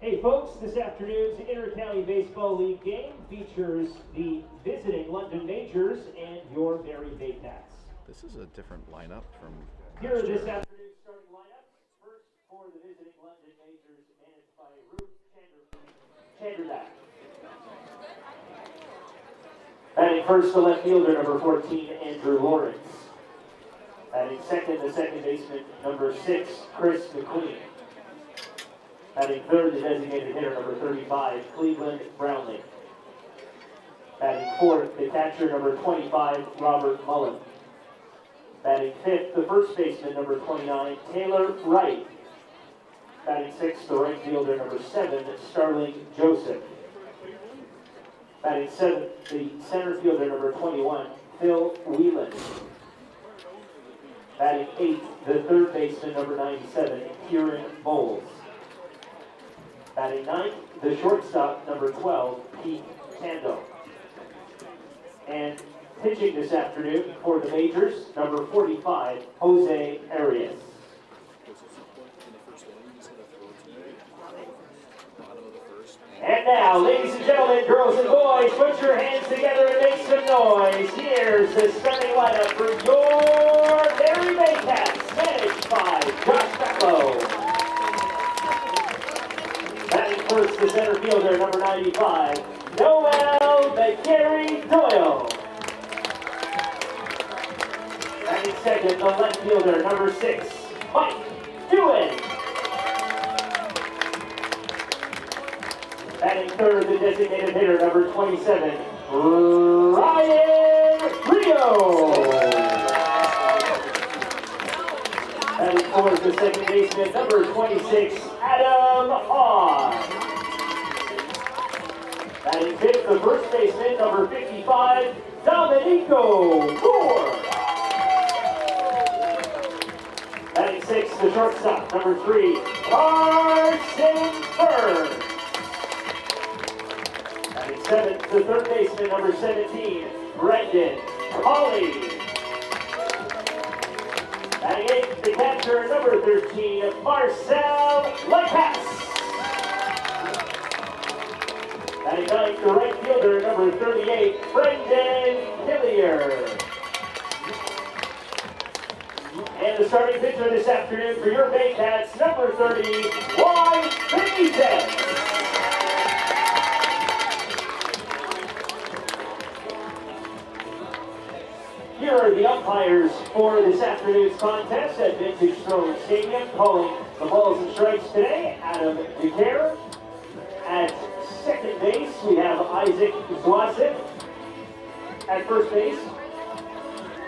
Hey folks, this afternoon's Inter-County Baseball League game features the visiting London Majors and your Barrie Baycats. This is a different lineup from Here are this afternoon's starting lineups. First for the visiting London Majors, managed by Ruth Chandradak. Batting first, the left fielder, number 14, Andrew Lawrence. Batting second, the second baseman, number 6, Chris Mcqueen. Batting third, the designated hitter, number 35, Cleveland Brownlee. Batting fourth, the catcher, number 25, Robert Mullen. Batting fifth, the first baseman, number 29, Taylor Wright. Batting sixth, the right fielder, number 7, Starling Joseph. Batting seventh, the center fielder, number 21, Phil Whelan. Batting eighth, the third baseman, number 97, Kieran Bowles. Batting ninth, the shortstop, number 12, Pete Tando. And pitching this afternoon for the Majors, number 45, Jose Arias. And now, ladies and gentlemen, girls and boys, put your hands together and make some noise. Here's the starting lineup for your Barrie Baycats, managed by Josh Becklow. Batting first, the center fielder, number 95, Noel McGarry Doyle. Batting second, the left fielder, number 6, Mike Dewan. Batting third, the designated hitter, number 27, Ryan Rio. Batting fourth, the second baseman, number 26, Adam Hahn. Batting fifth, the first baseman, number 55, Domenico Moore. Batting sixth, the shortstop, number 3, Carson Burns. Batting seventh, the third baseman, number 17, Brendan Cauley. Batting eighth, the catcher, number 13, Marcela Cass. Batting ninth, the right fielder, number 38, Brendan Hillier. And the starting pitcher this afternoon for your Baycats, number 30, Juan Benitez. Here are the umpires for this afternoon's contest at Vintage Throwing Stadium. Calling the balls and strikes today, Adam DeCare. At second base, we have Isaac Zwasik. At first base.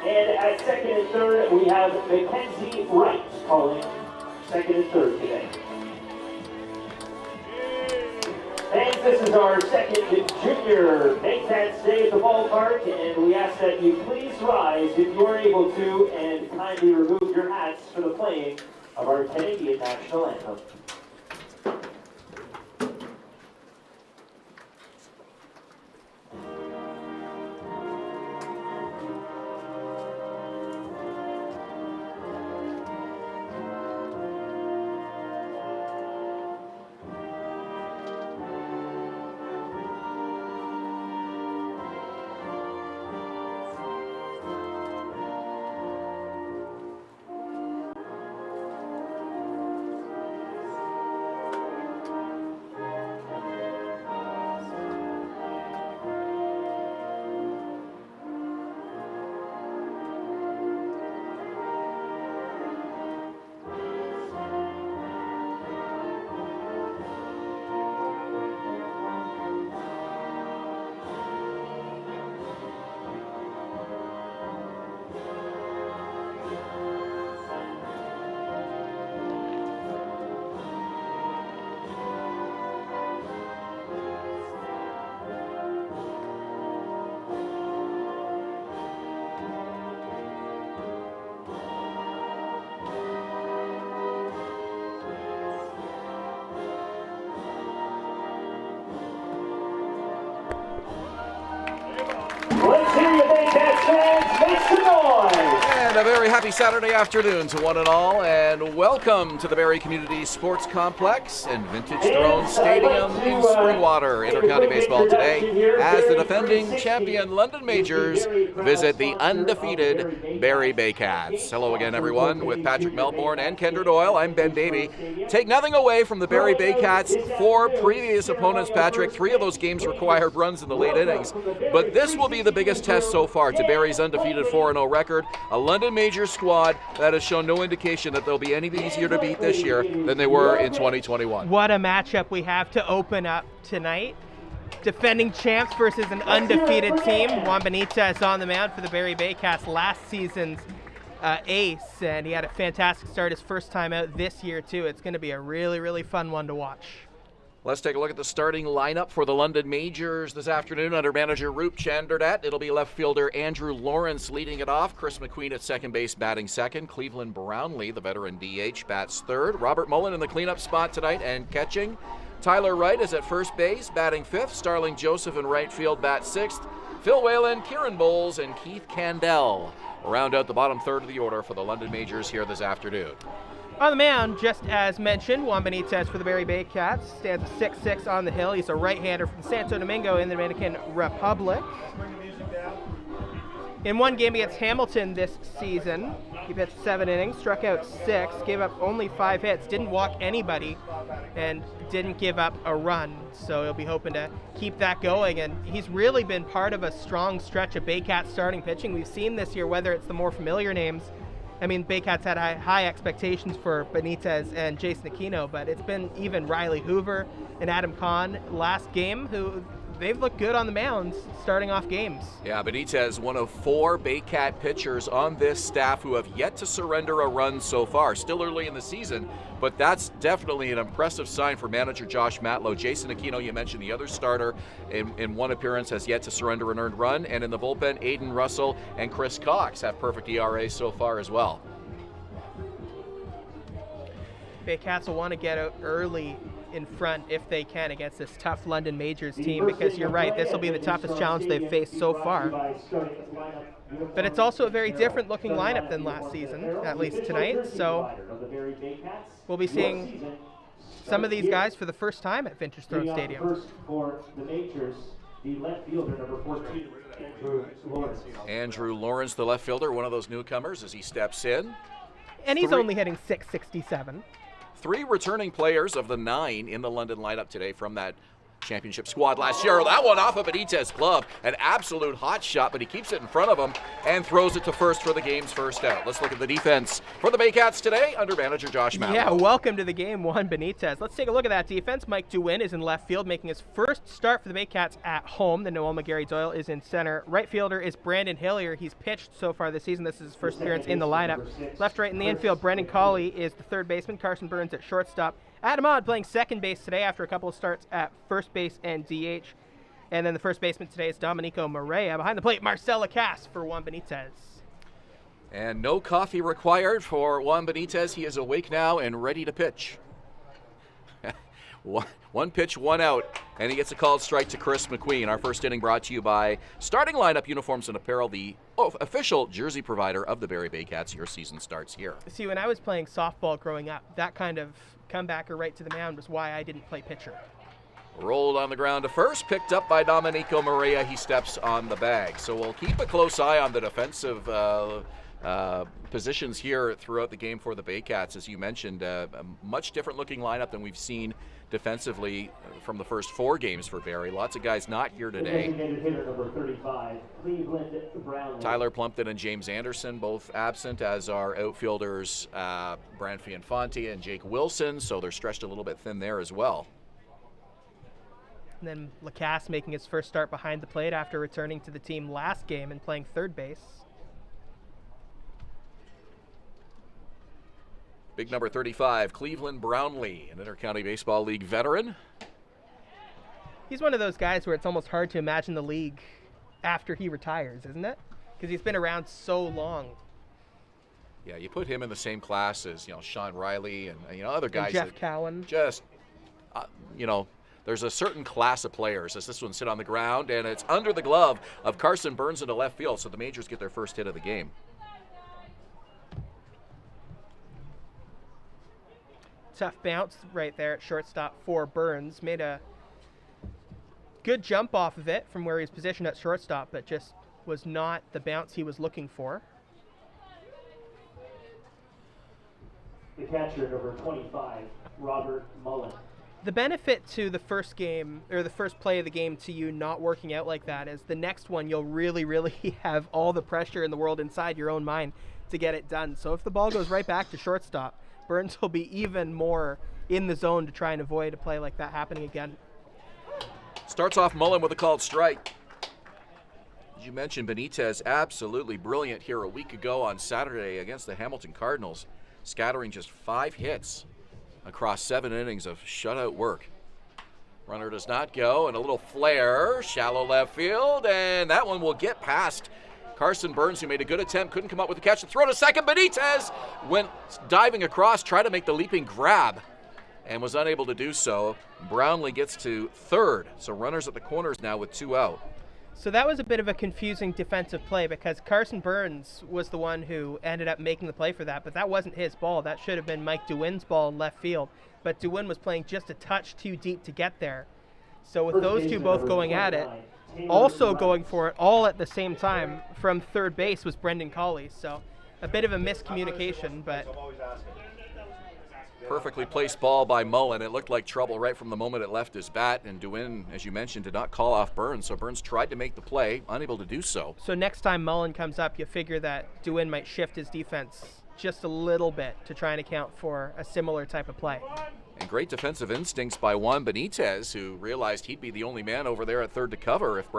And at second and third, we have Mackenzie Wright calling second and third today. Fans, this is our second junior Baycats Day at the ballpark, and we ask that you please rise if you are able to and kindly remove your hats for the playing of our Canadian national anthem. And a very happy Saturday afternoon to one and all, and welcome to the Barrie Community Sports Complex and Vintage Throne Stadium in Springwater. Intercounty Baseball today as the defending champion London Majors visit the undefeated Barrie Baycats. Hello again, everyone. With Patrick Melbourne and Kendra Doyle, I'm Ben Davy. Take nothing away from the Barrie Baycats' 4 previous opponents, Patrick. 3 of those games required runs in the late innings, but this will be the biggest test so far to Barrie's undefeated 4-0 record. A London Majors squad that has shown no indication that they'll be any easier to beat this year than they were in 2021. What a matchup we have to open up tonight. Defending champs versus an undefeated team. Juan Benitez on the mound for the Barrie Baycats, last season's ace, and he had a fantastic start his first time out this year too. It's going to be a really, really fun one to watch. Let's take a look at the starting lineup for the London Majors this afternoon under manager Roop Chanderdat. It'll be left fielder Andrew Lawrence leading it off. Chris Mcqueen at second base batting second. Cleveland Brownlee, the veteran DH, bats third. Robert Mullen in the cleanup spot tonight and catching. Tyler Wright is at first base batting fifth. Starling Joseph in right field bat sixth. Phil Whalen, Kieran Bowles, and Keith Candell round out the bottom third of the order for the London Majors here this afternoon. On the mound, just as mentioned, Juan Benitez for the Barrie Baycats stands a 6'6" on the hill. He's a right-hander from Santo Domingo in the Dominican Republic. In one game against Hamilton this season, he pitched 7 innings, struck out 6, gave up only 5 hits, didn't walk anybody, and didn't give up a run. So he'll be hoping to keep that going. And he's really been part of a strong stretch of Baycats starting pitching. We've seen this year, whether it's the more familiar names. I mean, Baycats had high expectations for Benitez and Jason Aquino, but it's been even Riley Hoover and Adam Kahn last game, who they've looked good on the mounds starting off games. Yeah, Benitez, one of 4 Baycat pitchers on this staff who have yet to surrender a run so far. Still early in the season, but that's definitely an impressive sign for manager Josh Matlow. Jason Aquino, you mentioned the other starter in one appearance, has yet to surrender an earned run. And in the bullpen, Aiden Russell and Chris Cox have perfect ERAs so far as well. Baycats will want to get out early in front if they can against this tough London Majors team, because you're right, this will be the toughest challenge they've faced so far. But it's also a very different looking lineup than last season, at least tonight. So we'll be seeing some of these guys for the first time at Vintage Throne Stadium. First for the Majors, the left fielder, number 14, Andrew Lawrence. Andrew Lawrence, the left fielder, one of those newcomers as he steps in. And he's only hitting .667. 3 returning players of the 9 in the London lineup today from that championship squad last year. That one off of Benitez's glove, an absolute hot shot, but he keeps it in front of him and throws it to first for the game's first out. Let's look at the defense for the Baycats today under manager Josh Matlow. Yeah, welcome to the game, Juan Benitez. Let's take a look at that defense. Mike DeWin is in left field, making his first start for the Baycats at home. The Noel McGarry Doyle is in center. Right fielder is Brandon Hillier. He's pitched so far this season. This is his first appearance in the lineup. Left, right in the infield, Brendan Cauley is the third baseman. Carson Burns at shortstop. Adam Odd playing second base today after a couple of starts at first base and DH. And then the first baseman today is Domenico Marea. Behind the plate, Marcela Cass for Juan Benitez. And no coffee required for Juan Benitez. He is awake now and ready to pitch. One pitch, 1 out, and he gets a called strike to Chris Mcqueen. Our first inning brought to you by Starting Lineup Uniforms and Apparel, the official jersey provider of the Barrie Baycats. Your season starts here. See, when I was playing softball growing up, that kind of comebacker right to the mound was why I didn't play pitcher. Rolled on the ground to first, picked up by Domenico Marea. He steps on the bag. So we'll keep a close eye on the defensive positions here throughout the game for the Baycats. As you mentioned, a much different looking lineup than we've seen defensively from the first 4 games for Barrie. Lots of guys not here today. Number 35, Cleveland Brownlee. Tyler Plumpton and James Anderson both absent, as are outfielders Branfi Infante and Jake Wilson, so they're stretched a little bit thin there as well. And then Lacasse making his first start behind the plate after returning to the team last game and playing third base. Big number 35, Cleveland Brownlee, an Intercounty Baseball League veteran. He's one of those guys where it's almost hard to imagine the league after he retires, isn't it? Because he's been around so long. Yeah, you put him in the same class as, Sean Riley and, other guys. And Jeff Cowan. Just, there's a certain class of players as this one sit on the ground, and it's under the glove of Carson Burns into left field, so the Majors get their first hit of the game. tough bounce right there at shortstop for Burns. Made a good jump off of it from where he was positioned at shortstop, but just was not the bounce he was looking for. The catcher, number 25, Robert Mullen. The benefit to the first game, or the first play of the game, to you not working out like that is the next one you'll really, really have all the pressure in the world inside your own mind to get it done. So if the ball goes right back to shortstop, Burns will be even more in the zone to try and avoid a play like that happening again. Starts off Mullen with a called strike. As you mentioned, Benitez absolutely brilliant here a week ago on Saturday against the Hamilton Cardinals, scattering just 5 hits across 7 innings of shutout work. Runner does not go, and a little flare, shallow left field, and that one will get past Carson Burns, who made a good attempt, couldn't come up with the catch. The throw to second. Benitez went diving across, tried to make the leaping grab, and was unable to do so. Brownlee gets to third, so runners at the corners now with 2 out. So that was a bit of a confusing defensive play because Carson Burns was the one who ended up making the play for that, but that wasn't his ball. That should have been Mike DeWinn's ball in left field, but DeWinn was playing just a touch too deep to get there. So with those two both going at it, also going for it all at the same time from third base was Brendan Cauley. So a bit of a miscommunication, but perfectly placed ball by Mullen. It looked like trouble right from the moment it left his bat, and DeWinn, as you mentioned, did not call off Burns, so Burns tried to make the play, unable to do so. So next time Mullen comes up, you figure that DeWinn might shift his defense just a little bit to try and account for a similar type of play. And great defensive instincts by Juan Benitez, who realized he'd be the only man over there at third to cover if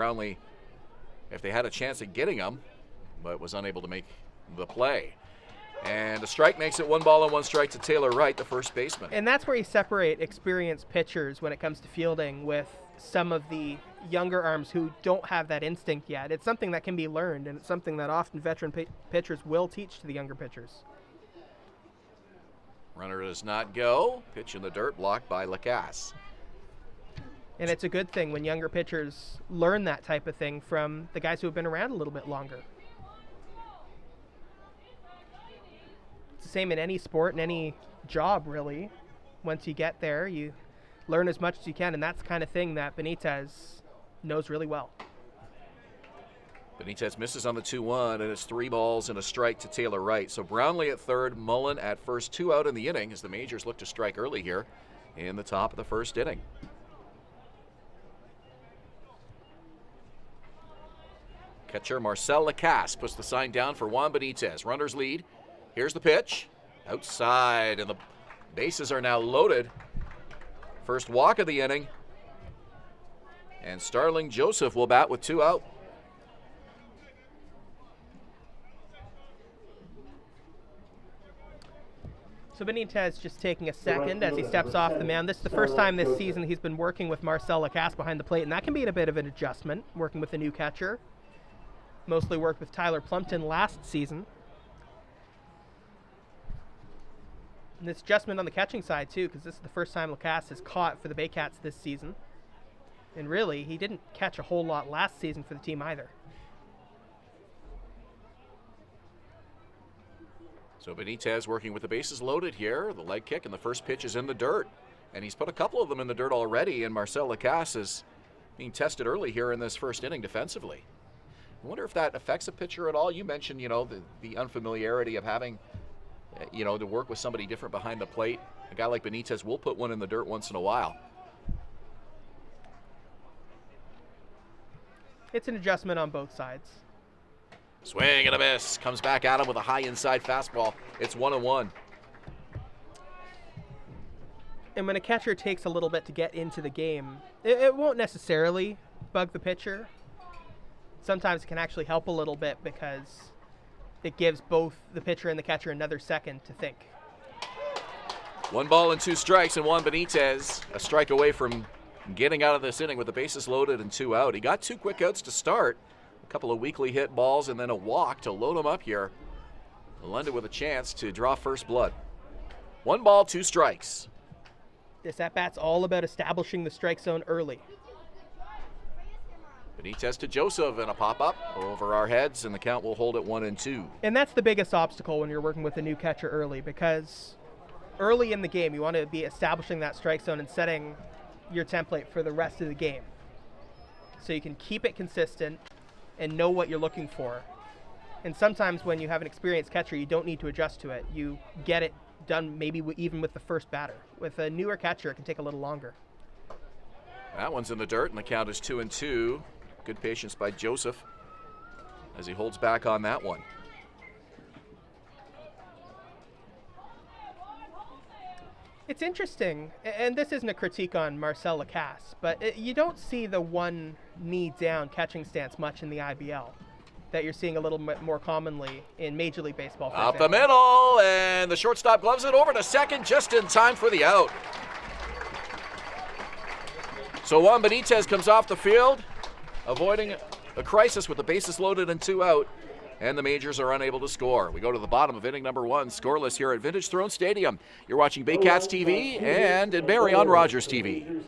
they had a chance at getting him, but was unable to make the play. And a strike makes it 1 ball and 1 strike to Taylor Wright, the first baseman. And that's where you separate experienced pitchers when it comes to fielding with some of the younger arms who don't have that instinct yet. It's something that can be learned, and it's something that often veteran pitchers will teach to the younger pitchers. Runner does not go. Pitch in the dirt, blocked by Cass. And it's a good thing when younger pitchers learn that type of thing from the guys who have been around a little bit longer. It's the same in any sport and any job, really. Once you get there, you learn as much as you can, and that's the kind of thing that Benitez knows really well. Benitez misses on the 2-1, and it's 3 balls and a strike to Taylor Wright. So Brownlee at third, Mullen at first, 2 out in the inning as the Majors look to strike early here in the top of the first inning. Catcher Marcela Cass puts the sign down for Juan Benitez. Runners lead. Here's the pitch. Outside, and the bases are now loaded. First walk of the inning. And Starling Joseph will bat with 2 out. So Benitez just taking a second as he steps off the mound. This is the first time this season he's been working with Marcela Cass behind the plate, and that can be a bit of an adjustment, working with a new catcher. Mostly worked with Tyler Plumpton last season. And this adjustment on the catching side, too, because this is the first time Cass has caught for the Baycats this season. And really, he didn't catch a whole lot last season for the team either. So Benitez working with the bases loaded here. The leg kick and the first pitch is in the dirt. And he's put a couple of them in the dirt already, and Marcela Cass is being tested early here in this first inning defensively. I wonder if that affects a pitcher at all. You mentioned, the unfamiliarity of having, to work with somebody different behind the plate. A guy like Benitez will put one in the dirt once in a while. It's an adjustment on both sides. Swing and a miss. Comes back at him with a high inside fastball. It's 1-1. And when a catcher takes a little bit to get into the game, it won't necessarily bug the pitcher. Sometimes it can actually help a little bit because it gives both the pitcher and the catcher another second to think. 1 ball and 2 strikes, and Juan Benitez a strike away from getting out of this inning with the bases loaded and 2 out. He got 2 quick outs to start. A couple of weakly hit balls and then a walk to load him up here. London with a chance to draw first blood. 1 ball, 2 strikes. This at-bat's all about establishing the strike zone early. Benitez to Joseph and a pop-up over our heads, and the count will hold at 1-2. And that's the biggest obstacle when you're working with a new catcher early, because early in the game, you want to be establishing that strike zone and setting your template for the rest of the game. So you can keep it consistent and know what you're looking for. And sometimes when you have an experienced catcher, you don't need to adjust to it. You get it done maybe even with the first batter. With a newer catcher, it can take a little longer. That one's in the dirt, and the count is 2-2. Good patience by Joseph as he holds back on that one. It's interesting, and this isn't a critique on Marcela Cass, but you don't see the one knee down catching stance much in the IBL that you're seeing a little bit more commonly in Major League Baseball. Up the middle, and the shortstop gloves it over to second just in time for the out. So Juan Benitez comes off the field, avoiding a crisis with the bases loaded and 2 out, and the Majors are unable to score. We go to the bottom of inning number 1, scoreless here at Vintage Throne Stadium. You're watching Baycats TV and in Barrie on Rogers TV.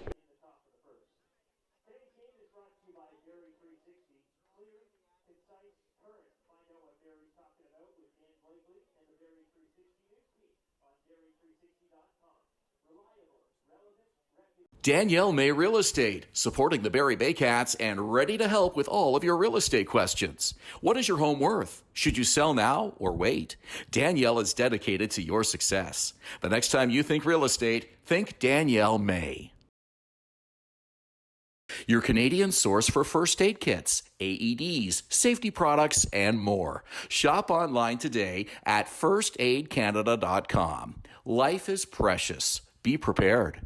Danielle May Real Estate, supporting the Barrie Baycats and ready to help with all of your real estate questions. What is your home worth? Should you sell now or wait? Danielle is dedicated to your success. The next time you think real estate, think Danielle May. Your Canadian source for first aid kits, AEDs, safety products, and more. Shop online today at firstaidcanada.com. Life is precious. Be prepared.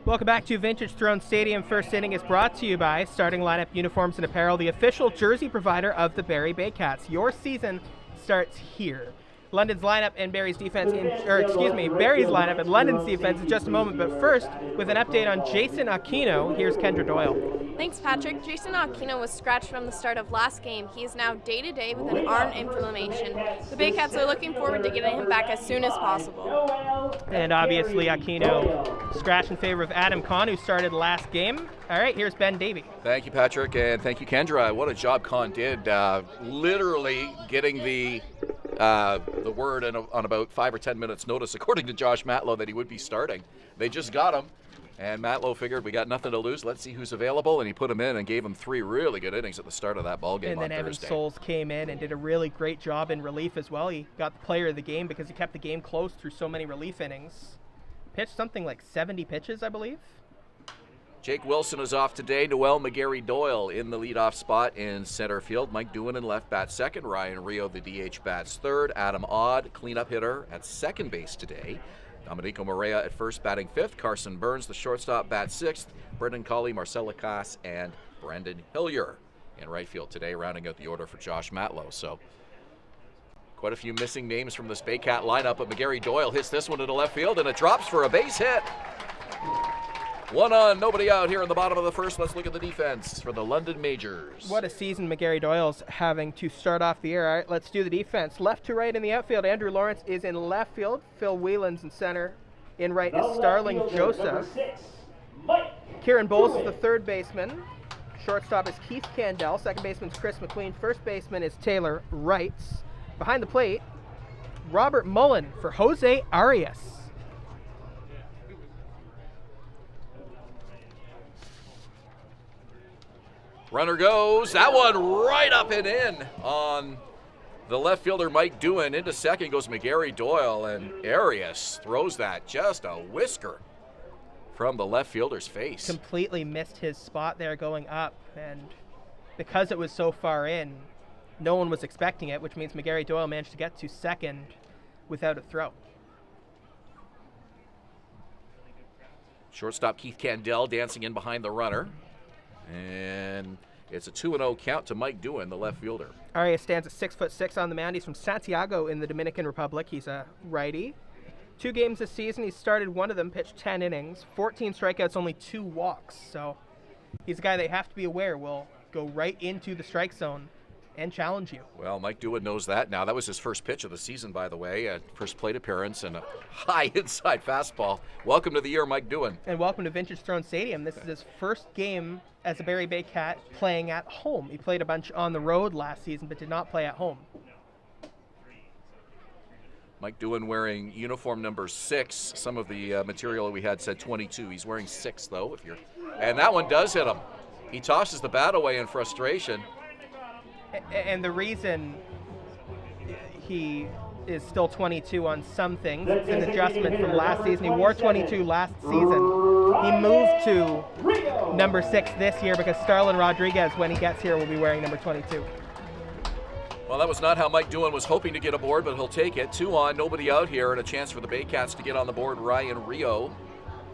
Welcome back to Vintage Throne Stadium. First inning is brought to you by Starting Lineup Uniforms and Apparel, the official jersey provider of the Barrie Baycats. Your season starts here. London's lineup and Barrie's defense, Barrie's lineup and London's defense in just a moment. But first, with an update on Jason Aquino, here's Kendra Doyle. Thanks, Patrick. Jason Aquino was scratched from the start of last game. He is now day-to-day with an arm inflammation. The Baycats are looking forward to getting him back as soon as possible. And obviously Aquino scratched in favor of Adam Kahn, who started last game. All right, here's Ben Davy. Thank you, Patrick, and thank you, Kendra. What a job Kahn did, literally getting the word on about 5 or 10 minutes notice, according to Josh Matlow, that he would be starting. They just got him, and Matlow figured we got nothing to lose. Let's see who's available, and he put him in and gave him 3 really good innings at the start of that ball game on Thursday. And then Evan Souls came in and did a really great job in relief as well. He got the player of the game because he kept the game close through so many relief innings. Pitched something like 70 pitches, I believe. Jake Wilson is off today. Noel McGarry-Doyle in the leadoff spot in center field. Mike Doohan in left bats second. Ryan Rio, the DH, bats third. Adam Odd, cleanup hitter at second base today. Domenico Morea at first, batting fifth. Carson Burns, the shortstop, bats sixth. Brendan Cauley, Marcela Cass, and Brendan Hillier in right field today, rounding out the order for Josh Matlow. So quite a few missing names from this Baycat lineup, but McGarry-Doyle hits this one into left field, and it drops for a base hit. 1 on, nobody out here in the bottom of the first. Let's look at the defense for the London Majors. What a season McGarry-Doyle's having to start off the year. All right, let's do the defense. Left to right in the outfield, Andrew Lawrence is in left field. Phil Whelan's in center. In right is Starling Joseph. Kieran Bowles is the third baseman. Shortstop is Keith Candell. Second baseman is Chris Mcqueen. First baseman is Taylor Wright. Behind the plate, Robert Mullen for Jose Arias. Runner goes. That one right up and in on the left fielder, Mike Doohan. Into second goes McGarry Doyle, and Arias throws that just a whisker from the left fielder's face. Completely missed his spot there going up, and because it was so far in, no one was expecting it, which means McGarry Doyle managed to get to second without a throw. Shortstop Keith Candell dancing in behind the runner. And it's a 2-0 count to Mike Doohan, the left fielder. Arias stands at 6'6" on the mound. He's from Santiago in the Dominican Republic. He's a righty. 2 games this season. He's started one of them, pitched 10 innings, 14 strikeouts, only 2 walks. So he's a guy they have to be aware will go right into the strike zone and challenge you. Well, Mike Doohan knows that now. That was his first pitch of the season, by the way. First plate appearance and a high inside fastball. Welcome to the year, Mike Doohan. And welcome to Vintage Throne Stadium. This is his first game as a Barrie Baycat playing at home. He played a bunch on the road last season, but did not play at home. Mike Doohan wearing uniform number 6. Some of the material we had said 22. He's wearing 6, though. And that one does hit him. He tosses the bat away in frustration. And the reason he is still 22 on some things, it's an adjustment from last season. He wore 22 last season. He moved to number 6 this year because Starlin Rodriguez, when he gets here, will be wearing number 22. Well, that was not how Mike Doohan was hoping to get aboard, but he'll take it. 2 on, nobody out here, and a chance for the Baycats to get on the board. Ryan Rio,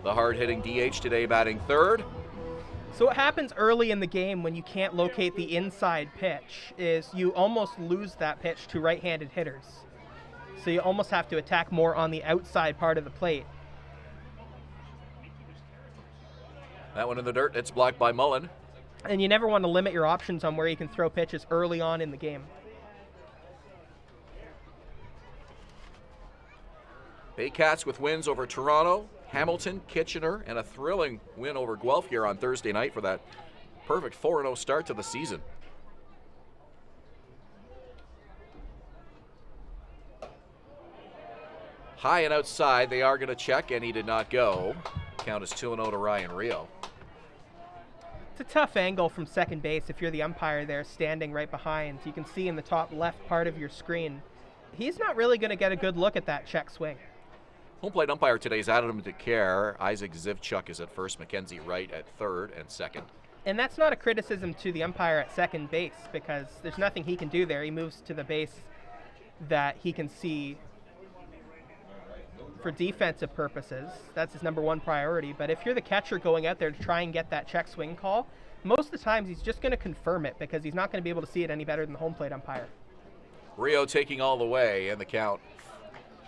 the hard-hitting DH today, batting third. So what happens early in the game when you can't locate the inside pitch is you almost lose that pitch to right-handed hitters. So you almost have to attack more on the outside part of the plate. That one in the dirt, it's blocked by Mullen. And you never want to limit your options on where you can throw pitches early on in the game. Baycats with wins over Toronto, Hamilton, Kitchener, and a thrilling win over Guelph here on Thursday night for that perfect 4-0 start to the season. High and outside, they are going to check, and he did not go. Count is 2-0 to Ryan Rio. It's a tough angle from second base if you're the umpire there standing right behind. You can see in the top left part of your screen. He's not really going to get a good look at that check swing. Home plate umpire today is Adam DeCare. Isaac Zivchuk is at first, Mackenzie Wright at third and second. And that's not a criticism to the umpire at second base because there's nothing he can do there. He moves to the base that he can see for defensive purposes. That's his number 1 priority. But if you're the catcher going out there to try and get that check swing call, most of the times he's just going to confirm it because he's not going to be able to see it any better than the home plate umpire. Rio taking all the way, and the count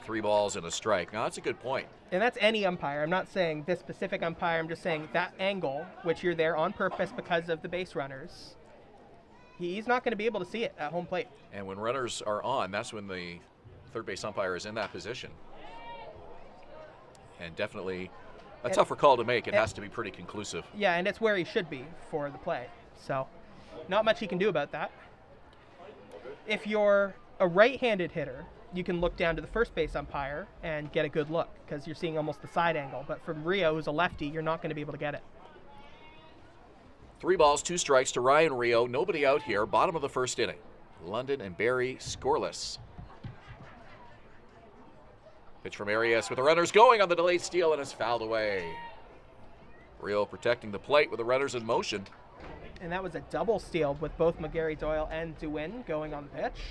3 balls and a strike. Now, that's a good point. And that's any umpire. I'm not saying this specific umpire. I'm just saying that angle, which you're there on purpose because of the base runners, he's not going to be able to see it at home plate. And when runners are on, that's when the third base umpire is in that position. And definitely a tougher call to make. It has to be pretty conclusive. Yeah, and it's where he should be for the play. So not much he can do about that. If you're a right-handed hitter, you can look down to the first base umpire and get a good look because you're seeing almost the side angle. But from Rio, who's a lefty, you're not going to be able to get it. 3 balls, 2 strikes to Ryan Rio. Nobody out here. Bottom of the first inning. London and Barrie scoreless. Pitch from Arias with the runners going on the delayed steal, and it's fouled away. Rio protecting the plate with the runners in motion. And that was a double steal with both McGarry Doyle and Doohan going on the pitch.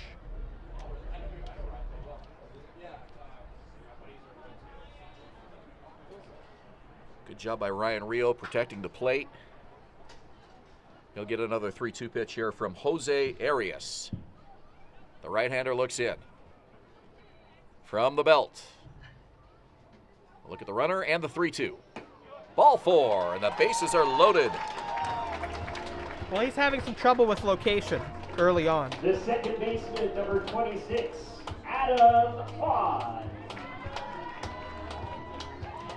Good job by Ryan Rio protecting the plate. He'll get another 3-2 pitch here from Jose Arias. The right-hander looks in. From the belt. Look at the runner and the 3-2. Ball 4, and the bases are loaded. Well, he's having some trouble with location early on. The second baseman, number 26, Adam Juan.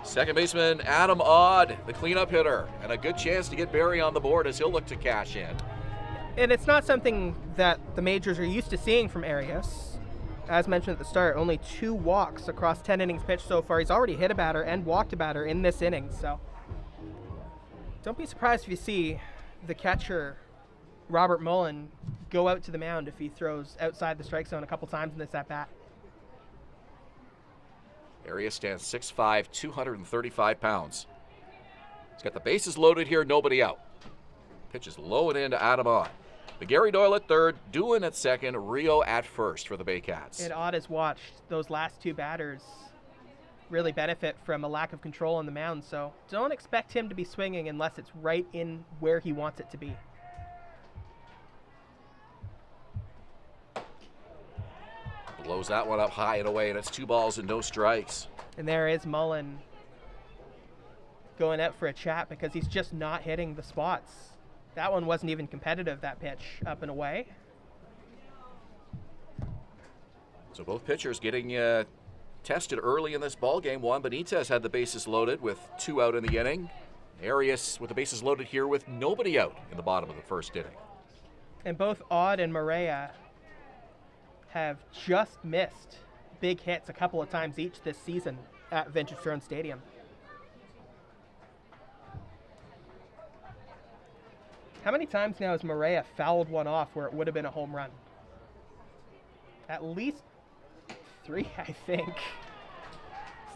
Second baseman Adam Odd, the cleanup hitter, and a good chance to get Barrie on the board as he'll look to cash in. And it's not something that the majors are used to seeing from Arias. As mentioned at the start, only 2 walks across 10 innings pitched so far. He's already hit a batter and walked a batter in this inning, so don't be surprised if you see the catcher Robert Mullen go out to the mound if he throws outside the strike zone a couple times in this at-bat. Arias stands 6'5", 235 pounds. He's got the bases loaded here, nobody out. Pitch is low and in to Adam Ott. Gary Doyle at third, Doolin at second, Rio at first for the Baycats. And Ott has watched those last two batters really benefit from a lack of control on the mound, so don't expect him to be swinging unless it's right in where he wants it to be. Blows that one up high and away, and it's 2 balls and no strikes. And there is Mullen going out for a chat because he's just not hitting the spots. That one wasn't even competitive, that pitch up and away. So both pitchers getting tested early in this ball game. Juan Benitez had the bases loaded with 2 out in the inning. Arias with the bases loaded here with nobody out in the bottom of the first inning. And both Odd and Marcela have just missed big hits a couple of times each this season at Vintage Throne Stadium. How many times now has Marcela fouled one off where it would have been a home run? At least 3, I think.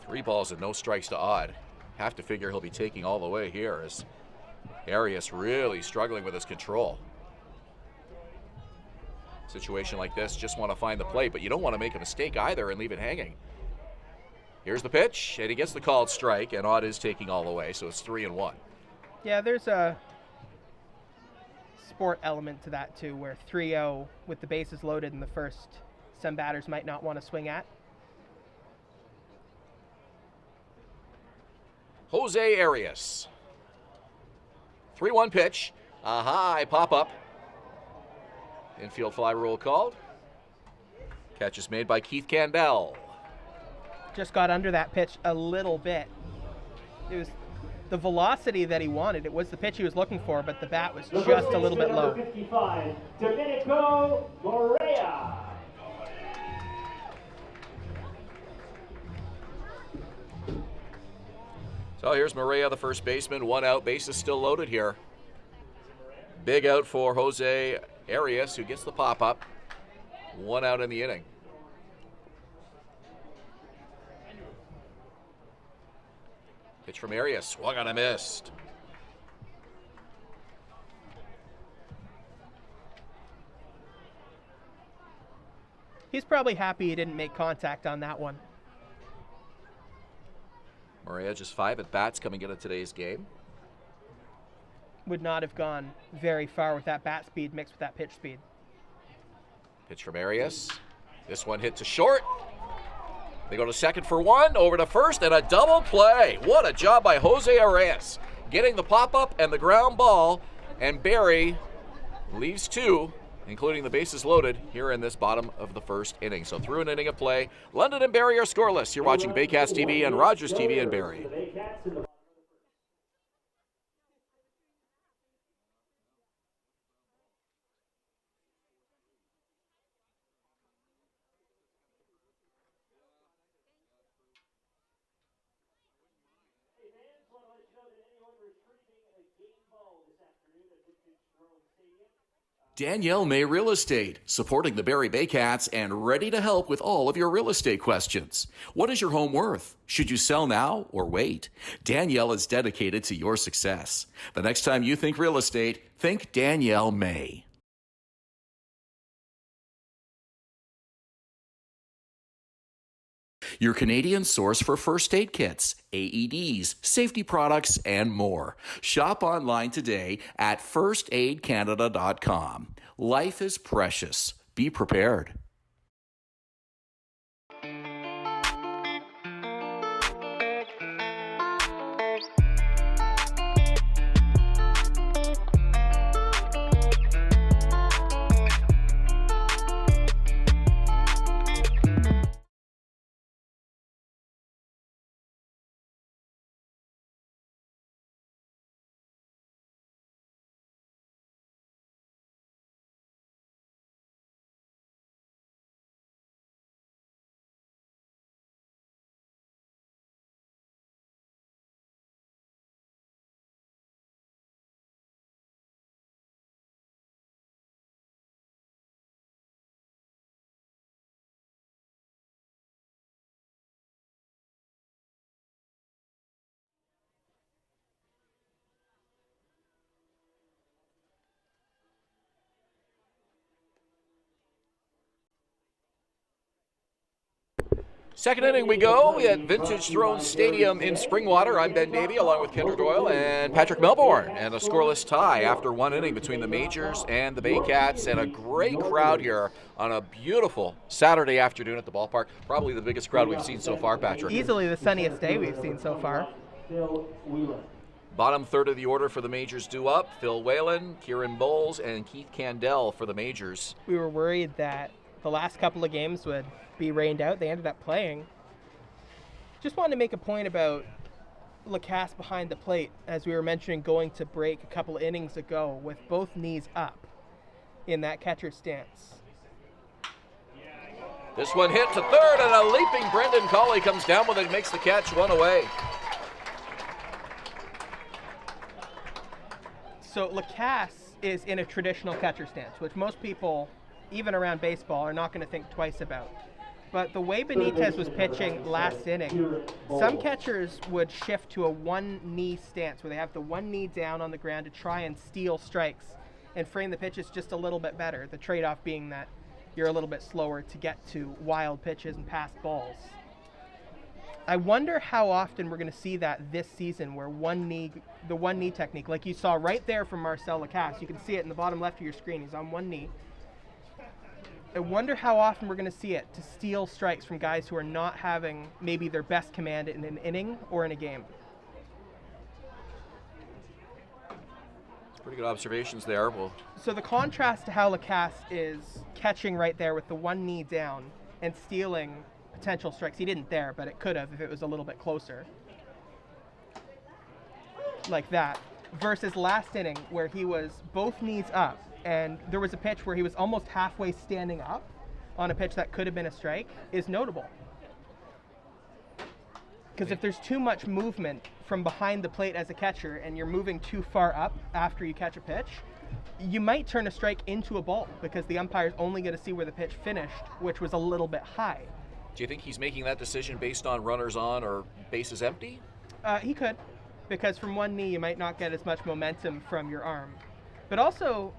3 balls and no strikes to Odd. Have to figure he'll be taking all the way here as Arias really struggling with his control. Situation like this, just want to find the play, but you don't want to make a mistake either and leave it hanging. Here's the pitch, and he gets the called strike, and Odd is taking all the way, so it's 3-1. Yeah, there's a sport element to that too, where 3-0 with the bases loaded in the first, some batters might not want to swing at. Jose Arias. 3-1 pitch, a high pop-up. Infield fly rule called. Catch is made by Keith Candell. Just got under that pitch a little bit. It was the velocity that he wanted. It was the pitch he was looking for, but the bat was just a little bit low. 55, Domenico Morea. So here's Marcela, the first baseman, 1 out, bases still loaded here. Big out for Jose Arias, who gets the pop-up. 1 out in the inning. Pitch from Arias, swung on and missed. He's probably happy he didn't make contact on that one. Marcela just 5 at-bats coming into today's game. Would not have gone very far with that bat speed mixed with that pitch speed. Pitch from Arias. This one hit to short. They go to second for 1, over to first, and a double play. What a job by Jose Arias. Getting the pop-up and the ground ball, and Barrie leaves 2, including the bases loaded here in this bottom of the first inning. So through an inning of play, London and Barrie are scoreless. You're watching Baycats TV and Rogers TV in Barrie. Danielle May Real Estate, supporting the Barrie Baycats and ready to help with all of your real estate questions. What is your home worth? Should you sell now or wait? Danielle is dedicated to your success. The next time you think real estate, think Danielle May. Your Canadian source for first aid kits, AEDs, safety products, and more. Shop online today at firstaidcanada.com. Life is precious. Be prepared. Second inning we go at Vintage Throne Stadium in Springwater. I'm Ben Davy along with Kendra Doyle and Patrick Melbourne. And a scoreless tie after one inning between the Majors and the Baycats. And a great crowd here on a beautiful Saturday afternoon at the ballpark. Probably the biggest crowd we've seen so far, Patrick. Easily the sunniest day we've seen so far. Bottom third of the order for the Majors due up. Phil Whalen, Kieran Bowles, and Keith Candell for the Majors. We were worried that the last couple of games would be rained out. They ended up playing. Just wanted to make a point about Cass behind the plate, as we were mentioning going to break a couple of innings ago with both knees up in that catcher stance. This one hit to third, and a leaping Brendan Cauley comes down with it, makes the catch, one away. So Cass is in a traditional catcher stance, which most people, even around baseball, are not going to think twice about. But the way Benitez was pitching last inning, some catchers would shift to a one-knee stance where they have the one knee down on the ground to try and steal strikes and frame the pitches just a little bit better, the trade-off being that you're a little bit slower to get to wild pitches and pass balls. I wonder how often we're going to see that this season, where the one knee technique, like you saw right there from Marcela Cass, you can see it in the bottom left of your screen, he's on one knee. I wonder how often we're going to see it to steal strikes from guys who are not having maybe their best command in an inning or in a game. Pretty good observations there. So the contrast to how Cass is catching right there with the one knee down and stealing potential strikes. He didn't there, but it could have if it was a little bit closer. Like that. Versus last inning where he was both knees up, and there was a pitch where he was almost halfway standing up on a pitch that could have been a strike, is notable. Because if there's too much movement from behind the plate as a catcher and you're moving too far up after you catch a pitch, you might turn a strike into a ball because the umpire's only going to see where the pitch finished, which was a little bit high. Do you think he's making that decision based on runners on or bases empty? He could, because from one knee you might not get as much momentum from your arm. But also,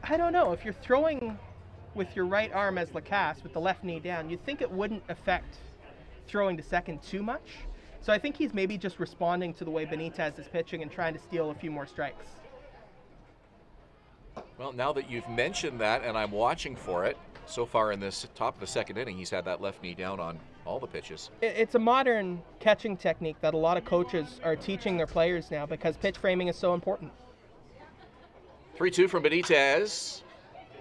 I don't know, if you're throwing with your right arm as Cass with the left knee down, you'd think it wouldn't affect throwing to second too much. So I think he's maybe just responding to the way Benitez is pitching and trying to steal a few more strikes. Well, now that you've mentioned that, and I'm watching for it, so far in this top of the second inning, he's had that left knee down on all the pitches. It's a modern catching technique that a lot of coaches are teaching their players now because pitch framing is so important. 3-2 from Benitez.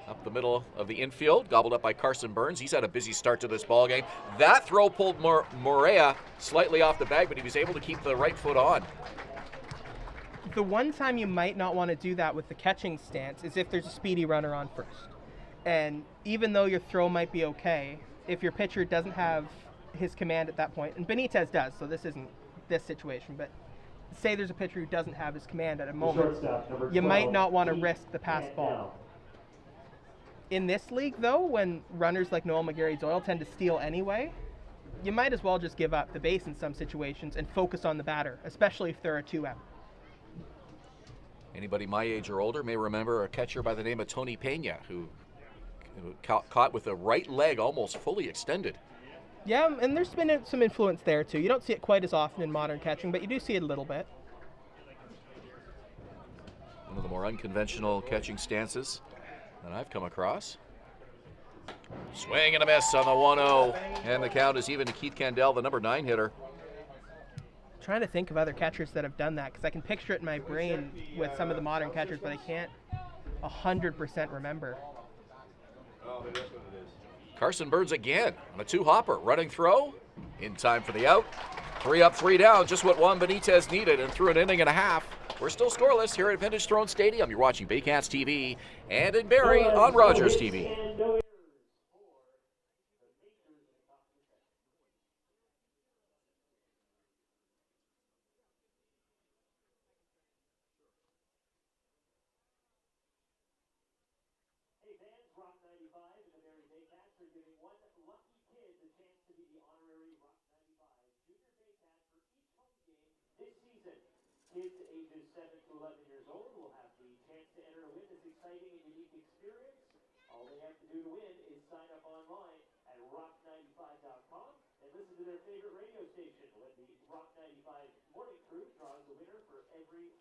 Up the middle of the infield, gobbled up by Carson Burns. He's had a busy start to this ball game. That throw pulled Morea slightly off the bag, but he was able to keep the right foot on. The one time you might not want to do that with the catching stance is if there's a speedy runner on first. And even though your throw might be okay, if your pitcher doesn't have his command at that point, and Benitez does, so this isn't this situation, but say there's a pitcher who doesn't have his command at a moment, you might not want to risk the pass ball. In this league, though, when runners like Noel McGarry-Doyle tend to steal anyway, you might as well just give up the base in some situations and focus on the batter, especially if there are two out. Anybody my age or older may remember a catcher by the name of Tony Pena, who caught with a right leg almost fully extended. Yeah, and there's been some influence there, too. You don't see it quite as often in modern catching, but you do see it a little bit. One of the more unconventional catching stances that I've come across. Swing and a miss on the 1-0, and the count is even to Keith Candell, the number 9 hitter. I'm trying to think of other catchers that have done that, because I can picture it in my brain with some of the modern catchers, but I can't 100% remember. Carson Burns again on a 2-hopper, running throw, in time for the out. 3 up, 3 down, just what Juan Benitez needed, and through an inning and a half. We're still scoreless here at Vintage Throne Stadium. You're watching Baycats TV and in Barrie on Rogers TV. Rock 95 and the Barrie Baycats are giving one lucky kid the chance to be the honorary Rock 95 Junior Baycat for each home game this season. Kids ages 7 to 11 years old will have the chance to enter to win this exciting and unique experience. All they have to do to win is sign up online at rock95.com and listen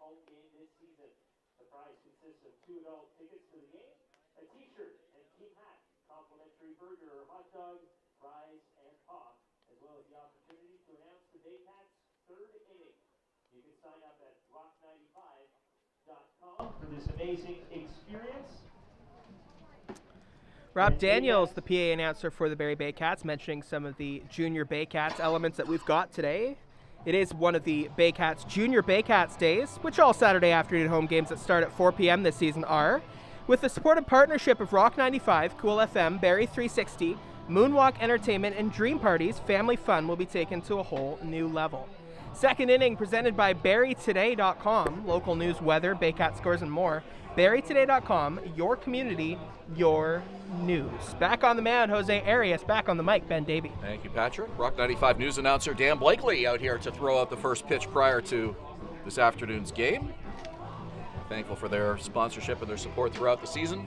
home game this season. The prize consists of 2 adult tickets to the game, a t-shirt and team hat, complimentary burger or hot dog, fries, and pop, as well as the opportunity to announce the Baycats' 3rd inning. You can sign up at rock95.com for this amazing experience. Rob Daniels, the PA announcer for the Barrie Baycats, mentioning some of the junior Baycats elements that we've got today. It is one of the Baycats Junior Baycats days, which all Saturday afternoon home games that start at 4 p.m. this season are. With the supportive partnership of Rock 95, Cool FM, Barrie 360, Moonwalk Entertainment, and Dream Parties, family fun will be taken to a whole new level. Second inning presented by BarrieToday.com, local news, weather, Baycat scores, and more. BarrieToday.com, your community, your news. Back on the mound, Jose Arias. Back on the mic, Ben Davy. Thank you, Patrick. Rock 95 news announcer Dan Blakely out here to throw out the first pitch prior to this afternoon's game. Thankful for their sponsorship and their support throughout the season.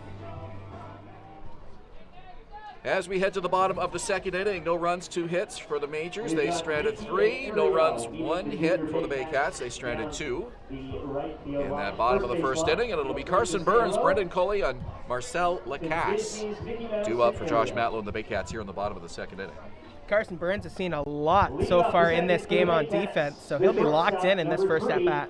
As we head to the bottom of the second inning, no runs, 2 hits for the Majors. They stranded 3. No runs, 1 hit for the Baycats. They stranded 2 in that bottom of the first inning, and it'll be Carson Burns, Brendan Cauley, and Marcela Cass due up for Josh Matlow and the Baycats here in the bottom of the second inning. Carson Burns has seen a lot so far in this game on defense, so he'll be locked in this first at-bat.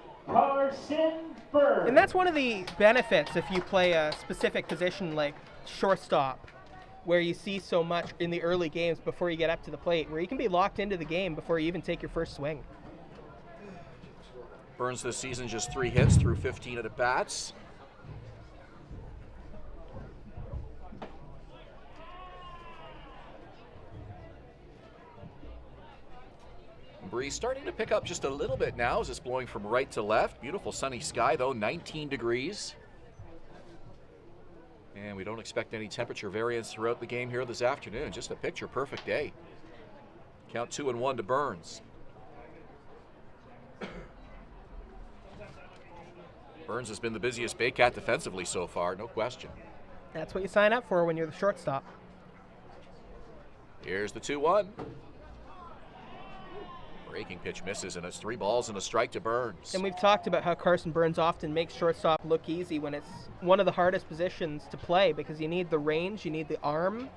And that's one of the benefits if you play a specific position like shortstop, where you see so much in the early games before you get up to the plate, where you can be locked into the game before you even take your first swing. Burns this season just 3 hits through 15 at-bats. Breeze starting to pick up just a little bit now as it's blowing from right to left. Beautiful sunny sky though, 19 degrees. And we don't expect any temperature variance throughout the game here this afternoon. Just a picture-perfect day. Count 2-1 to Burns. Burns has been the busiest Baycat defensively so far, no question. That's what you sign up for when you're the shortstop. Here's the 2-1. Breaking pitch misses, and it's 3 balls and a strike to Burns. And we've talked about how Carson Burns often makes shortstop look easy when it's one of the hardest positions to play because you need the range, you need the arm.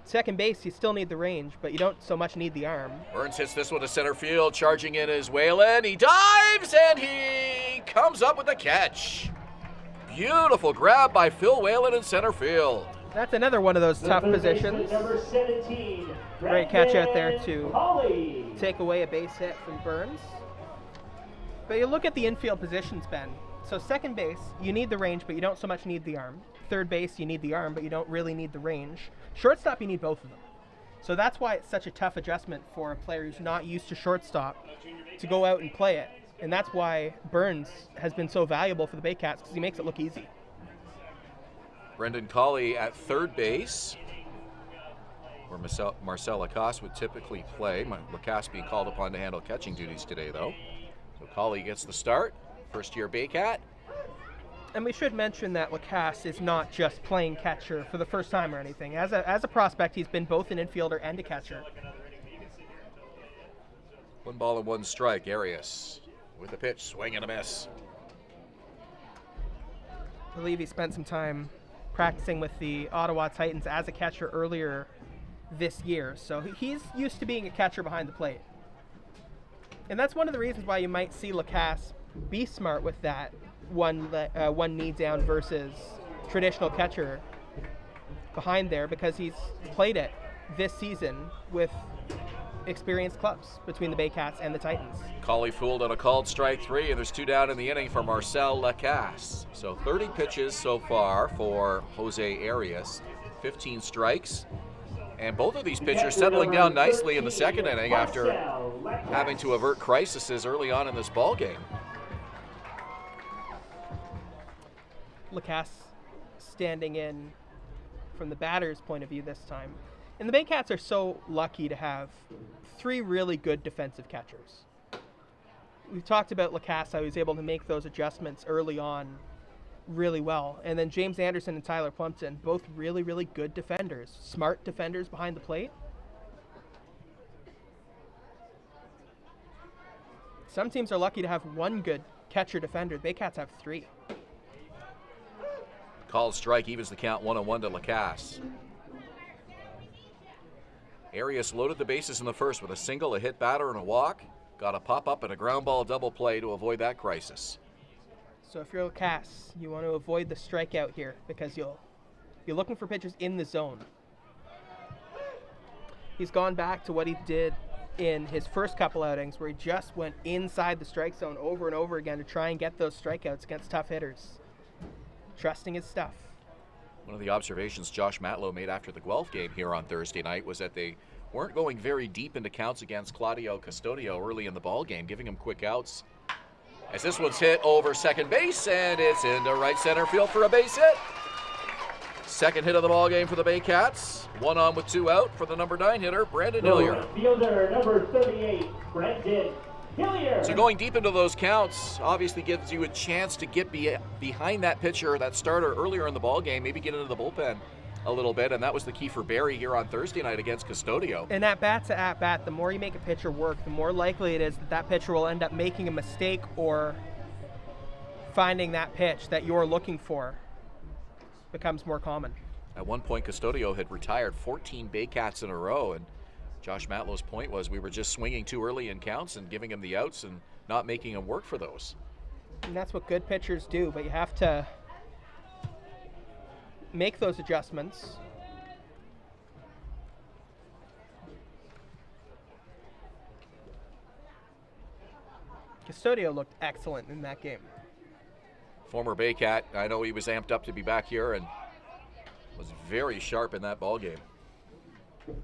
Second base, you still need the range, but you don't so much need the arm. Burns hits this one to center field. Charging in is Whalen. He dives, and he comes up with the catch. Beautiful grab by Phil Whalen in center field. That's another one of those tough positions. Great catch out there to take away a base hit from Burns. But you look at the infield positions, Ben. So second base, you need the range, but you don't so much need the arm. Third base, you need the arm, but you don't really need the range. Shortstop, you need both of them. So that's why it's such a tough adjustment for a player who's not used to shortstop to go out and play it. And that's why Burns has been so valuable for the Baycats, because he makes it look easy. Brendan Cauley at third base, where Marcela Cass would typically play. Cass being called upon to handle catching duties today, though. So Cauley gets the start, first-year Baycat. And we should mention that Lacasse is not just playing catcher for the first time or anything. As a prospect, he's been both an infielder and a catcher. 1 ball and 1 strike. Arias with the pitch, swing and a miss. I believe he spent some time practicing with the Ottawa Titans as a catcher earlier this year. So he's used to being a catcher behind the plate. And that's one of the reasons why you might see Lacasse be smart with that one knee down versus traditional catcher behind there, because he's played it this season with experienced clubs between the Baycats and the Titans. Cauley fooled on a called strike 3, and there's 2 down in the inning for Marcela Cass. So 30 pitches so far for Jose Arias, 15 strikes. And both of these pitchers settling down nicely in the second inning after having to avert crises early on in this ball game. Lacasse standing in from the batter's point of view this time. And the Baycats are so lucky to have 3 really good defensive catchers. We've talked about Lacasse, how he was able to make those adjustments early on really well. And then James Anderson and Tyler Plumpton, both really, really good defenders, smart defenders behind the plate. Some teams are lucky to have one good catcher-defender. The Baycats have 3. Called strike evens the count 1-1 to Cass. Arias loaded the bases in the first with a single, a hit batter, and a walk. Got a pop-up and a ground ball double play to avoid that crisis. So if you're Cass, you want to avoid the strikeout here because you'll be looking for pitchers in the zone. He's gone back to what he did in his first couple outings where he just went inside the strike zone over and over again to try and get those strikeouts against tough hitters. Trusting his stuff. One of the observations Josh Matlow made after the Guelph game here on Thursday night was that they weren't going very deep into counts against Claudio Custodio early in the ball game, giving him quick outs. As this one's hit over second base, and it's into right center field for a base hit. Second hit of the ball game for the Baycats. 1 on with 2 out for the number 9 hitter, Brandon Hillier. Fielder number 38, Brandon Hillier. So going deep into those counts obviously gives you a chance to get behind that pitcher, that starter earlier in the ball game, maybe get into the bullpen a little bit, and that was the key for Barrie here on Thursday night against Custodio. And at-bat to at-bat, the more you make a pitcher work, the more likely it is that that pitcher will end up making a mistake or finding that pitch that you're looking for becomes more common. At one point, Custodio had retired 14 Baycats in a row, and Josh Matlow's point was we were just swinging too early in counts and giving him the outs and not making him work for those. And that's what good pitchers do, but you have to make those adjustments. Custodio looked excellent in that game. Former Baycat, I know he was amped up to be back here and was very sharp in that ball game. And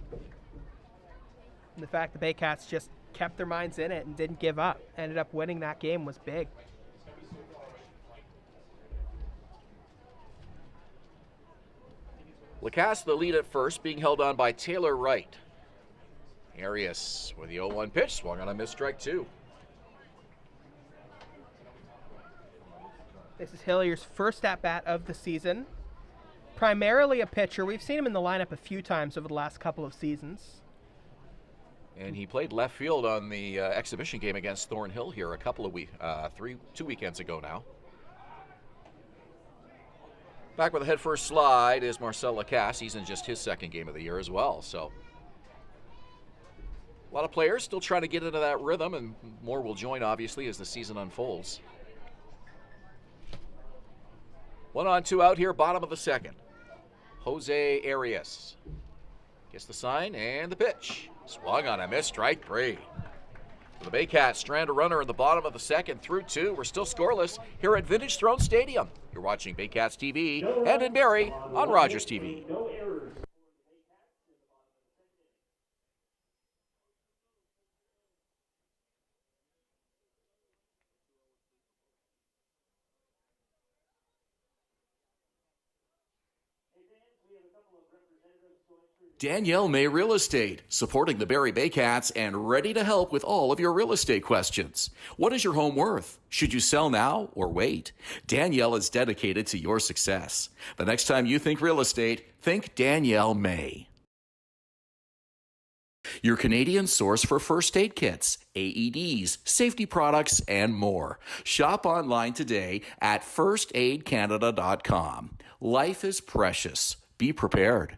the fact the Baycats just kept their minds in it and didn't give up, ended up winning that game, was big. Lacasse the lead at first, being held on by Taylor Wright. Arias with the 0-1 pitch, swung on a missed strike 2. This is Hillier's first at-bat of the season. Primarily a pitcher. We've seen him in the lineup a few times over the last couple of seasons. And he played left field on the exhibition game against Thornhill here a couple of 2 weekends ago now. Back with a head first slide is Marcela Cass. He's in just his second game of the year as well. So a lot of players still trying to get into that rhythm, and more will join obviously as the season unfolds. 1 on 2 out here, bottom of the second. Jose Arias gets the sign and the pitch. Swung on a missed strike 3. The Baycats strand a runner in the bottom of the second through 2. We're still scoreless here at Vintage Throne Stadium. You're watching Baycats TV and in Barrie on Rogers TV. Danielle May Real Estate, supporting the Barrie Baycats and ready to help with all of your real estate questions. What is your home worth? Should you sell now or wait? Danielle is dedicated to your success. The next time you think real estate, think Danielle May. Your Canadian source for first aid kits, AEDs, safety products, and more. Shop online today at firstaidcanada.com. Life is precious. Be prepared.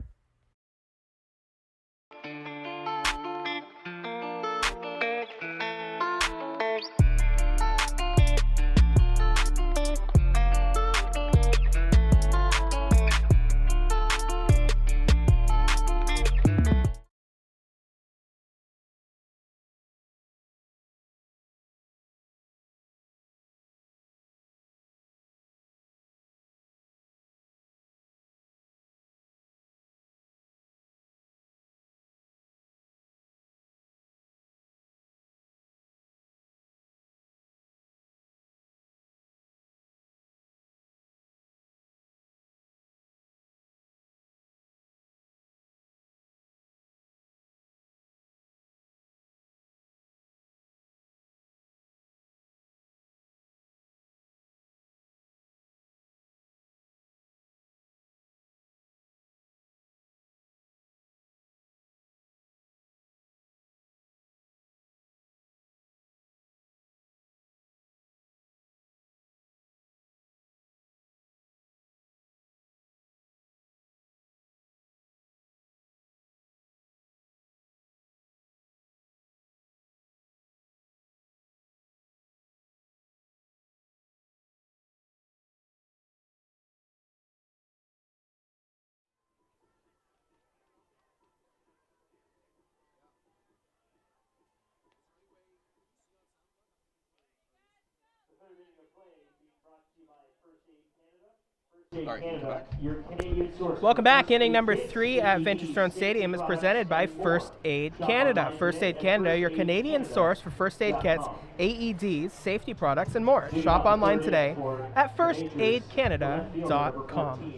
Welcome back. Inning number 3 at Vintage Throne Stadium is presented by First Aid Canada. First Aid Canada, your Canadian source for first aid kits, AEDs, safety products, and more. Shop online today at firstaidcanada.com.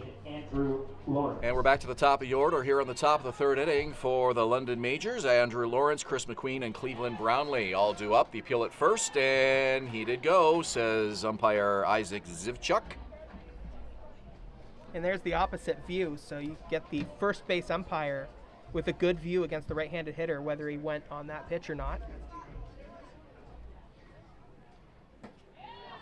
And we're back to the top of the order here on the top of the third inning for the London Majors. Andrew Lawrence, Chris Mcqueen, and Cleveland Brownlee all due up. The appeal at first, and he did go, says umpire Isaac Zivchuk. And there's the opposite view, so you get the first base umpire with a good view against the right-handed hitter, whether he went on that pitch or not.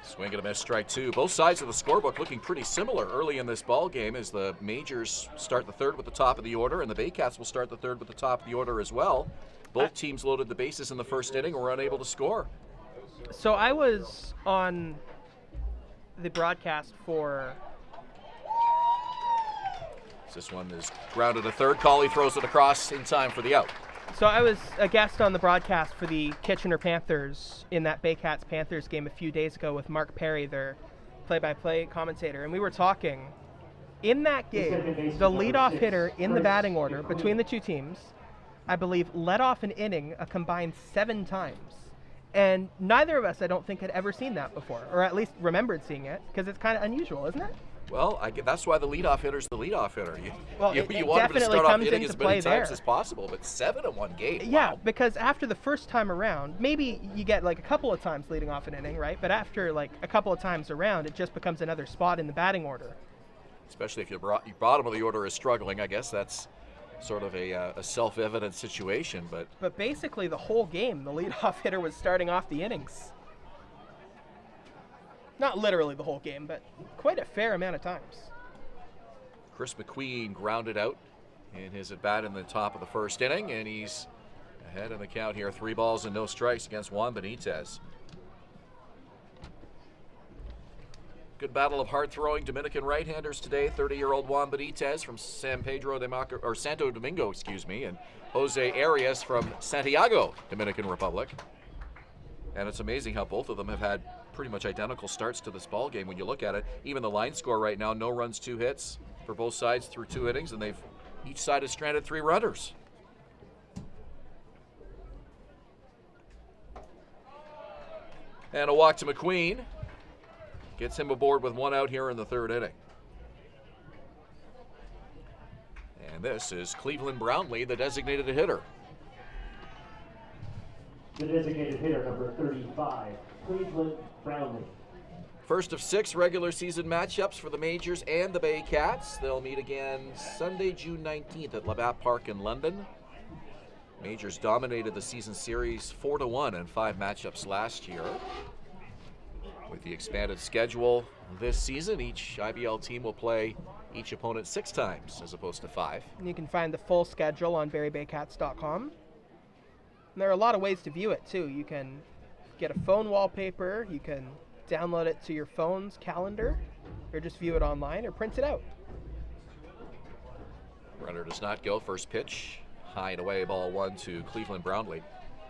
Swing and a miss, strike 2. Both sides of the scorebook looking pretty similar early in this ball game as the Majors start the third with the top of the order, and the Baycats will start the third with the top of the order as well. Both teams loaded the bases in the first inning and were unable to score. So I was on the broadcast for... This one is grounded to third. Cauley throws it across in time for the out. So I was a guest on the broadcast for the Kitchener Panthers in that Baycats-Panthers game a few days ago with Mark Perry, their play-by-play commentator, and we were talking. In that game, the leadoff hitter in the batting order between the two teams, I believe, led off an inning a combined 7 times. And neither of us, I don't think, had ever seen that before, or at least remembered seeing it, because it's kind of unusual, isn't it? Well, that's why the leadoff hitter's the leadoff hitter. You want him to definitely start off comes the inning into as many play times there. as possible, but 7 in one game. Yeah, Wow. because after the first time around, maybe you get like a couple of times leading off an inning, right? But after like a couple of times around, it just becomes another spot in the batting order. Especially if your bottom of the order is struggling. I guess that's sort of a self-evident situation. But basically the whole game, the leadoff hitter was starting off the innings. Not literally the whole game, but quite a fair amount of times. Chris Mcqueen grounded out in his at-bat in the top of the first inning, and he's ahead in the count here. 3 balls and no strikes against Juan Benitez. Good battle of hard-throwing Dominican right-handers today. 30-year-old Juan Benitez from Santo Domingo, and Jose Arias from Santiago, Dominican Republic. And it's amazing how both of them have had pretty much identical starts to this ball game when you look at it. Even the line score right now, no runs, 2 hits for both sides through 2 innings, and each side has stranded 3 runners. And a walk to Mcqueen. Gets him aboard with 1 out here in the third inning. And this is Cleveland Brownlee, the designated hitter. The designated hitter, number 35, Cleveland Brownlee. First of 6 regular season matchups for the Majors and the Baycats. They'll meet again Sunday, June 19th at Labatt Park in London. Majors dominated the season series 4-1 in 5 matchups last year. With the expanded schedule this season, each IBL team will play each opponent 6 times as opposed to 5. And you can find the full schedule on barriebaycats.com. And there are a lot of ways to view it too. You can get a phone wallpaper, you can download it to your phone's calendar, or just view it online or print it out. Runner does not go. First pitch, high and away, ball 1 to Cleveland Brownlee.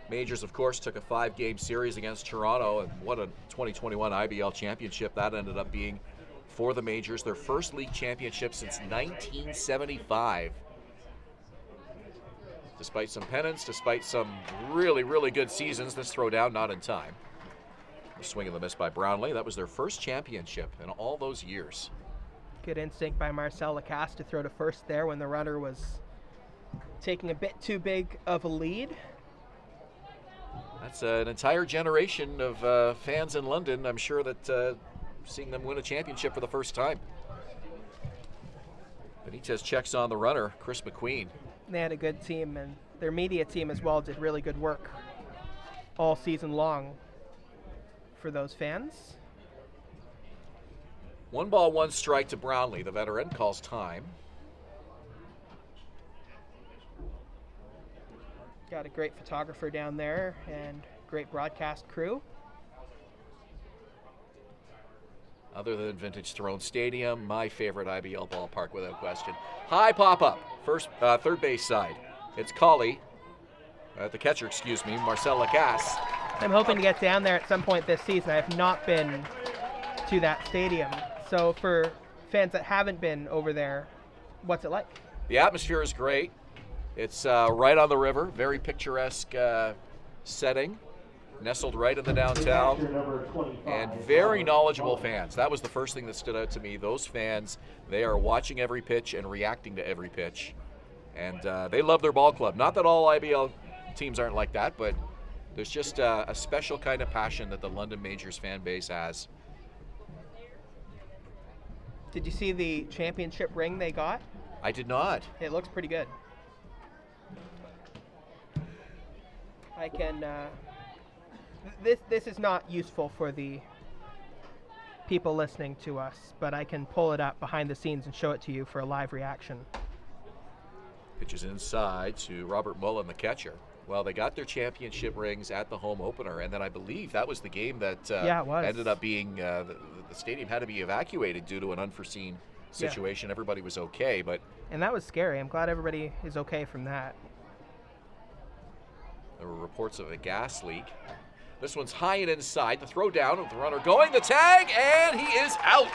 Majors, of course, took a 5-game series against Toronto, and what a 2021 IBL championship that ended up being for the Majors. Their first league championship since 1975. Despite some pennants, despite some really, really good seasons, this throwdown not in time. The swing and the miss by Brownlee. That was their first championship in all those years. Good instinct by Marcela Cass to throw to first there when the runner was taking a bit too big of a lead. That's an entire generation of fans in London. I'm sure that seeing them win a championship for the first time. Benitez checks on the runner, Chris Mcqueen. They had a good team, and their media team as well did really good work all season long for those fans. 1 ball, 1 strike to Brownlee. The veteran calls time. Got a great photographer down there and great broadcast crew. Other than Vintage Throne Stadium, my favorite IBL ballpark without question. High pop-up, third base side. It's Cauley, the catcher, Marcela Cass. I'm hoping to get down there at some point this season. I have not been to that stadium. So for fans that haven't been over there, what's it like? The atmosphere is great. It's right on the river, very picturesque setting, nestled right in the downtown, and very knowledgeable fans. That was the first thing that stood out to me. Those fans, they are watching every pitch and reacting to every pitch, and they love their ball club. Not that all IBL teams aren't like that, but there's just a special kind of passion that the London Majors fan base has. Did you see the championship ring they got? I did not. It looks pretty good. I can, this is not useful for the people listening to us, but I can pull it up behind the scenes and show it to you for a live reaction. Pitches inside to Robert Mullen, the catcher. Well, they got their championship rings at the home opener, and then I believe that was the game that it was. ended up being, the stadium had to be evacuated due to an unforeseen situation. Yeah. Everybody was okay, but... And that was scary. I'm glad everybody is okay from that. There were reports of a gas leak. This one's high and inside. The throw down with the runner going. The tag, and he is out.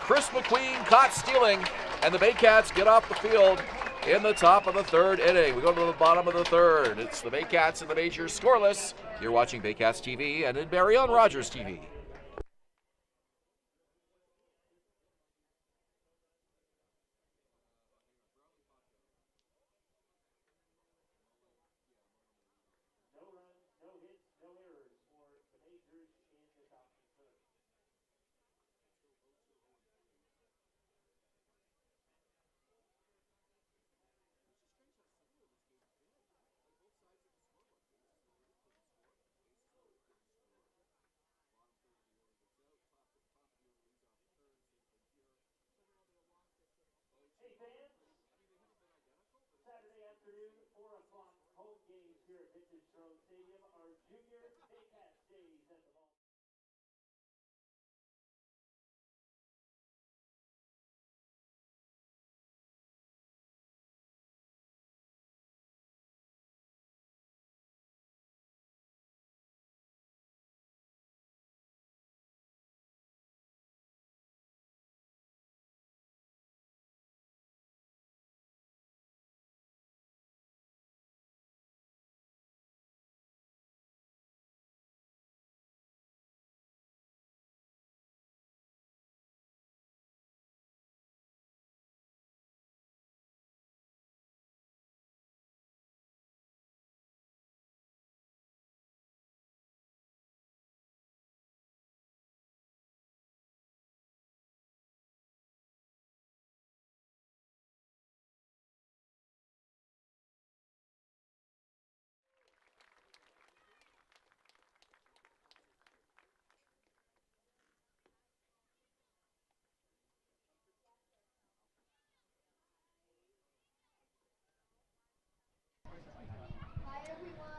Chris Mcqueen caught stealing, and the Baycats get off the field in the top of the third inning. We go to the bottom of the third. It's the Baycats and the Majors scoreless. You're watching Baycats TV and in Barrie on Rogers TV. Saturday afternoon, 4 o'clock, home games here at Vintage Throne Stadium are Junior Baycats days at the ball.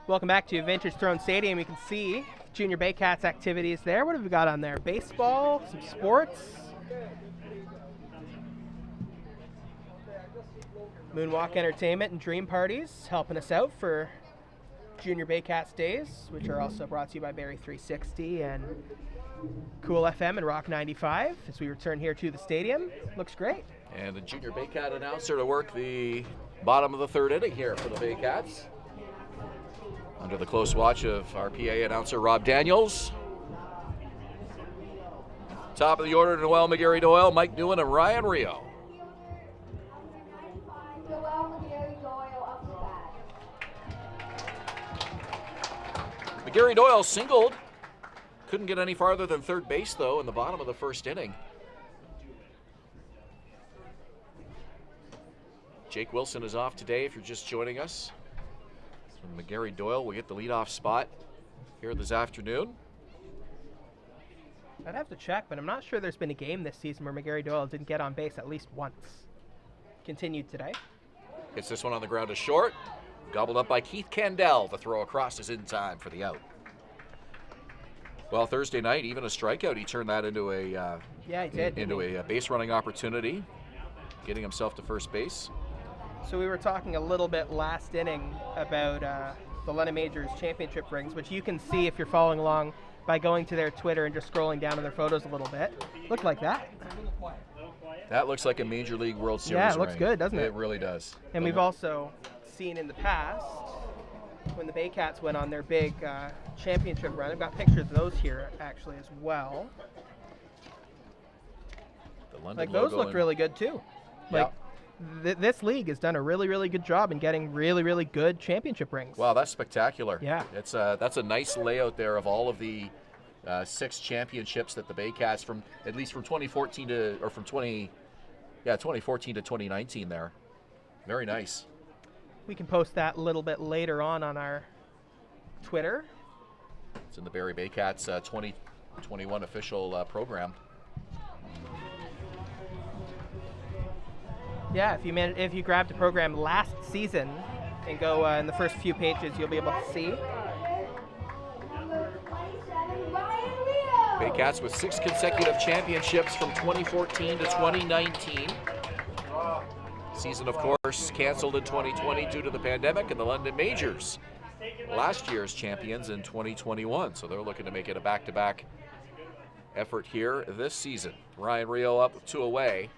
Welcome back to Vintage Throne Stadium. You can see Junior Baycats activities there. What have we got on there? Baseball, some sports. Moonwalk Entertainment and Dream Parties helping us out for Junior Baycats Days, which are also brought to you by Barrie 360 and Cool FM and Rock 95 as we return here to the stadium. Looks great. And the Junior Baycat announcer to work the bottom of the third inning here for the Baycats. Under the close watch of our PA announcer, Rob Daniels. Top of the order, Noel McGarry Doyle, Mike Newen, and Ryan Rio. McGarry Doyle singled. Couldn't get any farther than third base, though, in the bottom of the first inning. Jake Wilson is off today if you're just joining us. So McGarry Doyle will get the leadoff spot here this afternoon. I'd have to check, but I'm not sure there's been a game this season where McGarry Doyle didn't get on base at least once. Continued today. Gets this one on the ground to short. Gobbled up by Keith Candell. The throw across is in time for the out. Well, Thursday night, even a strikeout, he turned that into a a base running opportunity, getting himself to first base. So we were talking a little bit last inning about the London Majors championship rings, which you can see if you're following along by going to their Twitter and just scrolling down on their photos a little bit. Looked like that. That looks like a Major League World Series Yeah, it looks ring. good, doesn't it? It really does. And we've also seen in the past, when the Baycats went on their big championship run, I've got pictures of those here actually as well. The London Like those logo look really good too. Like this league has done a really, really good job in getting really, really good championship rings. Wow, that's spectacular. Yeah. That's a nice layout there of all of the 6 championships that the Baycats at least from 2014 to 2014 to 2019 there. Very nice. We can post that a little bit later on our Twitter. It's in the Barrie Baycats 2021 official program. Yeah, if you grabbed the program last season and go in the first few pages, you'll be able to see. Baycats with 6 consecutive championships from 2014 to 2019. Season, of course, canceled in 2020 due to the pandemic and the London Majors. Last year's champions in 2021, so they're looking to make it a back-to-back effort here this season. Ryan Rio up 2 away.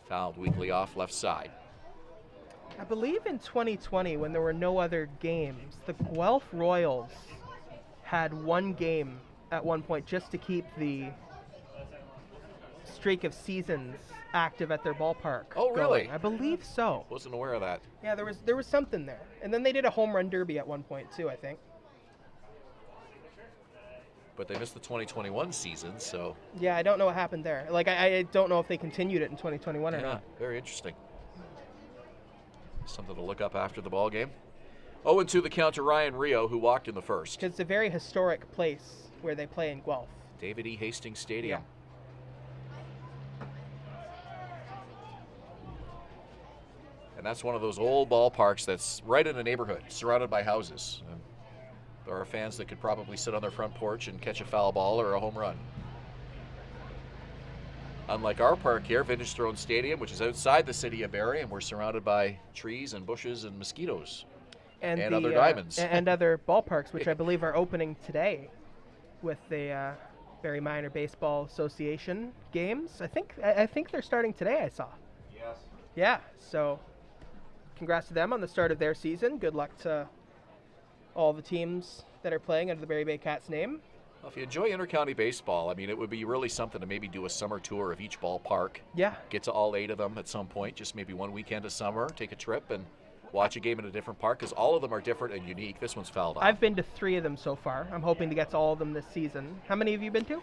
Fouled weakly off left side. I believe in 2020, when there were no other games, the Guelph Royals had 1 game at one point just to keep the streak of seasons active at their ballpark. Oh, really? Going. I believe so. Wasn't aware of that. Yeah, there was something there. And then they did a home run derby at one point too, I think. But they missed the 2021 season, so... Yeah, I don't know what happened there. Like, I don't know if they continued it in 2021 or not. Very interesting. Something to look up after the ball game. 0-2 the count to Ryan Rio, who walked in the first. It's a very historic place where they play in Guelph. David E. Hastings Stadium. Yeah. And that's one of those old ballparks that's right in a neighborhood, surrounded by houses. And there are fans that could probably sit on their front porch and catch a foul ball or a home run. Unlike our park here, Vintage Throne Stadium, which is outside the city of Barrie, and we're surrounded by trees and bushes and mosquitoes and other diamonds. And other ballparks, which I believe are opening today with the Barrie Minor Baseball Association games. I think they're starting today, I saw. Yes. Yeah, so congrats to them on the start of their season. Good luck to all the teams that are playing under the Barrie Baycats name. Well, if you enjoy intercounty baseball, I mean, it would be really something to maybe do a summer tour of each ballpark. Yeah. Get to all 8 of them at some point, just maybe one weekend of summer, take a trip and watch a game in a different park, because all of them are different and unique. This one's fouled off. I've been to 3 of them so far. I'm hoping to get to all of them this season. How many have you been to?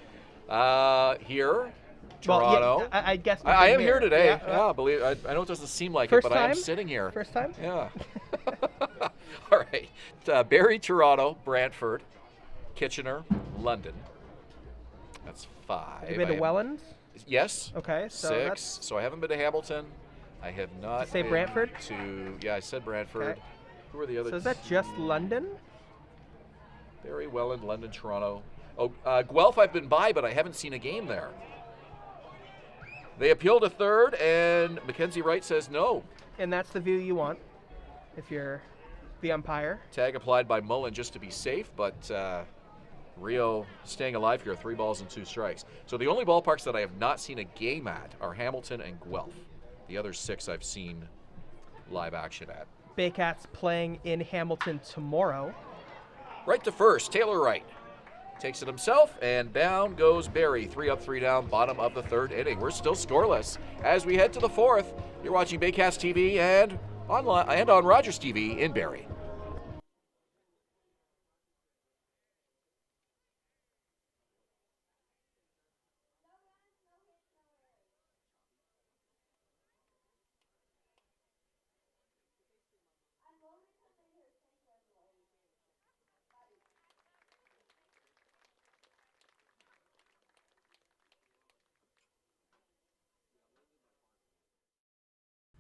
Here, Toronto. Well, yeah, I guess. I am here today. Yeah, believe I know it doesn't seem like First it, but I am time? sitting here. First time? Yeah. All right. Barrie, Toronto, Brantford, Kitchener, London. That's 5. Have you been to Welland? Yes. Okay, so 6. that's... So I haven't been to Hamilton. I have not. Did you say been Brantford? Yeah, I said Brantford. Okay. Who are the other? So is that just London? Barrie, Welland, London, Toronto. Oh, Guelph I've been by, but I haven't seen a game there. They appealed a third, and Mackenzie Wright says no. And that's the view you want if you're the umpire. Tag applied by Mullen just to be safe, but Rio staying alive here, 3 balls and 2 strikes. So the only ballparks that I have not seen a game at are Hamilton and Guelph. The other 6 I've seen live action at. Baycats playing in Hamilton tomorrow. Right to first, Taylor Wright takes it himself, and down goes Barrie. 3 up, 3 down, bottom of the 3rd inning. We're still scoreless as we head to the 4th. You're watching Baycats TV and online and on Rogers TV in Barrie.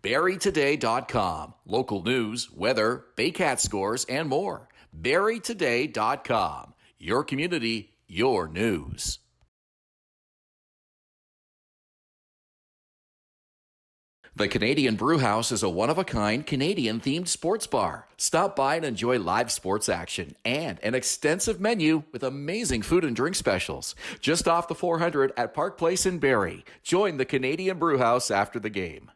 BarrieToday.com. Local news, weather, Baycat scores, and more. BarrieToday.com. Your community, your news. The Canadian Brewhouse is a one-of-a-kind Canadian-themed sports bar. Stop by and enjoy live sports action and an extensive menu with amazing food and drink specials. Just off the 400 at Park Place in Barrie. Join the Canadian Brewhouse after the game.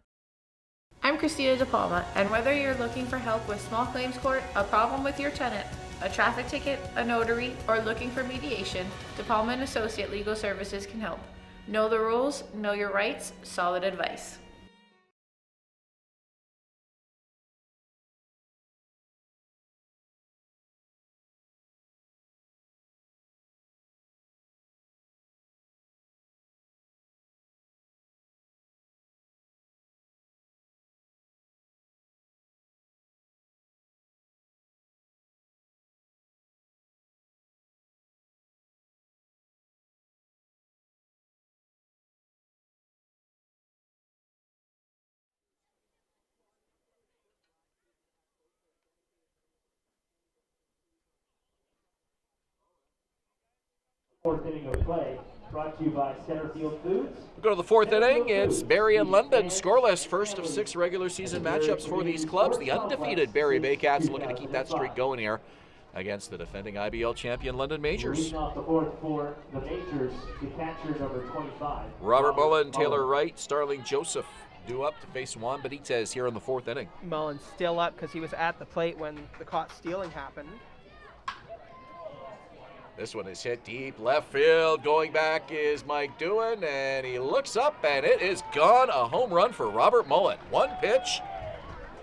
I'm Christina De Palma, and whether you're looking for help with small claims court, a problem with your tenant, a traffic ticket, a notary, or looking for mediation, De Palma & Associate Legal Services can help. Know the rules, know your rights, solid advice. Fourth inning of play, brought to you by Centerfield Foods. We go to the fourth inning. It's Barrie and London scoreless. First of 6 regular season matchups for these clubs. The undefeated Barrie Baycats looking to keep that streak going here against the defending IBL champion London Majors. Leading off the fourth for the Majors, the catcher number 25. Robert Mullen, Taylor Wright, Starling Joseph due up to face Juan Benitez here in the fourth inning. Mullen's still up because he was at the plate when the caught stealing happened. This one is hit deep left field. Going back is Mike Doohan, and he looks up, and it is gone. A home run for Robert Mullen. One pitch,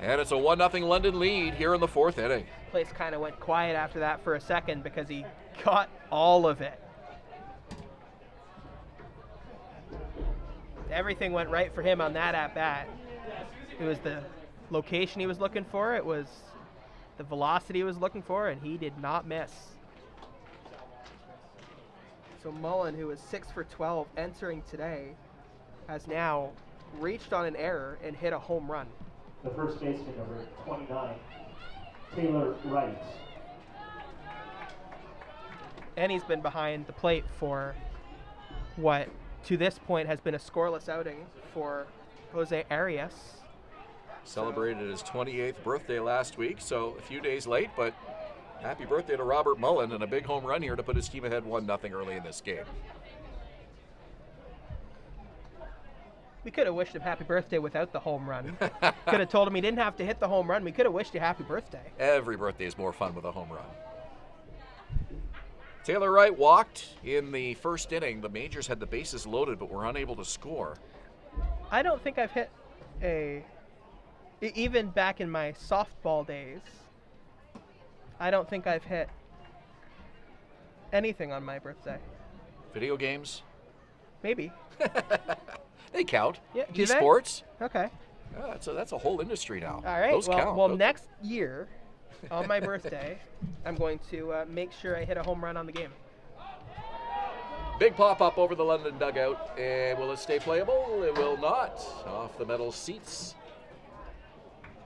and it's a 1-0 London lead here in the fourth inning. Place kind of went quiet after that for a second because he got all of it. Everything went right for him on that at-bat. It was the location he was looking for. It was the velocity he was looking for, and he did not miss. So Mullen, who was 6 for 12 entering today, has now reached on an error and hit a home run. The first baseman, number 29, Taylor Wright. And he's been behind the plate for what, to this point, has been a scoreless outing for Jose Arias. Celebrated his 28th birthday last week, so a few days late, but happy birthday to Robert Mullen, and a big home run here to put his team ahead 1-0 early in this game. We could have wished him happy birthday without the home run. Could have told him he didn't have to hit the home run. We could have wished you happy birthday. Every birthday is more fun with a home run. Taylor Wright walked in the first inning. The Majors had the bases loaded, but were unable to score. I don't think I've hit even back in my softball days, I don't think I've hit anything on my birthday. Video games? Maybe. They count. Yeah, do they? Esports? Okay. Yeah, that's a whole industry now. All right. Those count. Well, next year, on my birthday, I'm going to make sure I hit a home run on the game. Big pop-up over the London dugout. And will it stay playable? It will not. Off the metal seats.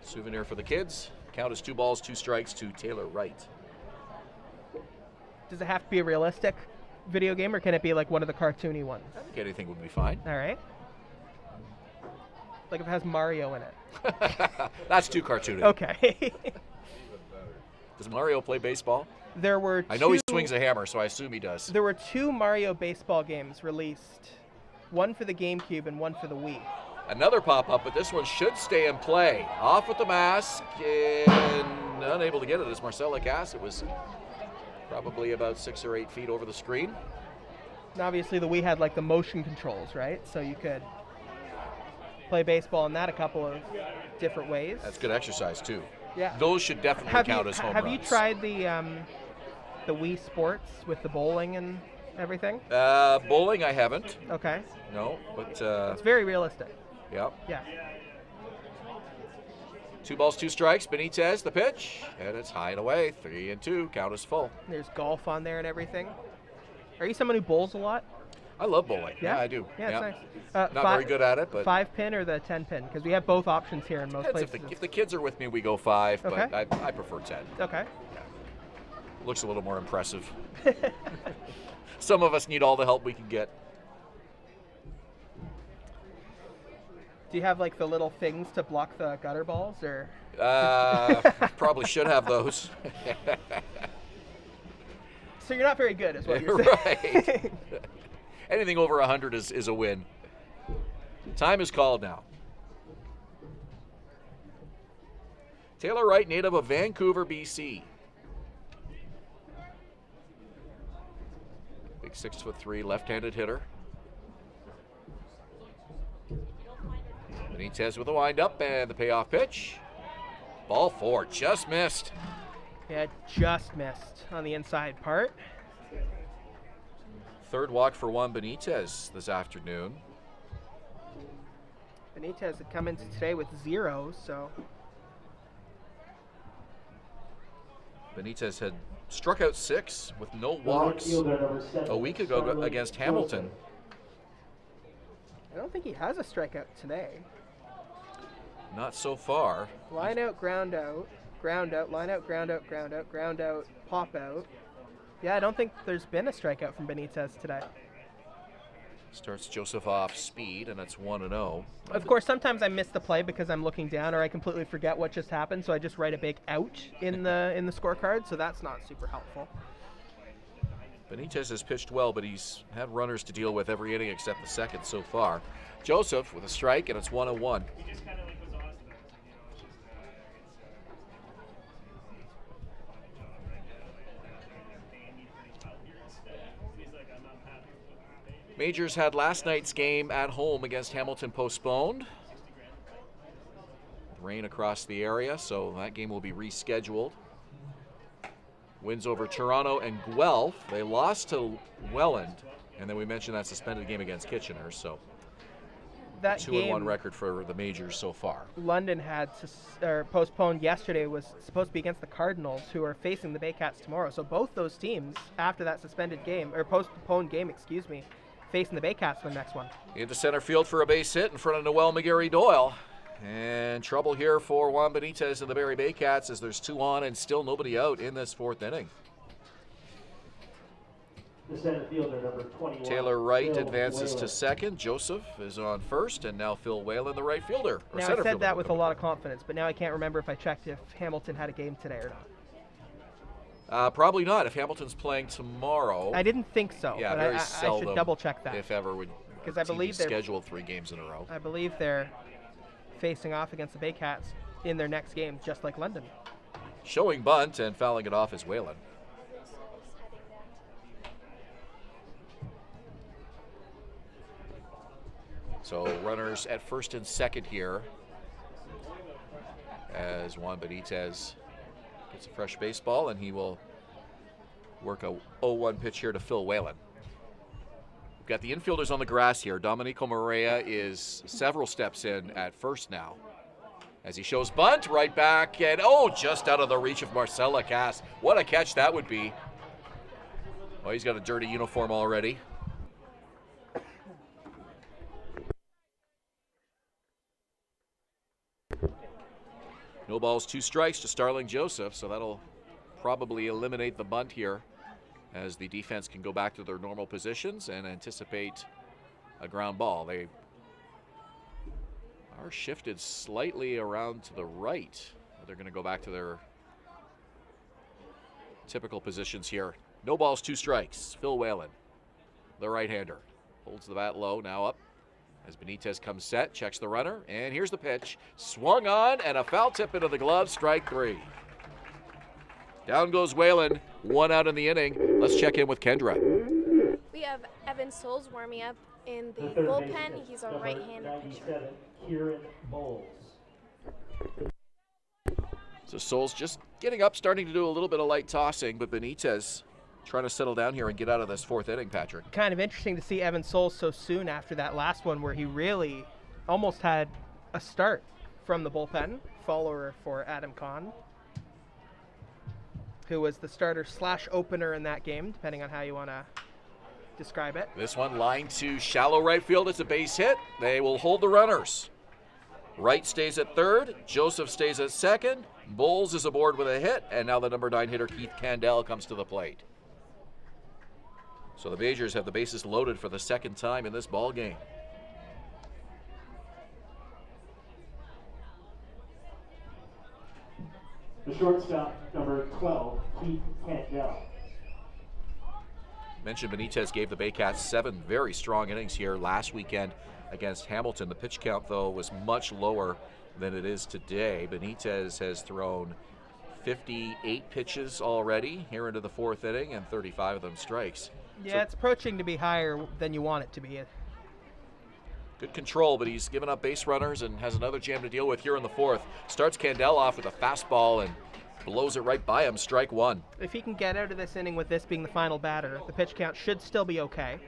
Souvenir for the kids. Count is 2 balls, 2 strikes to Taylor Wright. Does it have to be a realistic video game, or can it be like one of the cartoony ones? I think anything would be fine. All right. Like if it has Mario in it. That's too cartoony. Okay. Does Mario play baseball? There were I know he swings a hammer, so I assume he does. There were 2 Mario baseball games released. One for the GameCube and one for the Wii. Another pop-up, but this one should stay in play. Off with the mask, and unable to get it is Marcela Cass. It was probably about 6 or 8 feet over the screen. And obviously the Wii had like the motion controls, right? So you could play baseball in that a couple of different ways. That's good exercise too. Yeah. Those should definitely count as home runs. Have you tried the Wii Sports with the bowling and everything? Bowling I haven't. Okay. No, but it's very realistic. Yeah. Yeah. 2 balls, 2 strikes. Benitez, the pitch, and it's high and away. 3-2. Count is full. There's golf on there and everything. Are you someone who bowls a lot? I love bowling. Yeah, I do. Yeah, it's nice. Not very good at it, but 5-pin or the 10-pin? Because we have both options here in most places. If the kids are with me, we go 5, Okay. but I prefer 10. Okay. Yeah. Looks a little more impressive. Some of us need all the help we can get. Do you have like the little things to block the gutter balls, or? Probably should have those. So you're not very good, is what you're saying. Right. Anything over 100 is a win. Time is called now. Taylor Wright, native of Vancouver, BC. Big 6'3", left-handed hitter. Benitez with a windup and the payoff pitch. Ball 4, just missed. Yeah, just missed on the inside part. Third walk for Juan Benitez this afternoon. Benitez had come into today with 0, so. Benitez had struck out 6 with no walks a week ago against Hamilton. I don't think he has a strikeout today. Not so far. Line out, ground out, line out, ground out, ground out, pop out. Yeah, I don't think there's been a strikeout from Benitez today. Starts Joseph off speed, and it's 1-0. Of course, sometimes I miss the play because I'm looking down, or I completely forget what just happened, so I just write a big ouch in the scorecard, so that's not super helpful. Benitez has pitched well, but he's had runners to deal with every inning except the second so far. Joseph with a strike, and it's 1-1. Majors had last night's game at home against Hamilton postponed. Rain across the area, so that game will be rescheduled. Wins over Toronto and Guelph. They lost to Welland, and then we mentioned that suspended game against Kitchener, so that 2-1 record for the Majors so far. London had postponed yesterday, was supposed to be against the Cardinals, who are facing the Baycats tomorrow. So both those teams, after that suspended game, or postponed game, facing the Baycats for the next one. Into center field for a base hit in front of Noel McGarry-Doyle. And trouble here for Juan Benitez and the Barrie Baycats as there's 2 on and still nobody out in this 4th inning. The center fielder, number 21. Taylor Wright Phil advances Whalen. to second. Joseph is on first, and now Phil Whalen, the right fielder. Now, I said that with a lot of confidence, but now I can't remember if I checked if Hamilton had a game today or not. Probably not. If Hamilton's playing tomorrow. I didn't think so. Yeah, but very I seldom. should double check that. If ever, would because I believe they're scheduled 3 games in a row. I believe they're facing off against the Baycats in their next game, just like London. Showing bunt and fouling it off is Whalen. So runners at first and second here as Juan Benitez gets a fresh baseball, and he will work a 0-1 pitch here to Phil Whalen. We've got the infielders on the grass here. Domenico Morea is several steps in at first now as he shows bunt right back, and just out of the reach of Marcela Cass. What a catch that would be. Oh, he's got a dirty uniform already. No balls, 2 strikes to Starling Joseph, so that'll probably eliminate the bunt here as the defense can go back to their normal positions and anticipate a ground ball. They are shifted slightly around to the right. They're going to go back to their typical positions here. No balls, 2 strikes. Phil Whalen, the right-hander, holds the bat low, now up. As Benitez comes set, checks the runner, and here's the pitch. Swung on, and a foul tip into the glove, strike 3. Down goes Whalen, 1 out in the inning. Let's check in with Kendra. We have Evan Souls warming up in the bullpen. He's a right-handed pitcher. Kieran Bowles. So Souls just getting up, starting to do a little bit of light tossing, but Benitez trying to settle down here and get out of this 4th inning, Patrick. Kind of interesting to see Evan Souls so soon after that last one where he really almost had a start from the bullpen, follower for Adam Kahn, who was the starter / opener in that game, depending on how you want to describe it. This one lined to shallow right field. It's a base hit. They will hold the runners. Wright stays at third. Joseph stays at second. Bowles is aboard with a hit, and now the number 9 hitter Keith Candell comes to the plate. So the Majors have the bases loaded for the 2nd time in this ball game. The shortstop, number 12, Keith Candell. Mentioned Benitez gave the Baycats 7 very strong innings here last weekend against Hamilton. The pitch count, though, was much lower than it is today. Benitez has thrown 58 pitches already here into the 4th inning, and 35 of them strikes. Yeah, it's approaching to be higher than you want it to be. Good control, but he's given up base runners and has another jam to deal with here in the 4th. Starts Candell off with a fastball and blows it right by him, strike 1. If he can get out of this inning with this being the final batter, the pitch count should still be okay.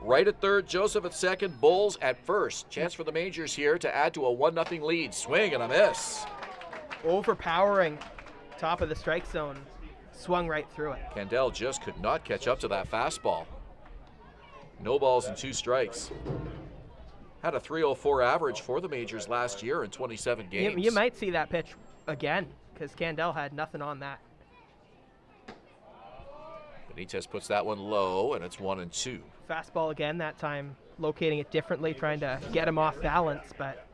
Wright at third, Joseph at second, Bulls at first. Chance for the Majors here to add to a 1-0 lead. Swing and a miss. Overpowering, top of the strike zone. Swung right through it. Candell just could not catch up to that fastball. No balls and 2 strikes. Had a .304 average for the Majors last year in 27 games. You might see that pitch again, because Candell had nothing on that. Benitez puts that one low, and it's 1-2. Fastball again, that time locating it differently, trying to get him off balance, but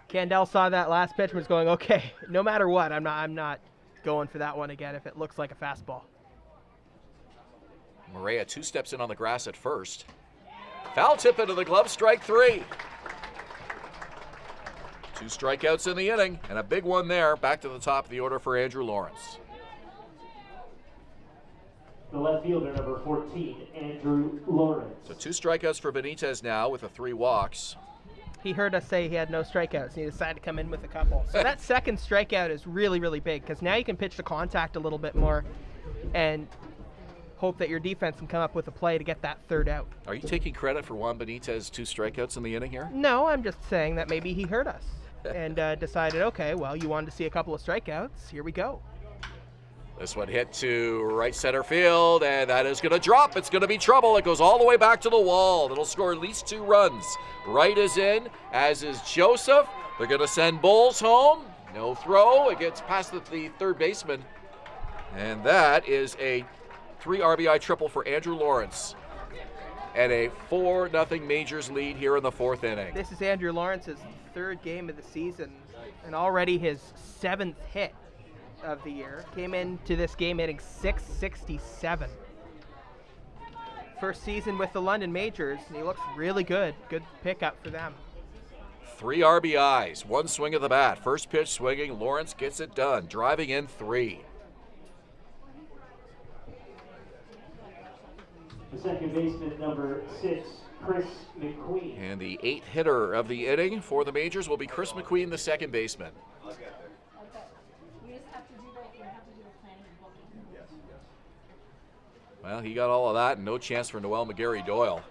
Candell saw that last pitch and was going, okay, no matter what, I'm not going for that one again if it looks like a fastball. Maria 2 steps in on the grass at first. Foul tip into the glove, strike 3. 2 strikeouts in the inning, and a big one there. Back to the top of the order for Andrew Lawrence. The left fielder, number 14, Andrew Lawrence. So 2 strikeouts for Benitez now with the 3 walks. He heard us say he had no strikeouts, and he decided to come in with a couple. So that second strikeout is really, really big, because now you can pitch to contact a little bit more and hope that your defense can come up with a play to get that third out. Are you taking credit for Juan Benitez 2 strikeouts in the inning here? No, I'm just saying that maybe he heard us and decided, okay, well, you wanted to see a couple of strikeouts. Here we go. This one hit to right center field, and that is going to drop. It's going to be trouble. It goes all the way back to the wall. It'll score at least 2 runs. Wright is in, as is Joseph. They're going to send Bulls home. No throw. It gets past the third baseman. And that is a 3 RBI triple for Andrew Lawrence. And a 4-0 Majors lead here in the 4th inning. This is Andrew Lawrence's 3rd game of the season, and already his 7th hit of the year. Came into this game hitting .667. First season with the London Majors, and he looks really good. Good pickup for them. 3 RBIs, 1 swing of the bat. First pitch swinging, Lawrence gets it done, driving in 3. The second baseman, number 6, Chris Mcqueen. And the 8th hitter of the inning for the Majors will be Chris Mcqueen, the second baseman. Well, he got all of that and no chance for Noel McGarry-Doyle.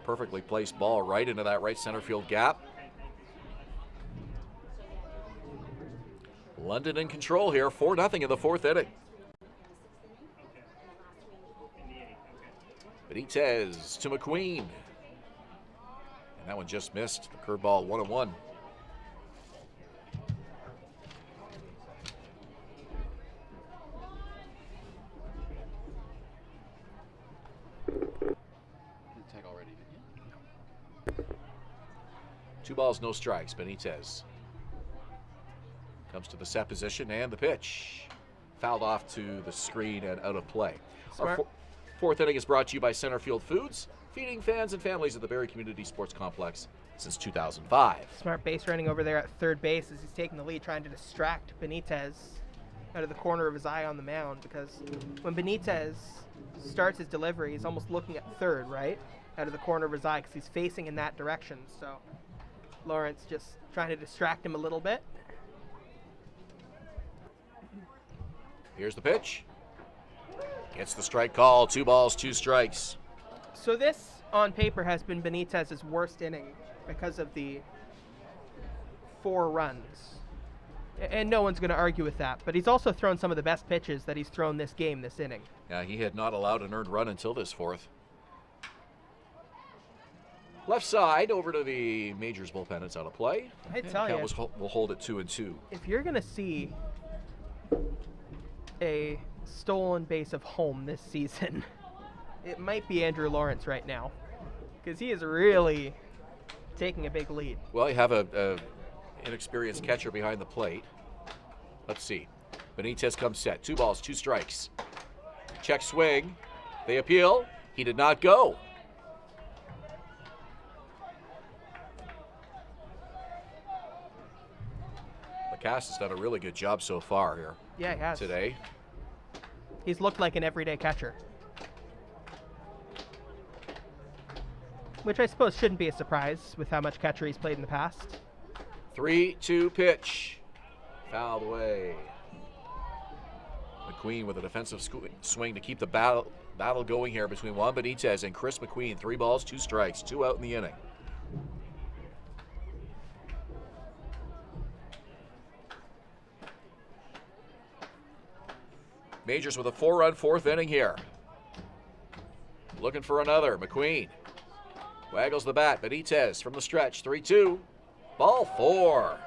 Perfectly placed ball right into that right center field gap. London in control here, 4-0 in the 4th inning. Benitez to McQueen. And that one just missed. The curveball 1-1. Two balls, no strikes. Benitez comes to the set position and the pitch. Fouled off to the screen and out of play. Smart. Our 4th inning is brought to you by Centerfield Foods, feeding fans and families at the Barrie Community Sports Complex since 2005. Smart base running over there at third base as he's taking the lead, trying to distract Benitez out of the corner of his eye on the mound, because when Benitez starts his delivery, he's almost looking at third, right? Out of the corner of his eye, because he's facing in that direction. So Lawrence just trying to distract him a little bit. Here's the pitch. Gets the strike call. 2 balls, 2 strikes. So this, on paper, has been Benitez's worst inning because of the 4 runs. And no one's going to argue with that. But he's also thrown some of the best pitches that he's thrown this game, this inning. Yeah, he had not allowed an earned run until this 4th. Left side over to the Majors bullpen. It's out of play. I tell you, We'll hold it 2-2. if you're going to see a stolen base of home this season, it might be Andrew Lawrence right now, because he is really taking a big lead. Well, you have a inexperienced catcher behind the plate. Let's see. Benitez comes set. 2 balls, 2 strikes. Check swing. They appeal. He did not go. Cass has done a really good job so far here. Yeah, he has. Today. He's looked like an everyday catcher. Which I suppose shouldn't be a surprise with how much catcher he's played in the past. 3-2 pitch. Fouled away. Mcqueen with a defensive swing to keep the battle going here between Juan Benitez and Chris Mcqueen. 3 balls, 2 strikes, 2 out in the inning. Majors with a 4-run 4th inning here. Looking for another. McQueen waggles the bat. Benitez from the stretch. 3-2. Ball 4.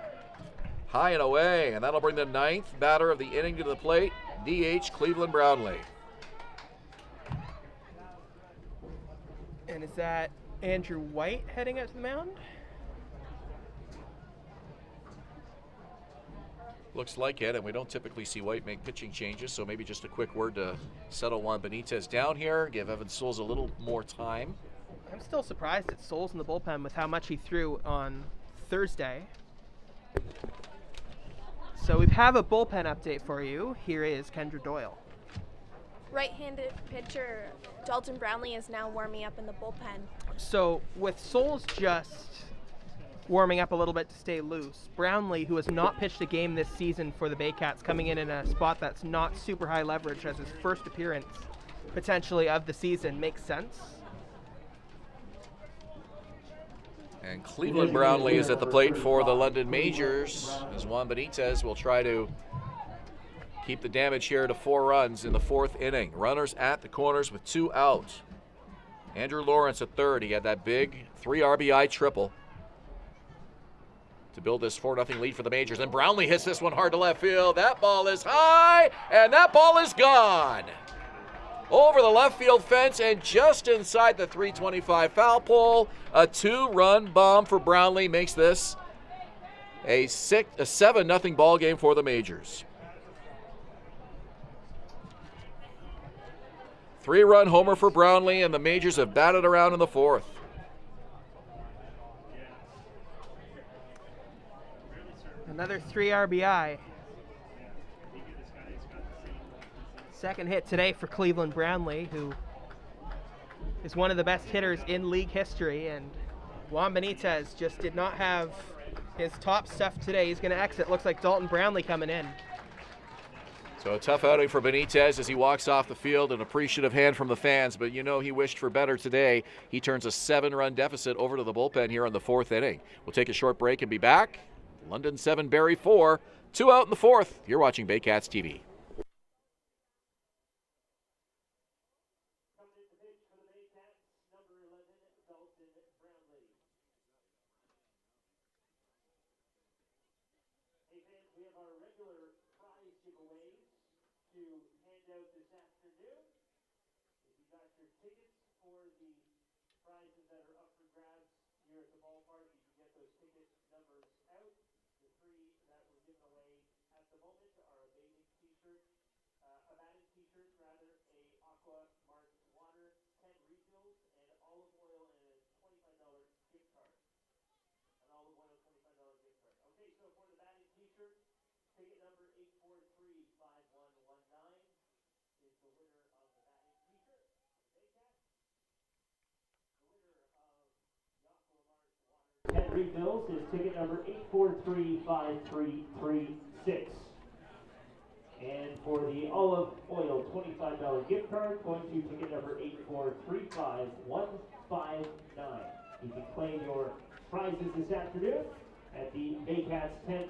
High and away, and that'll bring the 9th batter of the inning to the plate. DH Cleveland Brownlee. And is that Andrew White heading out to the mound? Looks like it, and we don't typically see White make pitching changes, so maybe just a quick word to settle Juan Benitez down here, give Evan Souls a little more time. I'm still surprised at Souls in the bullpen with how much he threw on Thursday. So we have a bullpen update for you. Here is Kendra Doyle. Right-handed pitcher Dalton Brownlee is now warming up in the bullpen. So with Souls just warming up a little bit to stay loose, Brownlee, who has not pitched a game this season for the Baycats, coming in a spot that's not super high leverage as his first appearance potentially of the season, makes sense. And Cleveland Brownlee is at the plate for the London Majors, as Juan Benitez will try to keep the damage here to 4 runs in the 4th inning. Runners at the corners with 2 out. Andrew Lawrence at third. He had that big 3 RBI triple to build this 4-0 lead for the Majors. And Brownlee hits this one hard to left field. That ball is high, and that ball is gone. Over the left field fence and just inside the 325 foul pole. A 2-run bomb for Brownlee makes this a 7-0 ball game for the Majors. 3-run homer for Brownlee, and the Majors have batted around in the 4th. Another 3 RBI. Second hit today for Cleveland Brownlee, who is one of the best hitters in league history, and Juan Benitez just did not have his top stuff today. He's going to exit. Looks like Dalton Brownlee coming in. So a tough outing for Benitez as he walks off the field, an appreciative hand from the fans, but you know he wished for better today. He turns a 7-run deficit over to the bullpen here in the 4th inning. We'll take a short break and be back. London 7, Barrie 4, 2 out in the 4th. You're watching Baycats TV. Refills is ticket number 8435336. And for the olive oil $25 gift card, going to ticket number 8435159. You can claim your prizes this afternoon at the Baycats tent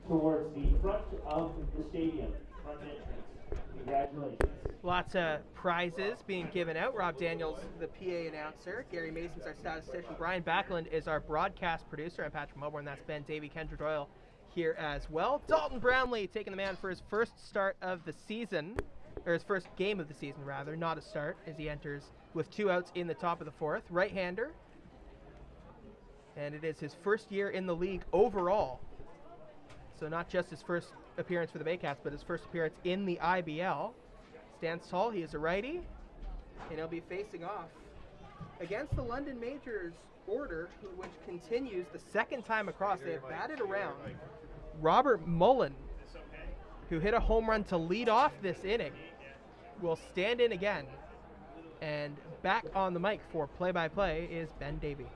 towards the front of the stadium, front entrance. Congratulations. Lots of prizes being given out. Rob Daniels, the PA announcer. Gary Mason's our statistician. Brian Backlund is our broadcast producer. I'm Patrick Melbourne. That's Ben, Davy, Kendra Doyle here as well. Dalton Brownlee taking the man for his first start of the season, or his first game of the season rather, not a start, as he enters with 2 outs in the top of the 4th. Right-hander. And it is his first year in the league overall. So not just his first appearance for the Baycats, but his first appearance in the IBL. Stands tall, he is a righty, and he'll be facing off against the London Majors order, which continues the second time across. They have batted around Robert Mullen, who hit a home run to lead off this inning, will stand in again. And back on the mic for play-by-play is Ben Davy.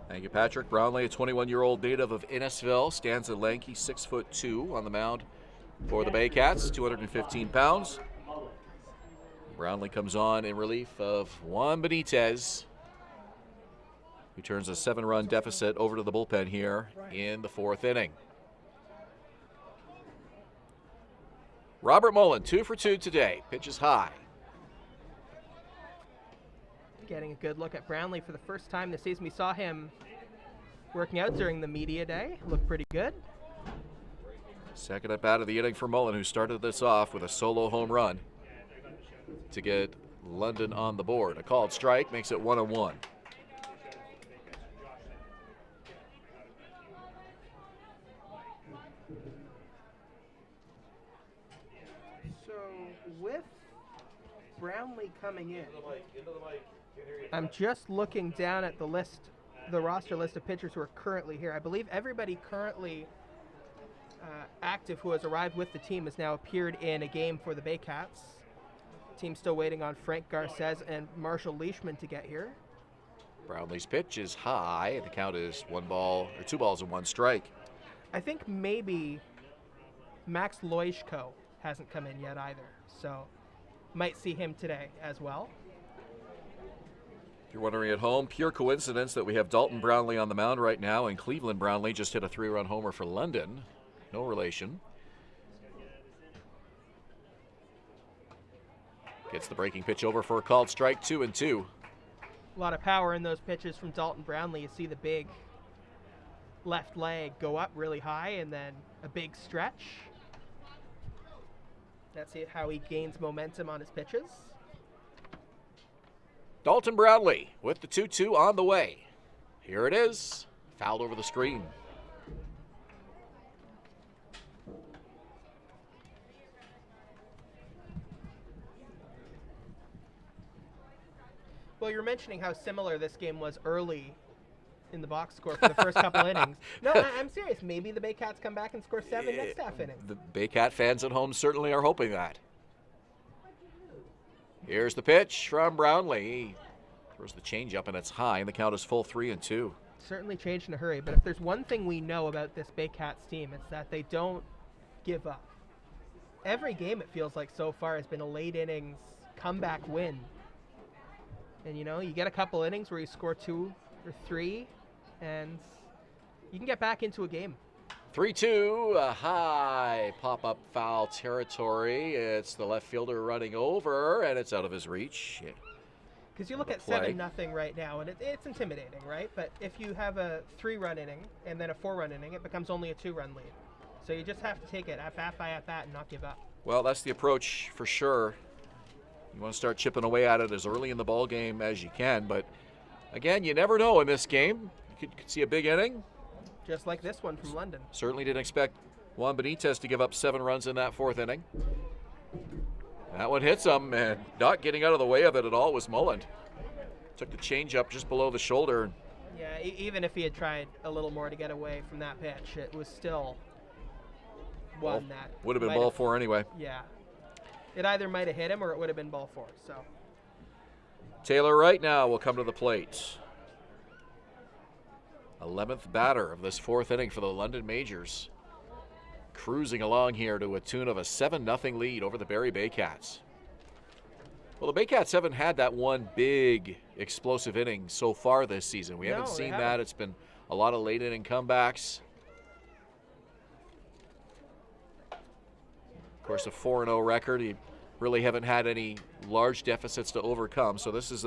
Thank you, Patrick. Brownlee, a 21-year-old native of Innisfil, stands a lanky 6'2" on the mound for the Baycats, 215 pounds. Brownlee comes on in relief of Juan Benitez, who turns a 7-run deficit over to the bullpen here in the 4th inning. Robert Mullen, 2 for 2 today. Pitches high. Getting a good look at Brownlee for the first time this season. We saw him working out during the media day. Looked pretty good. Second at bat of the inning for Mullen, who started this off with a solo home run to get London on the board. A called strike makes it 1-1. So with Brownlee coming in, I'm just looking down at the list, the roster list of pitchers who are currently here. I believe everybody currently active who has arrived with the team has now appeared in a game for the Baycats. Team still waiting on Frank Garces and Marshall Leishman to get here. Brownlee's pitch is high. The count is 2 balls and 1 strike. I think maybe Max Loishko hasn't come in yet either, so might see him today as well. If you're wondering at home, pure coincidence that we have Dalton Brownlee on the mound right now, and Cleveland Brownlee just hit a 3-run homer for London. No relation. Gets the breaking pitch over for a called strike, 2-2. A lot of power in those pitches from Dalton Brownlee. You see the big left leg go up really high and then a big stretch. That's how he gains momentum on his pitches. Dalton Brownlee with the 2-2 on the way. Here it is. Fouled over the screen. Well, you're mentioning how similar this game was early in the box score for the first couple innings. No, I'm serious. Maybe the Baycats come back and score 7 next half inning. The Baycat fans at home certainly are hoping that. Here's the pitch from Brownlee. He throws the changeup and it's high, and the count is full 3-2. Certainly changed in a hurry, but if there's one thing we know about this Baycats team, it's that they don't give up. Every game, it feels like so far, has been a late innings comeback win. And you know, you get a couple innings where you score 2 or 3, and you can get back into a game. 3-2, a high pop-up foul territory. It's the left fielder running over, and it's out of his reach. Because you look at 7-0 right now, and it's intimidating, right? But if you have a 3-run inning and then a 4-run inning, it becomes only a 2-run lead. So you just have to take it at bat by at bat and not give up. Well, that's the approach for sure. You want to start chipping away at it as early in the ball game as you can. But again, you never know in this game. You could see a big inning. Just like this one from London. Certainly didn't expect Juan Benitez to give up 7 runs in that 4th inning. That one hits him, and not getting out of the way of it at all was Mullen. Took the changeup just below the shoulder. Yeah, even if he had tried a little more to get away from that pitch, it was still one that would have been ball 4 anyway. Yeah. It either might have hit him or it would have been ball 4. So Taylor Wright now will come to the plate. 11th batter of this 4th inning for the London Majors. Cruising along here to a tune of a 7-0 lead over the Barrie Baycats. Well, the Baycats haven't had that one big explosive inning so far this season. We haven't seen that. It's been a lot of late inning comebacks. Of course, a 4-0 record. You really haven't had any large deficits to overcome. So this is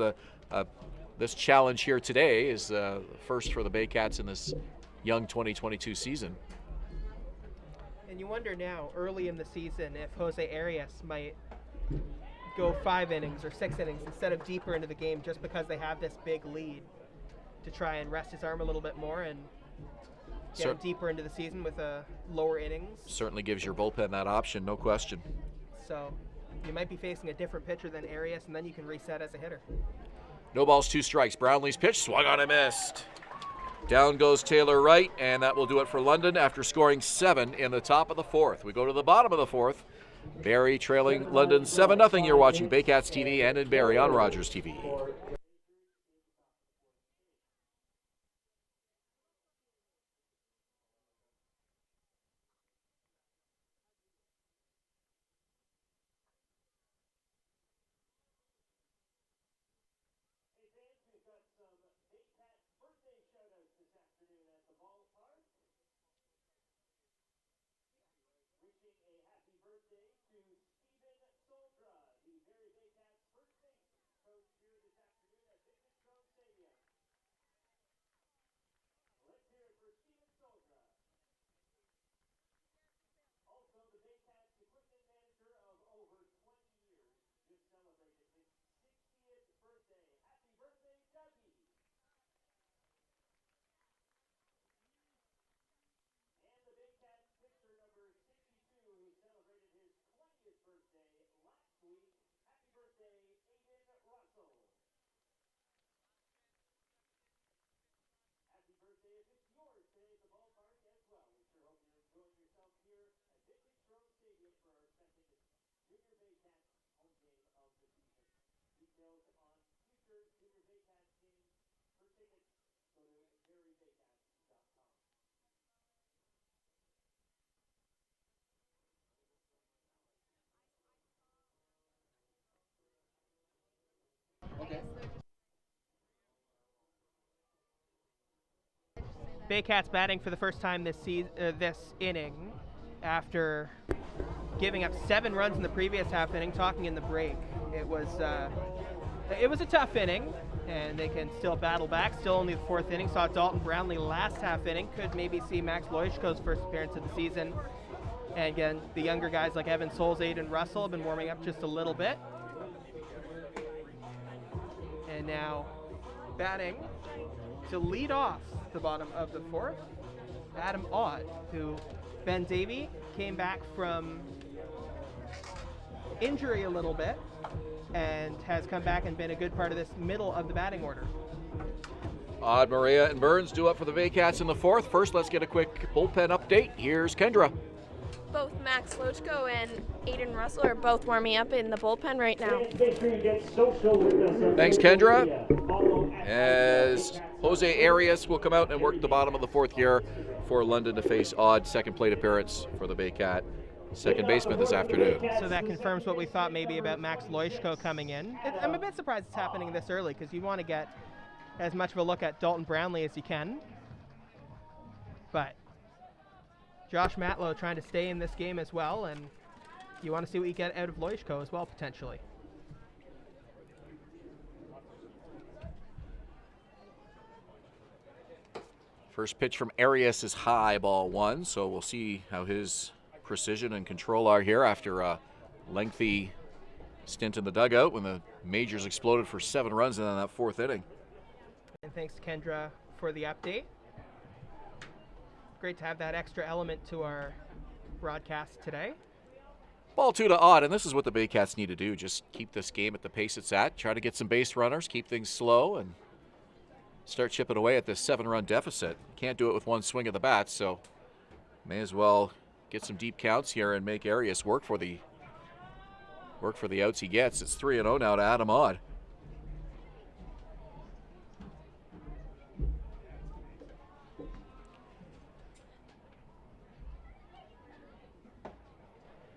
this challenge here today is first for the Baycats in this young 2022 season. And you wonder now, early in the season, if Jose Arias might go 5 innings or 6 innings instead of deeper into the game just because they have this big lead to try and rest his arm a little bit more and get him deeper into the season with lower innings. Certainly gives your bullpen that option, no question. So you might be facing a different pitcher than Arias, and then you can reset as a hitter. No balls, 2 strikes. Brownlee's pitch, swung on and missed. Down goes Taylor Wright, and that will do it for London after scoring 7 in the top of the 4th. We go to the bottom of the 4th. Barrie trailing London 7-0. You're watching Baycats TV and in Barrie on Rogers TV. Baycats batting for the first time this inning after giving up 7 runs in the previous half inning. Talking in the break, it was a tough inning, and they can still battle back. Still only the 4th inning. Saw Dalton Brownlee last half inning. Could maybe see Max Loishko's first appearance of the season. And again, the younger guys like Evan Souls, Aiden Russell have been warming up just a little bit. And now batting to lead off the bottom of the 4th, Adam Ott, who Ben Davy came back from injury a little bit and has come back and been a good part of this middle of the batting order. Odd, Maria, and Burns due up for the Baycats in the 4th. First, let's get a quick bullpen update. Here's Kendra. Both Max Loishko and Aiden Russell are both warming up in the bullpen right now. Thanks, Kendra. As Jose Arias will come out and work the bottom of the 4th here for London to face Odd, second plate appearance for the Baycat second baseman this afternoon. So that confirms what we thought maybe about Max Loishko coming in. I'm a bit surprised it's happening this early because you want to get as much of a look at Dalton Brownlee as you can. But Josh Matlow trying to stay in this game as well, and you want to see what you get out of Loishko as well, potentially. First pitch from Arias is high, ball 1, so we'll see how his precision and control are here after a lengthy stint in the dugout when the majors exploded for 7 runs in that 4th inning. And thanks to Kendra for the update. Great to have that extra element to our broadcast today. Ball 2 to Odd, and this is what the Baycats need to do. Just keep this game at the pace it's at, try to get some base runners, keep things slow, and start chipping away at this 7-run deficit. Can't do it with one swing of the bat, so may as well get some deep counts here and make Arias work for the outs he gets. It's 3-0 now to Adam Odd.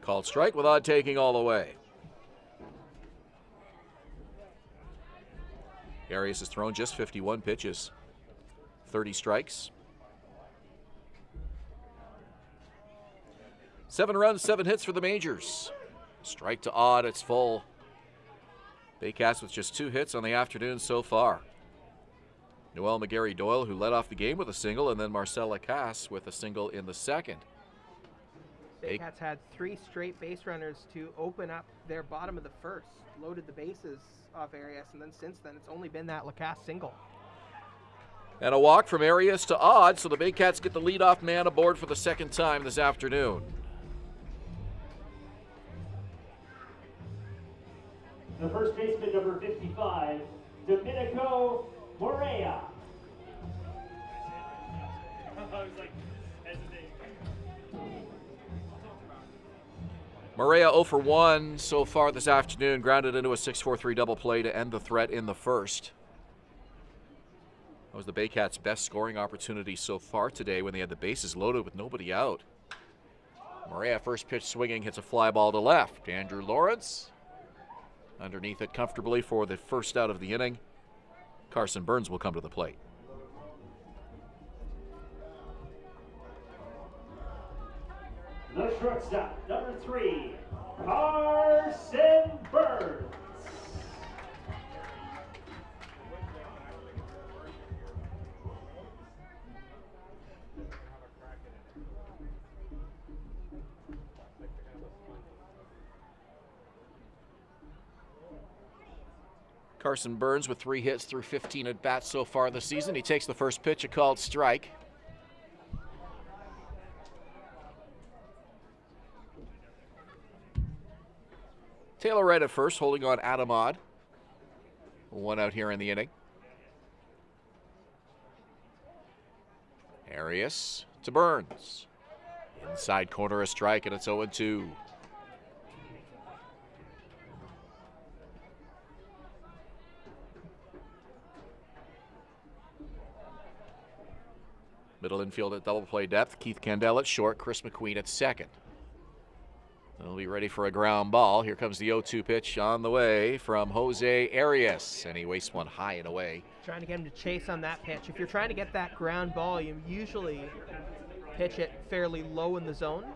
Called strike with Odd taking all the way. Arias has thrown just 51 pitches, 30 strikes. 7 runs, 7 hits for the majors. Strike to Odd, it's full. Baycats with just 2 hits on the afternoon so far. Noel McGarry Doyle, who led off the game with a single, and then Marcela Cass with a single in the 2nd. Baycats had 3 straight base runners to open up their bottom of the 1st. Loaded the bases off Arias, and then since then it's only been that Lacasse single. And a walk from Arias to Odd, so the Baycats get the leadoff man aboard for the second time this afternoon. The first baseman, number 55, Domenico Morea. Morea 0 for 1 so far this afternoon, grounded into a 6-4-3 double play to end the threat in the first. That was the Baycats' best scoring opportunity so far today when they had the bases loaded with nobody out. Morea, first pitch swinging, hits a fly ball to left. Andrew Lawrence underneath it comfortably for the first out of the inning. Carson Burns will come to the plate. The shortstop, number 3, Carson Burns. Carson Burns with 3 hits through 15 at-bats so far this season. He takes the first pitch, a called strike. Taylor Wright at first, holding on Adam Odd. 1 out here in the inning. Arias to Burns. Inside corner, a strike, and it's 0-2. Middle infield at double play depth. Keith Candell at short, Chris Mcqueen at second. They'll be ready for a ground ball. Here comes the 0-2 pitch on the way from Jose Arias, and he wastes one high and away. Trying to get him to chase on that pitch. If you're trying to get that ground ball, you usually pitch it fairly low in the zone.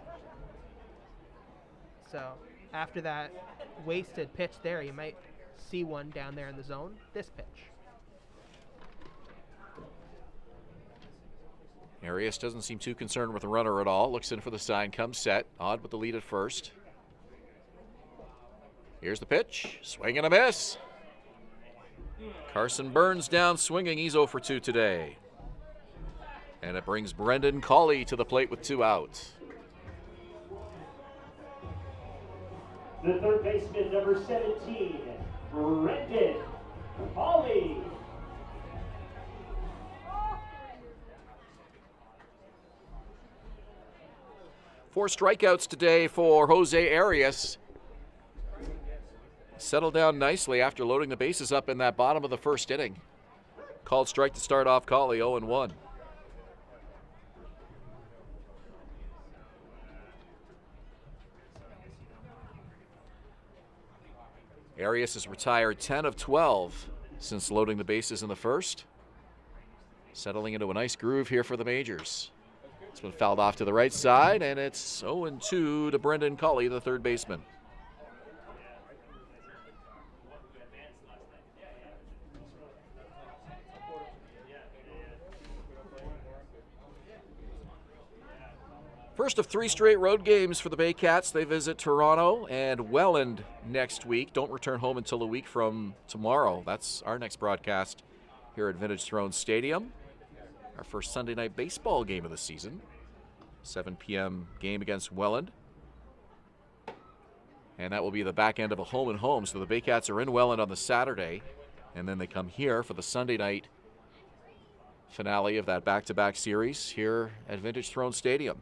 So after that wasted pitch there, you might see one down there in the zone. This pitch. Arias doesn't seem too concerned with the runner at all. Looks in for the sign, comes set. Odd with the lead at first. Here's the pitch. Swing and a miss. Carson Burns down swinging. He's 0 for 2 today. And it brings Brendan Cauley to the plate with 2 outs. The third baseman, number 17, Brendan Cauley. Four strikeouts today for Jose Arias. Settled down nicely after loading the bases up in that bottom of the first inning. Called strike to start off Cauley, 0-1. Arias has retired 10 of 12 since loading the bases in the first. Settling into a nice groove here for the majors. It's been fouled off to the right side, and it's 0-2 to Brendan Cauley, the third baseman. First of 3 straight road games for the Baycats. They visit Toronto and Welland next week. Don't return home until a week from tomorrow. That's our next broadcast here at Vintage Throne Stadium. Our first Sunday night baseball game of the season. 7 p.m. game against Welland. And that will be the back end of a home and home. So the Baycats are in Welland on the Saturday, and then they come here for the Sunday night finale of that back-to-back series here at Vintage Throne Stadium.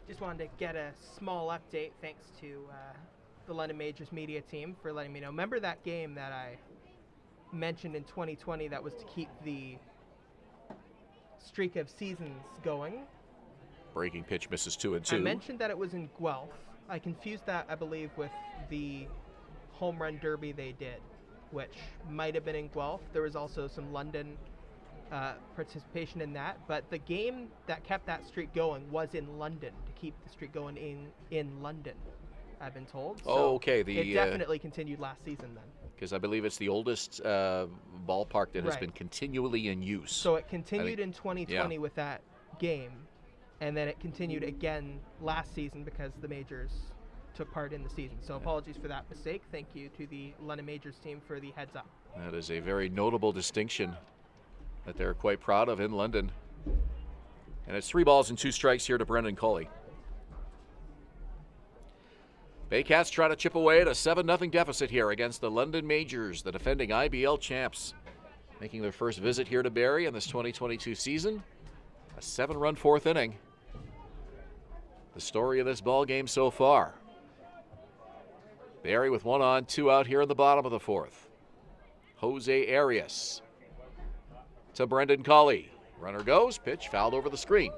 Just wanted to get a small update thanks to the London Majors media team for letting me know. Remember that game that I mentioned in 2020 that was to keep the streak of seasons going? Breaking pitch misses 2-2. I mentioned that it was in Guelph. I confused that, I believe, with the home run derby they did, which might have been in Guelph. There was also some London participation in that, but the game that kept that streak going was in London, to keep the streak going in London, I've been told. So oh, okay. It definitely continued last season then. Because I believe it's the oldest ballpark that has been continually in use. So it continued in 2020 with that game, and then it continued again last season because the Majors took part in the season. So apologies for that mistake. Thank you to the London Majors team for the heads up. That is a very notable distinction that they're quite proud of in London. And it's 3 balls and 2 strikes here to Brendan Cauley. Baycats try to chip away at a 7-0 deficit here against the London Majors, the defending IBL champs, making their first visit here to Barrie in this 2022 season. A 7-run 4th inning. The story of this ball game so far. Barrie with 1 on, 2 out here in the bottom of the 4th. Jose Arias to Brendan Cauley. Runner goes, pitch fouled over the screen.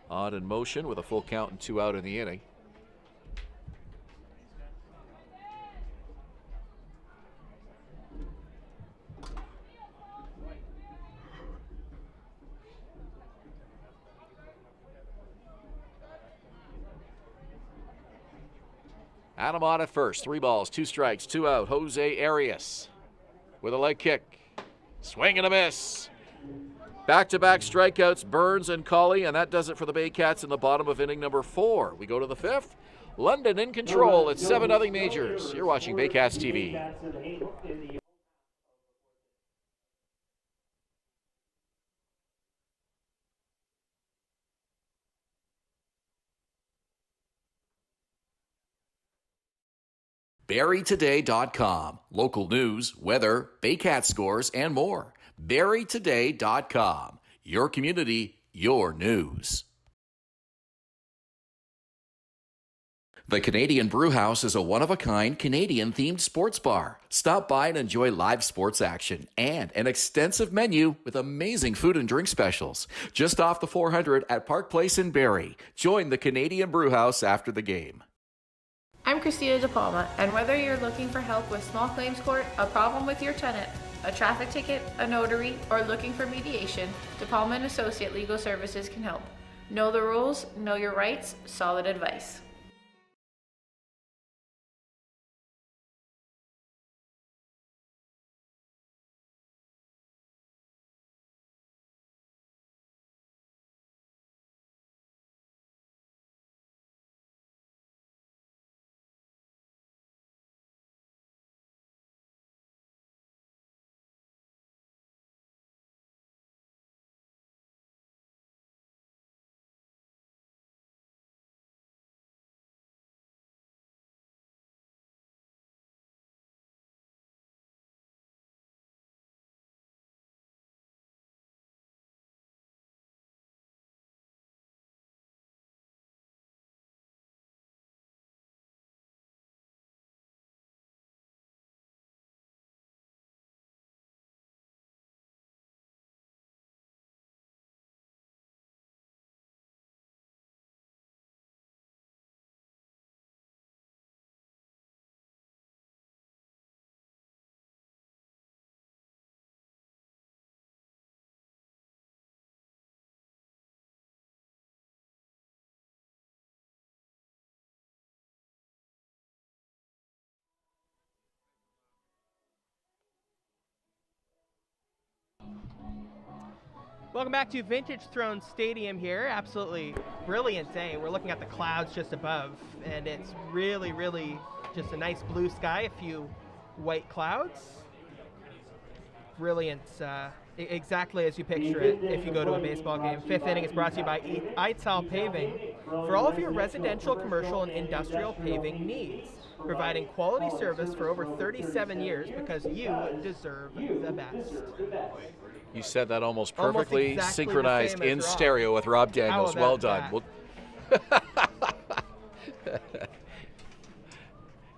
On in motion with a full count and 2 out in the inning. Adam on at first. 3 balls, 2 strikes, 2 out. Jose Arias with a leg kick. Swing and a miss. Back-to-back strikeouts, Burns and Cauley, and that does it for the Baycats in the bottom of inning number 4. We go to the 5th. London in control. It's 7-0 Majors. You're watching Baycats TV. BarrieToday.com. Local news, weather, Baycats scores, and more. BarrieToday.com. Your community, your news. The Canadian Brewhouse is a one-of-a-kind Canadian-themed sports bar. Stop by and enjoy live sports action and an extensive menu with amazing food and drink specials. Just off the 400 at Park Place in Barrie. Join the Canadian Brewhouse after the game. I'm Christina De Palma, and whether you're looking for help with small claims court, a problem with your tenant, a traffic ticket, a notary, or looking for mediation, De Palma and Associate Legal Services can help. Know the rules, know your rights, solid advice. Welcome back to Vintage Throne Stadium here. Absolutely brilliant day. We're looking at the clouds just above, and it's really, really just a nice blue sky, a few white clouds. Brilliant, exactly as you picture it if you go to a baseball game. 5th inning is brought to you by Untitled Paving for all of your residential, commercial, and industrial paving needs. Providing quality service for over 37 years because you deserve the best. You said that almost perfectly exactly synchronized in stereo with Rob Daniels. Well done.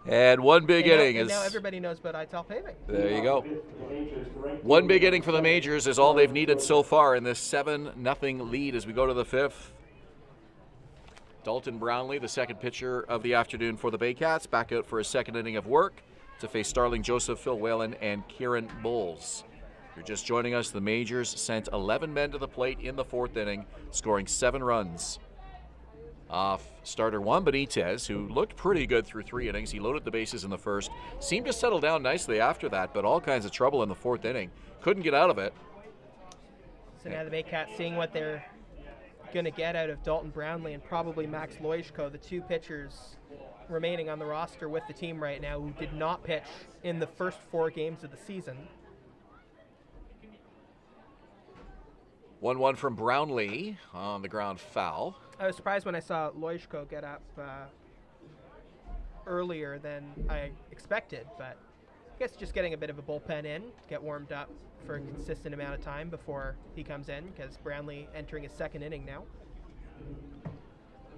And one big inning is... now everybody knows about ITEL Paving. There you go. One big inning for the Majors is all they've needed so far in this 7-0 lead as we go to the 5th. Dalton Brownlee, the second pitcher of the afternoon for the Baycats, back out for his second inning of work to face Starling Joseph, Phil Whalen, and Kieran Bowles. If you're just joining us, the Majors sent 11 men to the plate in the 4th inning, scoring 7 runs off starter Juan Benitez, who looked pretty good through 3 innings. He loaded the bases in the first, seemed to settle down nicely after that, but all kinds of trouble in the 4th inning. Couldn't get out of it. So now the Baycats seeing what they're going to get out of Dalton Brownlee and probably Max Loishko, the 2 pitchers remaining on the roster with the team right now who did not pitch in the first 4 games of the season. 1-1 from Brownlee on the ground foul. I was surprised when I saw Lojko get up earlier than I expected, but I guess just getting a bit of a bullpen in, get warmed up for a consistent amount of time before he comes in, because Brownlee entering his second inning now.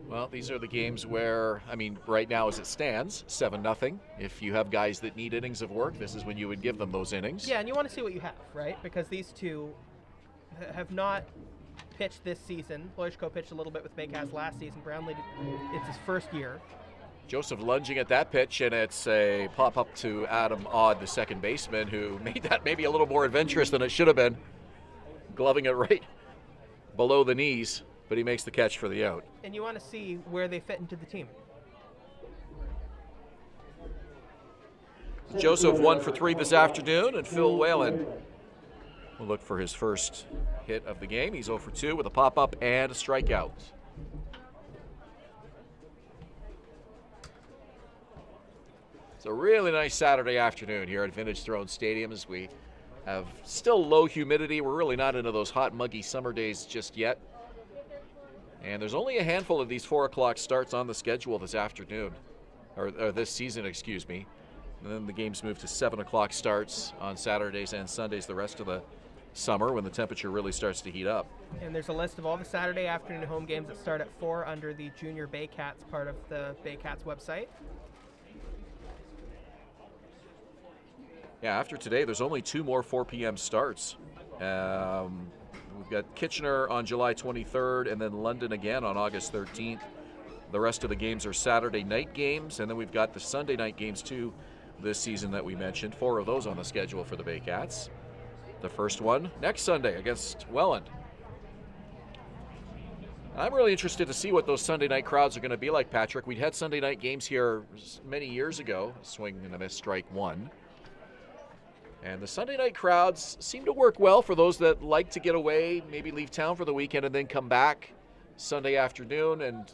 Well, these are the games where, I mean, right now as it stands, 7-0. If you have guys that need innings of work, this is when you would give them those innings. Yeah, and you want to see what you have, right? Because these two have not pitched this season. Lojko pitched a little bit with Baycats last season. Brownlee, it's his first year. Joseph lunging at that pitch, and it's a pop-up to Adam Odd, the second baseman, who made that maybe a little more adventurous than it should have been, gloving it right below the knees, but he makes the catch for the out. And you want to see where they fit into the team. Joseph 1 for 3 this afternoon, and Phil Whalen will look for his first hit of the game. He's 0 for 2 with a pop-up and a strikeout. It's a really nice Saturday afternoon here at Vintage Throne Stadium as we have still low humidity. We're really not into those hot, muggy summer days just yet. And there's only a handful of these 4 o'clock starts on the schedule this afternoon, or this season, excuse me. And then the games move to 7 o'clock starts on Saturdays and Sundays the rest of the summer when the temperature really starts to heat up. And there's a list of all the Saturday afternoon home games that start at 4 under the Junior Baycats part of the Baycats website. Yeah, after today, there's only 2 more 4 p.m. starts. We've got Kitchener on July 23rd and then London again on August 13th. The rest of the games are Saturday night games, and then we've got the Sunday night games too this season that we mentioned. 4 of those on the schedule for the Baycats. The first one next Sunday against Welland. I'm really interested to see what those Sunday night crowds are going to be like, Patrick. We'd had Sunday night games here many years ago, swing and a miss, strike 1. And the Sunday night crowds seem to work well for those that like to get away, maybe leave town for the weekend and then come back Sunday afternoon and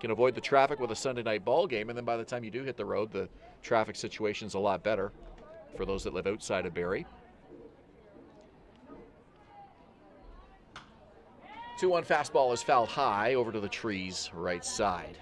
can avoid the traffic with a Sunday night ball game. And then by the time you do hit the road, the traffic situation's a lot better for those that live outside of Barrie. 2-1 fastball is fouled high over to the trees right side.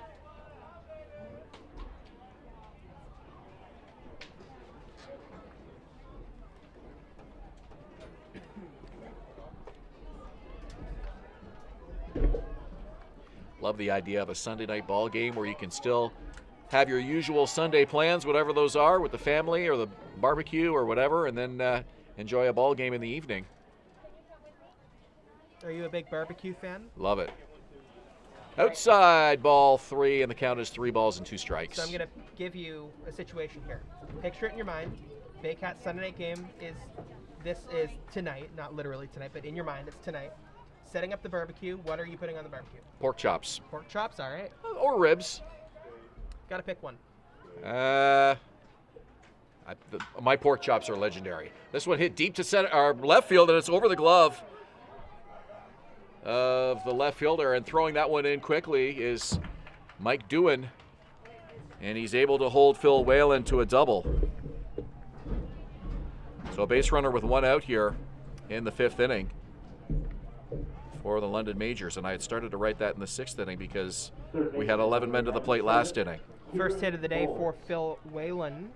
Love the idea of a Sunday night ball game where you can still have your usual Sunday plans, whatever those are, with the family or the barbecue or whatever, and then enjoy a ball game in the evening. Are you a big barbecue fan? Love it. Outside, ball 3, and the count is 3 balls and 2 strikes. So I'm going to give you a situation here. Picture it in your mind. Baycats Sunday night game this is tonight, not literally tonight, but in your mind it's tonight. Setting up the barbecue, what are you putting on the barbecue? Pork chops. Pork chops, all right. Or ribs. Got to pick one. My pork chops are legendary. This one hit deep to center, or left field, and it's over the glove of the left fielder, and throwing that one in quickly is Mike Doohan, and he's able to hold Phil Whalen to a double. So a base runner with 1 out here in the 5th inning for the London Majors, and I had started to write that in the 6th inning because we had 11 men to the plate last inning. First hit of the day for Phil Whalen.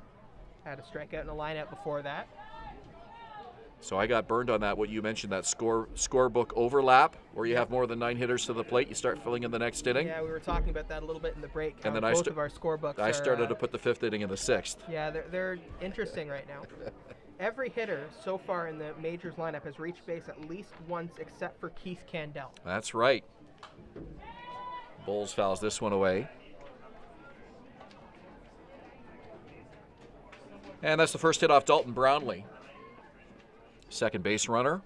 Had a strikeout and a lineout before that. So I got burned on that, what you mentioned, that scorebook overlap, where you have more than 9 hitters to the plate, you start filling in the next inning. Yeah, we were talking about that a little bit in the break. And then both of our scorebooks I started to put the 5th inning in the 6th. Yeah, they're interesting right now. Every hitter so far in the Majors lineup has reached base at least once except for Keith Candell. That's right. Bowles fouls this one away. And that's the first hit off Dalton Brownlee. Second base runner.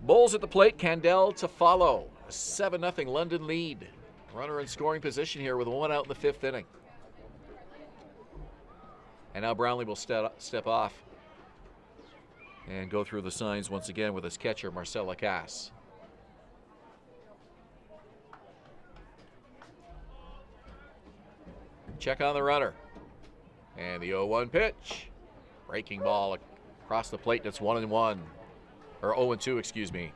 Bowles at the plate, Candell to follow. A 7-0 London lead. Runner in scoring position here with 1 out in the 5th inning. And now Brownlee will step off and go through the signs once again with his catcher, Marcela Cass. Check on the runner. And the 0-1 pitch. Breaking ball Across the plate, it's 1-1. Or 0-2, excuse me.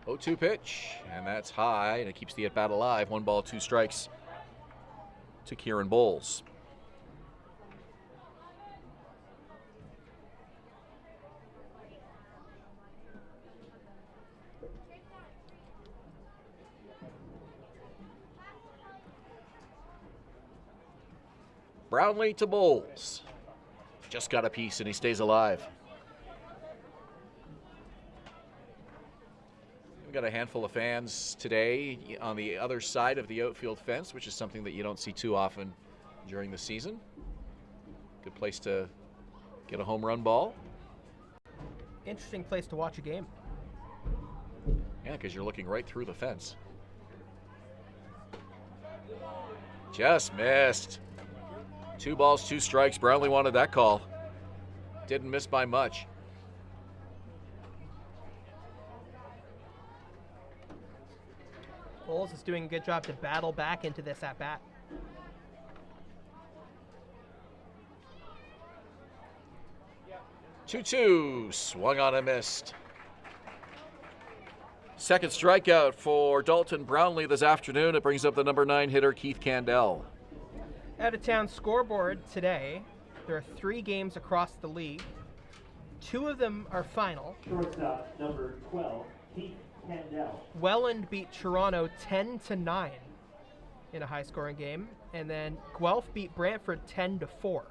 Oh, 2 pitch, and that's high, and it keeps the at-bat alive. 1 ball, 2 strikes to Kieran Bowles. Brownlee to Bowles. Just got a piece, and he stays alive. We've got a handful of fans today on the other side of the outfield fence, which is something that you don't see too often during the season. Good place to get a home run ball. Interesting place to watch a game. Yeah, because you're looking right through the fence. Just missed. 2 balls, 2 strikes. Brownlee wanted that call. Didn't miss by much. Bowles is doing a good job to battle back into this at-bat. Two, swung on and missed. Second strikeout for Dalton Brownlee this afternoon. It brings up the number 9 hitter, Keith Candell. Out-of-town scoreboard today, there are 3 games across the league. 2 of them are final. Shortstop number 12, Keith Candell. Welland beat Toronto 10-9 in a high-scoring game, and then Guelph beat Brantford 10-4.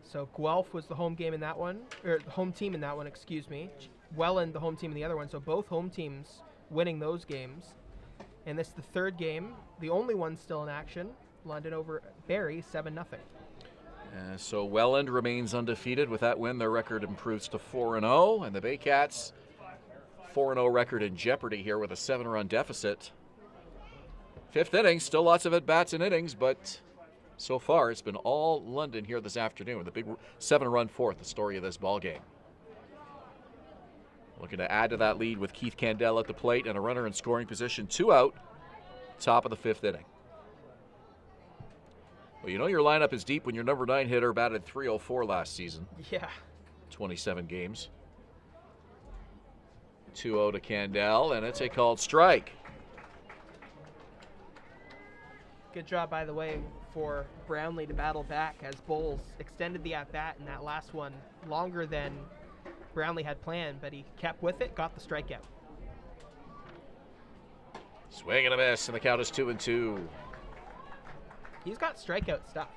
So Guelph was the home game in that one, or the home team in that one, excuse me. Welland the home team in the other one. So both home teams winning those games. And this is the 3rd game, the only one still in action. London over Barrie, 7-0. So Welland remains undefeated. With that win, their record improves to 4-0, and the Baycats 4-0 record in jeopardy here with a 7-run deficit. 5th inning, still lots of at-bats and innings, but so far it's been all London here this afternoon. The big 7-run fourth, the story of this ball game. Looking to add to that lead with Keith Candell at the plate and a runner in scoring position. 2 out, top of the 5th inning. Well, you know your lineup is deep when your number 9 hitter batted .304 last season. Yeah. 27 games. 2-0 to Candell, and it's a called strike. Good job, by the way, for Brownlee to battle back as Bowles extended the at-bat in that last one longer than Brownlee had planned, but he kept with it, got the strikeout. Swing and a miss, and the count is 2-2. He's got strikeout stuff,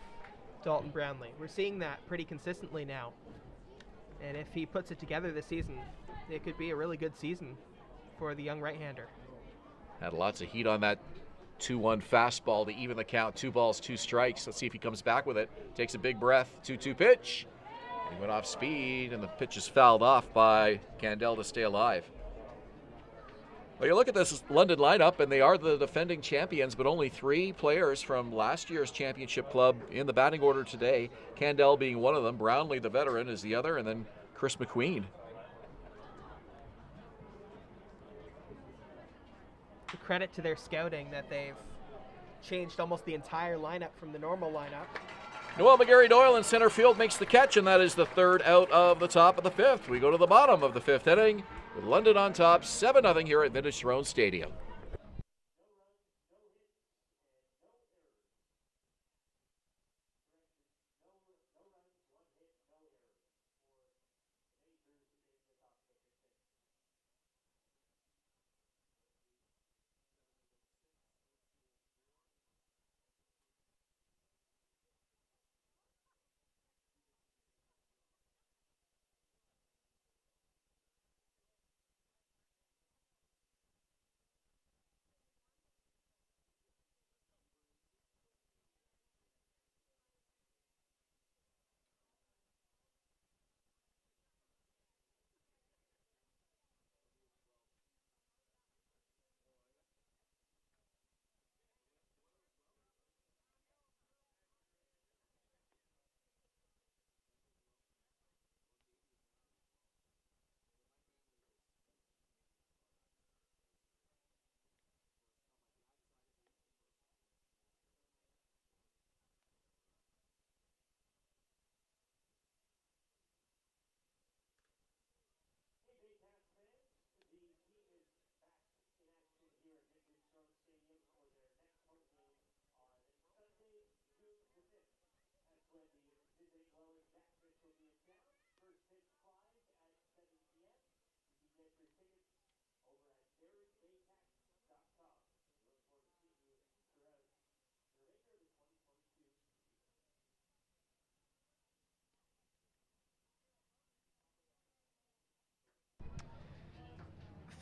Dalton Brownlee. We're seeing that pretty consistently now. And if he puts it together this season, it could be a really good season for the young right-hander. Had lots of heat on that 2-1 fastball to even the count. 2 balls, 2 strikes. Let's see if he comes back with it. Takes a big breath. 2-2 pitch. He went off speed, and the pitch is fouled off by Candell to stay alive. Well, you look at this London lineup, and they are the defending champions, but only 3 players from last year's championship club in the batting order today. Candell being one of them. Brownlee, the veteran, is the other, and then Chris Mcqueen. The credit to their scouting that they've changed almost the entire lineup from the normal lineup. Noel McGarry-Doyle in center field makes the catch, and that is the 3rd out of the top of the 5th. We go to the bottom of the 5th inning with London on top, 7-0 here at Vintage Throne Stadium.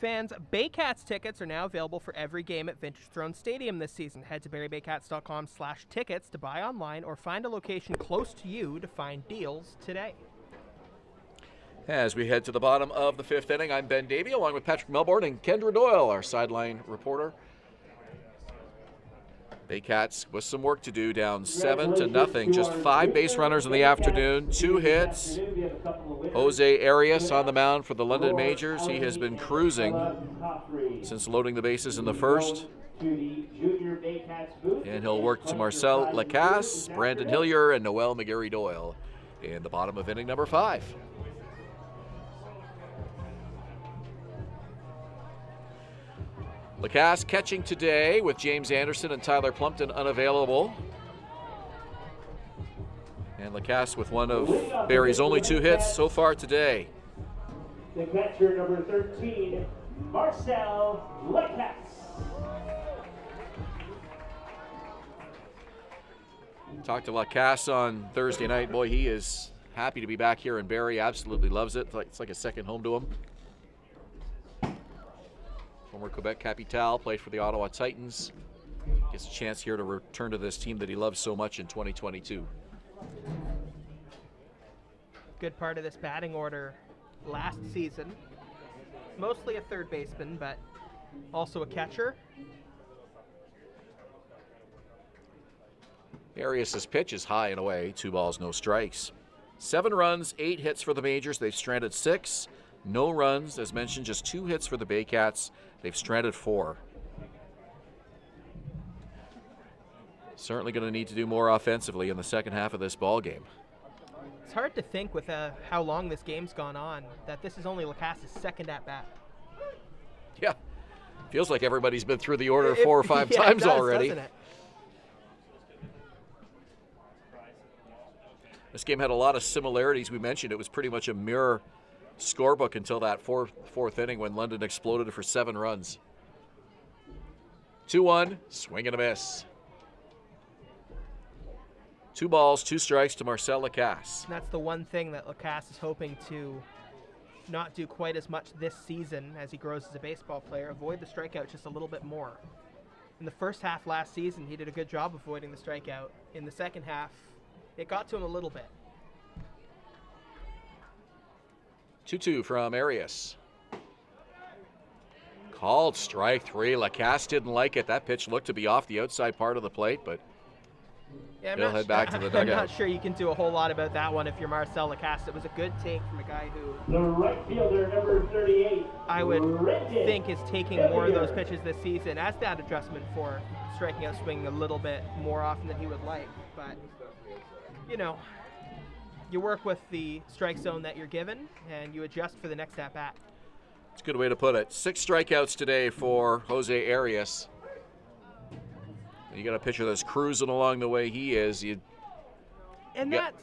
Fans, Baycats tickets are now available for every game at Vintage Throne Stadium this season. Head to barriebaycats.com/tickets to buy online or find a location close to you to find deals today. As we head to the bottom of the 5th inning, I'm Ben Davy along with Patrick Melbourne and Kendra Doyle, our sideline reporter. Baycats with some work to do, down 7-0. Just 5 base runners in the afternoon, 2 hits. Jose Arias on the mound for the London Majors. He has been cruising since loading the bases in the first. And he'll work to Marcela Cass, Brandon Hillier, and Noel McGarry-Doyle in the bottom of inning number 5. Lacasse catching today with James Anderson and Tyler Plumpton unavailable. And Lacasse with one of Barrie's only 2 hits so far today. The catcher, number 13, Marcela Cass. Talked to Lacasse on Thursday night. Boy, he is happy to be back here in Barrie. Absolutely loves it. It's like a second home to him. Former Quebec Capitale, played for the Ottawa Titans. Gets a chance here to return to this team that he loves so much in 2022. Good part of this batting order last season. Mostly a third baseman, but also a catcher. Arias' pitch is high and away. 2 balls, no strikes. 7 runs, 8 hits for the Majors. They've stranded 6. No runs, as mentioned, just 2 hits for the Baycats. They've stranded 4. Certainly going to need to do more offensively in the second half of this ball game. It's hard to think with how long this game's gone on that this is only Lacasse's second at-bat. Yeah, feels like everybody's been through the order 4 or 5 times already. Doesn't it? This game had a lot of similarities. We mentioned it was pretty much a mirror scorebook until that fourth inning when London exploded for 7 runs. 2-1, swing and a miss. 2 balls, 2 strikes to Marcela Cass. That's the one thing that Lacasse is hoping to not do quite as much this season as he grows as a baseball player. Avoid the strikeout just a little bit more. In the first half last season, he did a good job avoiding the strikeout. In the second half, it got to him a little bit. 2-2 from Arias. Called strike 3. Lacasse didn't like it. That pitch looked to be off the outside part of the plate, but he'll head back to the dugout. I'm not sure you can do a whole lot about that one if you're Marcela Lacasse. It was a good take from a guy who The right fielder, number 38. I would think is taking more of those pitches this season as that adjustment for striking out swinging a little bit more often than he would like. But, you know, you work with the strike zone that you're given, and you adjust for the next at-bat. It's a good way to put it. 6 strikeouts today for Jose Arias. You got a pitcher that's cruising along the way he is. You got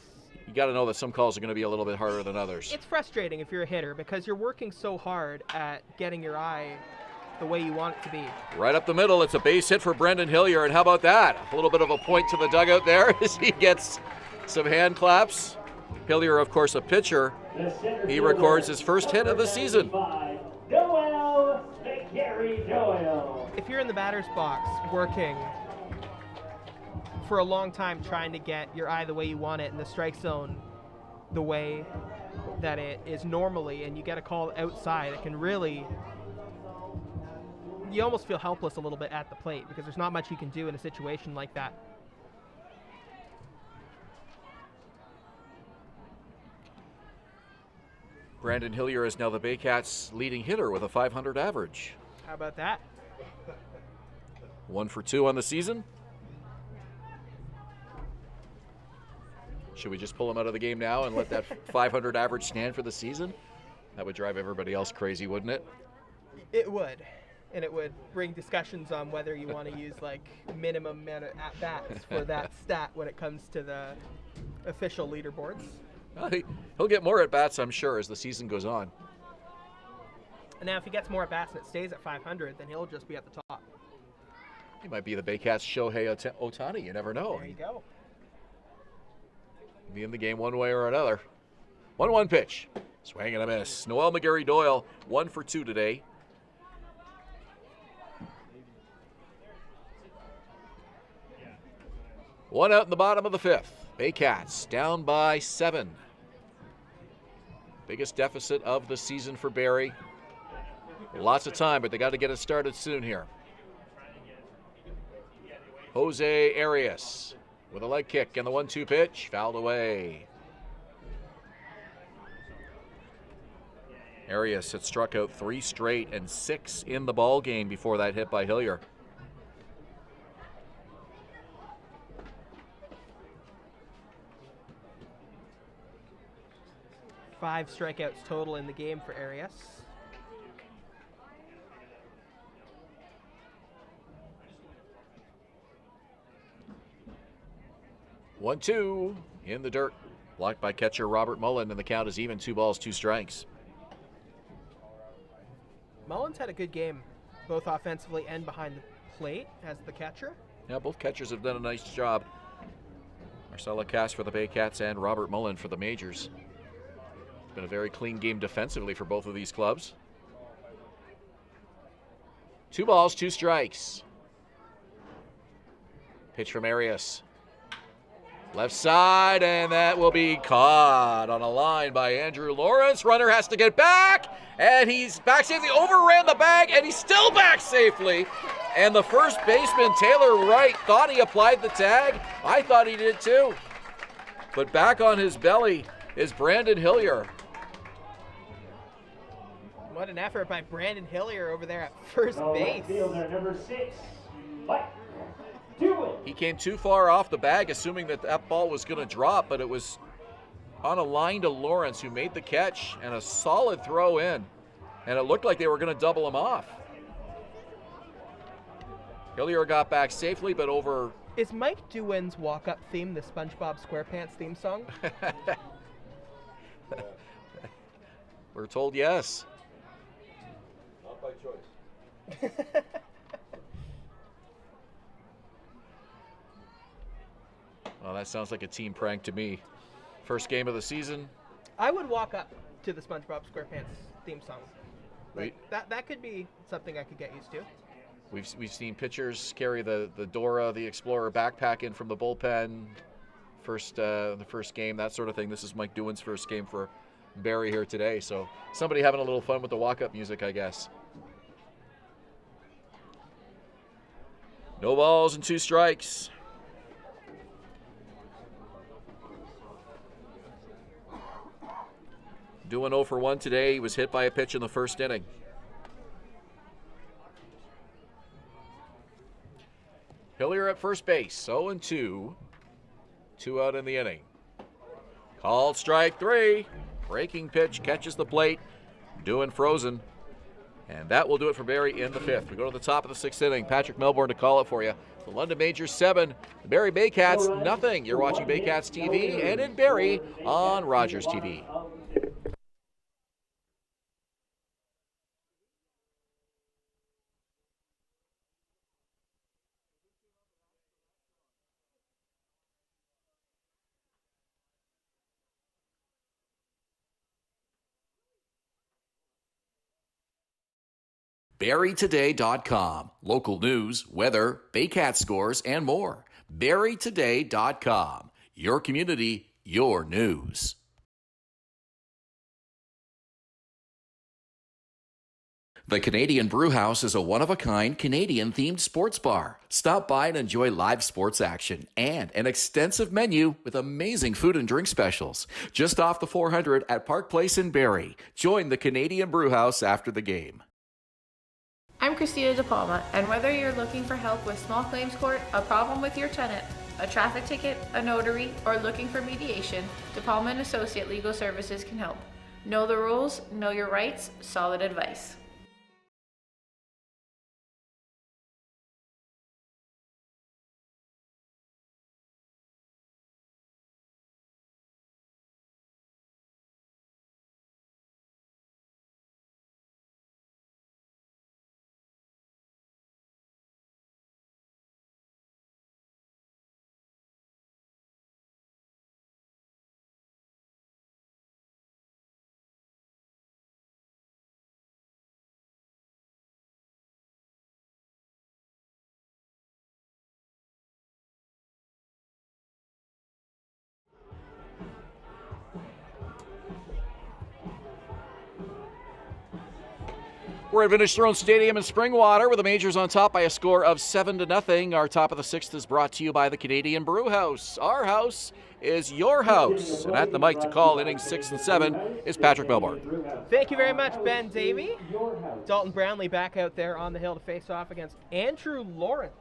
to know that some calls are going to be a little bit harder than others. It's frustrating if you're a hitter because you're working so hard at getting your eye the way you want it to be. Right up the middle, it's a base hit for Brendan Hillier, and how about that? A little bit of a point to the dugout there as he gets some hand claps. Hillier, of course, a pitcher. He records his first hit of the season. Noel McGarry-Doyle. If you're in the batter's box working for a long time trying to get your eye the way you want it in the strike zone the way that it is normally, and you get a call outside, it can really, you almost feel helpless a little bit at the plate because there's not much you can do in a situation like that. Brandon Hillier is now the Baycats' leading hitter with a .500 average. How about that? 1 for 2 on the season. Should we just pull him out of the game now and let that .500 average stand for the season? That would drive everybody else crazy, wouldn't it? It would. And it would bring discussions on whether you want to use like minimum amount of at-bats for that stat when it comes to the official leaderboards. He'll get more at-bats, I'm sure, as the season goes on. And now if he gets more at-bats and it stays at 500, then he'll just be at the top. He might be the Baycats' Shohei Ohtani. You never know. There you go. Be in the game one way or another. 1-1 pitch. Swing and a miss. Noel McGarry-Doyle, 1 for 2 today. One out in the bottom of the fifth. Baycats down by 7. Biggest deficit of the season for Barrie. Lots of time, but they got to get it started soon here. Jose Arias with a leg kick and the 1-2 pitch, fouled away. Arias had struck out 3 straight and 6 in the ball game before that hit by Hillier. Five strikeouts total in the game for Arias. One, 2 in the dirt. Blocked by catcher Robert Mullen, and the count is even. 2 balls, 2 strikes. Mullen's had a good game, both offensively and behind the plate as the catcher. Yeah, both catchers have done a nice job. Marcela Cass for the Baycats and Robert Mullen for the Majors. It's been a very clean game defensively for both of these clubs. 2 balls, 2 strikes. Pitch from Arias. Left side, and that will be caught on a line by Andrew Lawrence. Runner has to get back, and he's back safely. Overran the bag, and he's still back safely. And the first baseman, Taylor Wright, thought he applied the tag. I thought he did too. But back on his belly is Brandon Hillier. What an effort by Brandon Hillier over there at first base. Fielder number 6, Mike. He came too far off the bag, assuming that that ball was going to drop, but it was on a line to Lawrence, who made the catch, and a solid throw in. And it looked like they were going to double him off. Hillier got back safely, but over... Is Mike Dewin's walk-up theme the SpongeBob SquarePants theme song? We're told yes. Not by choice. Well, that sounds like a team prank to me. First game of the season. I would walk up to the SpongeBob SquarePants theme song. Wait. That could be something I could get used to. We've seen pitchers carry the Dora the Explorer backpack in from the bullpen. The first game, that sort of thing. This is Mike Dewin's first game for Barrie here today. So somebody having a little fun with the walk-up music, I guess. No balls and 2 strikes. Doing 0 for 1 today. He was hit by a pitch in the first inning. Hillier at first base, 0-2. 2 out in the inning. Called strike 3. Breaking pitch, catches the plate. Doing frozen. And that will do it for Barrie in the 5th. We go to the top of the 6th inning. Patrick Melbourne to call it for you. The London Majors 7, the Barrie Baycats nothing. You're watching Baycats TV and in Barrie on Rogers TV. BarrieToday.com. Local news, weather, Baycat scores, and more. BarrieToday.com. Your community, your news. The Canadian Brewhouse is a one-of-a-kind Canadian-themed sports bar. Stop by and enjoy live sports action and an extensive menu with amazing food and drink specials. Just off the 400 at Park Place in Barrie. Join the Canadian Brewhouse after the game. I'm Christina De Palma, and whether you're looking for help with small claims court, a problem with your tenant, a traffic ticket, a notary, or looking for mediation, De Palma and Associate Legal Services can help. Know the rules, know your rights, solid advice. We're at Vintage Throne Stadium in Springwater with the Majors on top by a score of 7-0. Our top of the sixth is brought to you by the Canadian Brew House. Our house is your house. And at the mic to call innings 6 and 7 is Patrick Melbourne. Thank you very much, Ben Davy. Dalton Brownlee back out there on the hill to face off against Andrew Lawrence,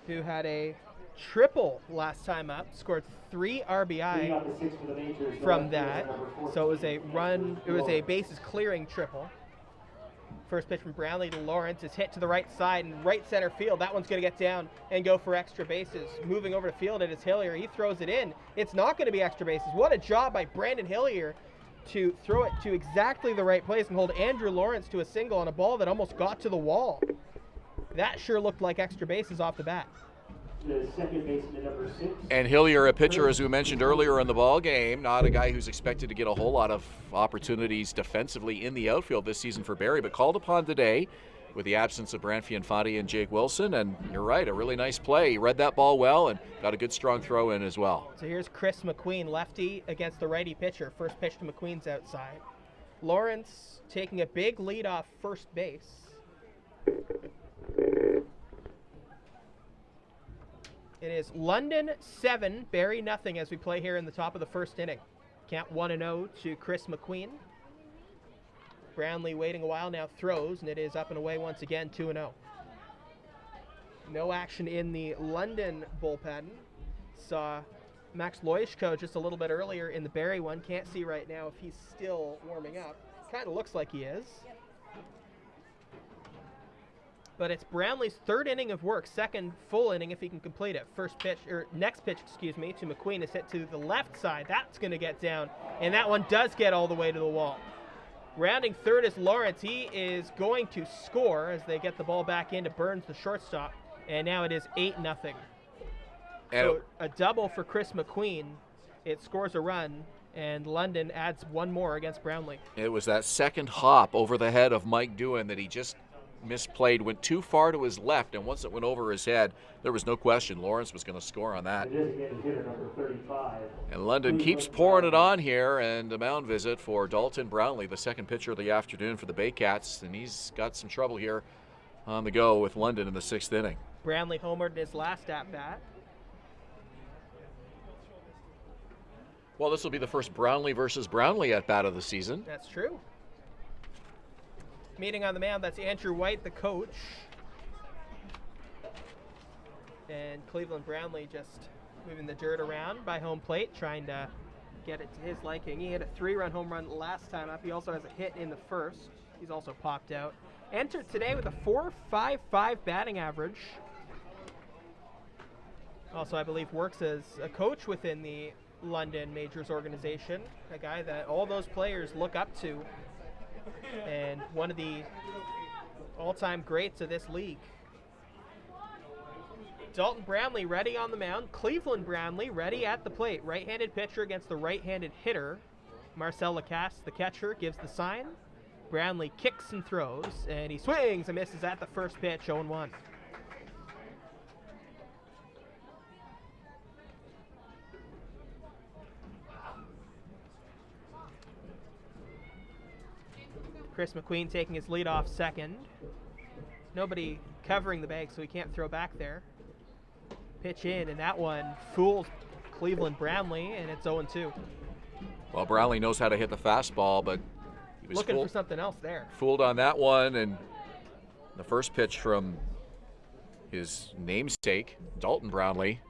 who had a triple last time up, scored 3 RBI from that. So it was a bases clearing triple. First pitch from Brownlee to Lawrence is hit to the right side and right center field. That one's going to get down and go for extra bases. Moving over to field, it is Hillier. He throws it in. It's not going to be extra bases. What a job by Brandon Hillier to throw it to exactly the right place and hold Andrew Lawrence to a single on a ball that almost got to the wall. That sure looked like extra bases off the bat. The second baseman, number 6. And Hillier, a pitcher, as we mentioned earlier in the ball game, not a guy who's expected to get a whole lot of opportunities defensively in the outfield this season for Barrie, but called upon today with the absence of Brant Fianfatti and Jake Wilson. And you're right, a really nice play. He read that ball well and got a good strong throw in as well. So here's Chris Mcqueen, lefty against the righty pitcher. First pitch to McQueen's outside. Lawrence taking a big lead off first base. It is London 7, Barrie nothing as we play here in the top of the first inning. Count 1-0 to Chris Mcqueen. Brownlee waiting a while now, throws, and it is up and away once again, 2-0. No action in the London bullpen. Saw Max Loischko just a little bit earlier in the Barrie one. Can't see right now if he's still warming up. Kind of looks like he is. But it's Brownlee's third inning of work, second full inning if he can complete it. Next pitch, to McQueen is hit to the left side. That's going to get down, and that one does get all the way to the wall. Rounding third is Lawrence. He is going to score as they get the ball back into Burns, the shortstop, and now it is 8-0. So a double for Chris McQueen. It scores a run, and London adds one more against Brownlee. It was that second hop over the head of Mike Doohan that he just misplayed, went too far to his left, and once it went over his head, there was no question Lawrence was going to score on that. And London keeps pouring it on here, and a mound visit for Dalton Brownlee, the second pitcher of the afternoon for the Baycats, and he's got some trouble here on the go with London in the 6th inning. Brownlee homered in his last at-bat. Well, this will be the first Brownlee versus Brownlee at-bat of the season. That's true. Meeting on the mound, that's Andrew Wright, the coach. And Cleveland Brownlee just moving the dirt around by home plate, trying to get it to his liking. He hit a 3-run home run last time up. He also has a hit in the first. He's also popped out. Entered today with a .455 batting average. Also, I believe works as a coach within the London Majors organization, a guy that all those players look up to, and one of the all-time greats of this league. Dalton Brownlee ready on the mound. Cleveland Brownlee ready at the plate. Right-handed pitcher against the right-handed hitter. Marcela Cass, the catcher, gives the sign. Brownlee kicks and throws, and he swings and misses at the first pitch, 0-1. Chris McQueen taking his lead off second. Nobody covering the bag, so he can't throw back there. Pitch in, and that one fools Cleveland Brownlee, and it's 0-2. Well, Brownlee knows how to hit the fastball, but he was looking for something else there. Fooled on that one, and the first pitch from his namesake, Dalton Brownlee,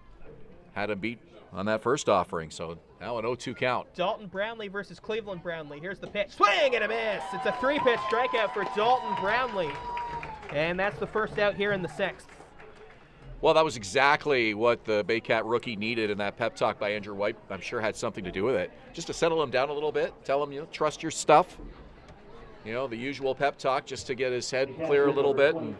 had him beat on that first offering, so now an 0-2 count. Dalton Brownlee versus Cleveland Brownlee. Here's the pitch. Swing and a miss. It's a 3-pitch strikeout for Dalton Brownlee. And that's the first out here in the 6th. Well, that was exactly what the Baycat rookie needed, and that pep talk by Andrew Wright, I'm sure, had something to do with it. Just to settle him down a little bit, tell him, trust your stuff. The usual pep talk, just to get his head clear a little bit and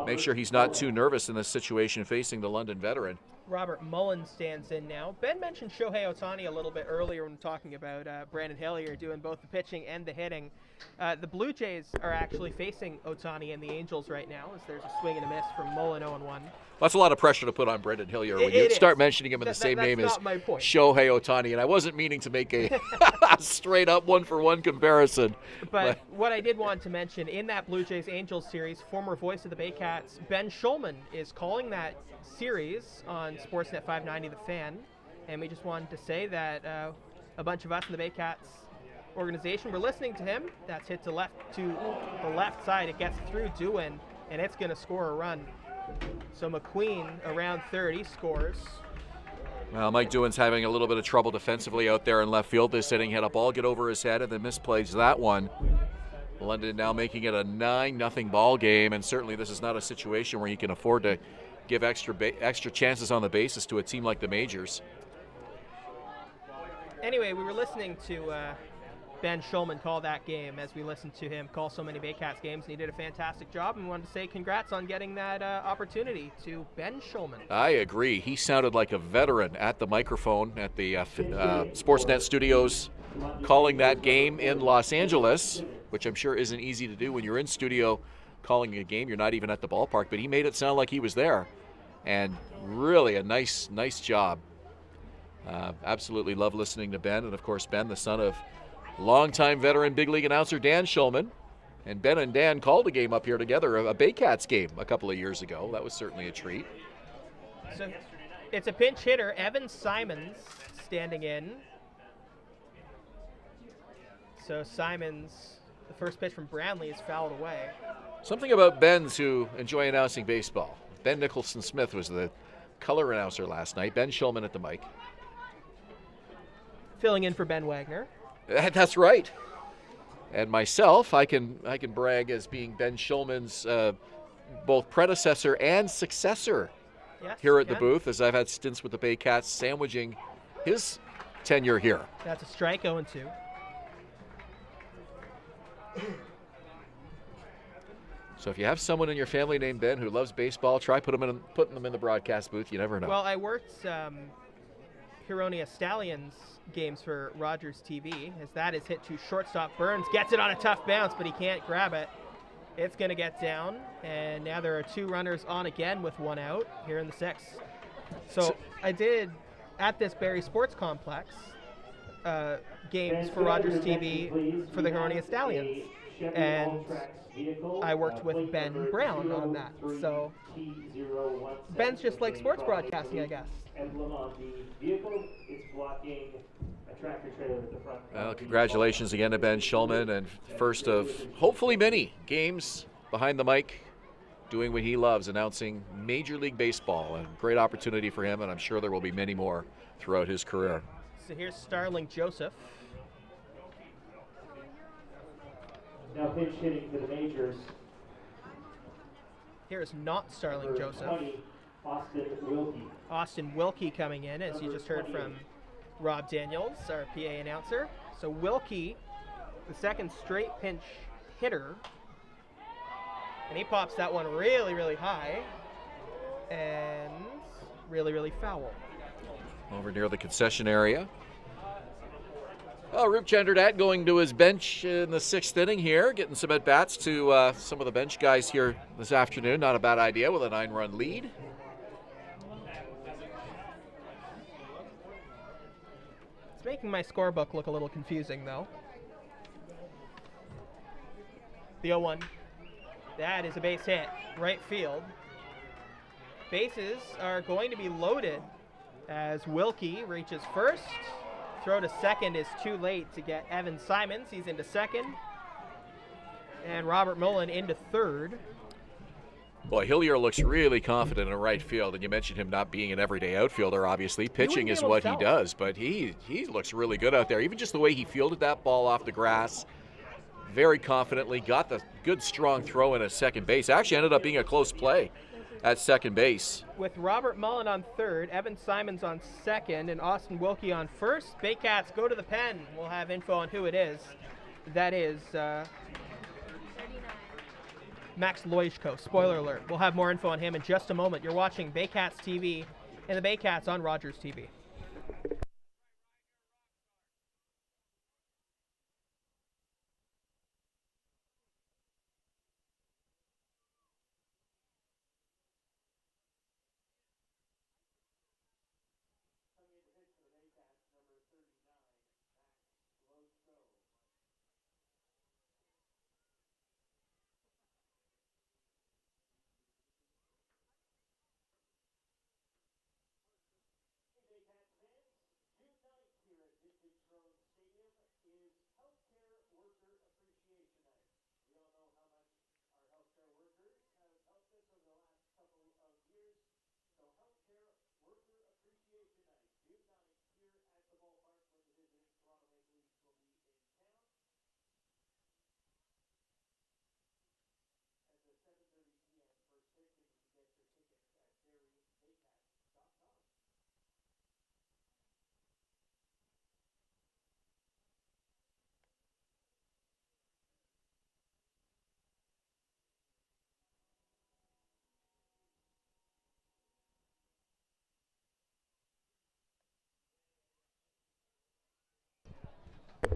make sure he's not too nervous in this situation facing the London veteran. Robert Mullen stands in now. Ben mentioned Shohei Ohtani a little bit earlier when talking about Brandon Hillier doing both the pitching and the hitting. The Blue Jays are actually facing Ohtani and the Angels right now, as there's a swing and a miss from Mullen 0-1. That's a lot of pressure to put on Brendan Hillier when you It start is. mentioning him in the same name as That's not my point. Shohei Ohtani, and I wasn't meaning to make a straight-up one-for-one comparison. But what I did want to mention, in that Blue Jays-Angels series, former voice of the Baycats, Ben Schulman, is calling that series on Sportsnet 590 The Fan, and we just wanted to say that a bunch of us in the Baycats organization were listening to him. That's hit to the left side. It gets through Doohan, and it's going to score a run. So Mcqueen, around third, he scores. Well, Mike Doohan's having a little bit of trouble defensively out there in left field this inning. Had a ball get over his head and then misplays that one. London now making it a 9-0 ball game, and certainly this is not a situation where you can afford to give extra chances on the bases to a team like the Majors. Anyway, we were listening to Ben Schulman call that game as we listened to him call so many Baycats games, and he did a fantastic job, and we wanted to say congrats on getting that opportunity to Ben Schulman. I agree. He sounded like a veteran at the microphone at the Sportsnet studios calling that game in Los Angeles, which I'm sure isn't easy to do when you're in studio calling a game. You're not even at the ballpark, but he made it sound like he was there, and really a nice job. Absolutely love listening to Ben, and of course Ben, the son of longtime veteran big league announcer Dan Schulman. And Ben and Dan called a game up here together, a Baycats game a couple of years ago. That was certainly a treat. So it's a pinch hitter, Evan Simons, standing in. So Simons, the first pitch from Brownlee is fouled away. Something about Ben's who enjoy announcing baseball. Ben Nicholson-Smith was the color announcer last night. Ben Schulman at the mic. Filling in for Ben Wagner. That's right. And myself, I can brag as being Ben Schulman's both predecessor and successor here at the booth, as I've had stints with the Baycats sandwiching his tenure here. That's a strike, 0-2. So if you have someone in your family named Ben who loves baseball, try putting them in the broadcast booth. You never know. Well, I worked Huronia Stallions games for Rogers TV, as that is hit to shortstop. Burns gets it on a tough bounce, but he can't grab it. It's going to get down, and now there are 2 runners on again with 1 out here in the 6th. So I did, at this Barrie Sports Complex, games for Rogers TV for the Huronia Stallions, and I worked with Ben Brown on that. So Ben's just like sports broadcasting, I guess. Emblem on the vehicle, it's blocking a tractor trailer at the front. Well, congratulations again to Ben Schulman, and first of hopefully many games behind the mic, doing what he loves, announcing Major League Baseball. A great opportunity for him, and I'm sure there will be many more throughout his career. So here's Starling Joseph. Now pinch hitting for the Majors. Here's not Starling Joseph. 20, Austin Wilkie. Austin Wilkie coming in, as you just heard from Rob Daniels, our PA announcer. So Wilkie, the second straight pinch hitter, and he pops that one really, really high and really, really foul. Over near the concession area. Roop Chanderdad going to his bench in the 6th inning here, getting some at-bats to some of the bench guys here this afternoon. Not a bad idea with a 9-run lead. It's making my scorebook look a little confusing, though. The 0-1. That is a base hit. Right field. Bases are going to be loaded as Wilkie reaches first. Throw to second is too late to get Evan Simons. He's into second. And Robert Mullen into third. Boy, Hillier looks really confident in right field, and you mentioned him not being an everyday outfielder, obviously. Pitching is what he does, but he looks really good out there. Even just the way he fielded that ball off the grass, very confidently, got the good, strong throw in at second base. Actually ended up being a close play at second base. With Robert Mullen on third, Evan Simons on second, and Austin Wilkie on first. Baycats go to the pen. We'll have info on who it is. That is Max Loishko. Spoiler alert. We'll have more info on him in just a moment. You're watching Baycats TV and the Baycats on Rogers TV.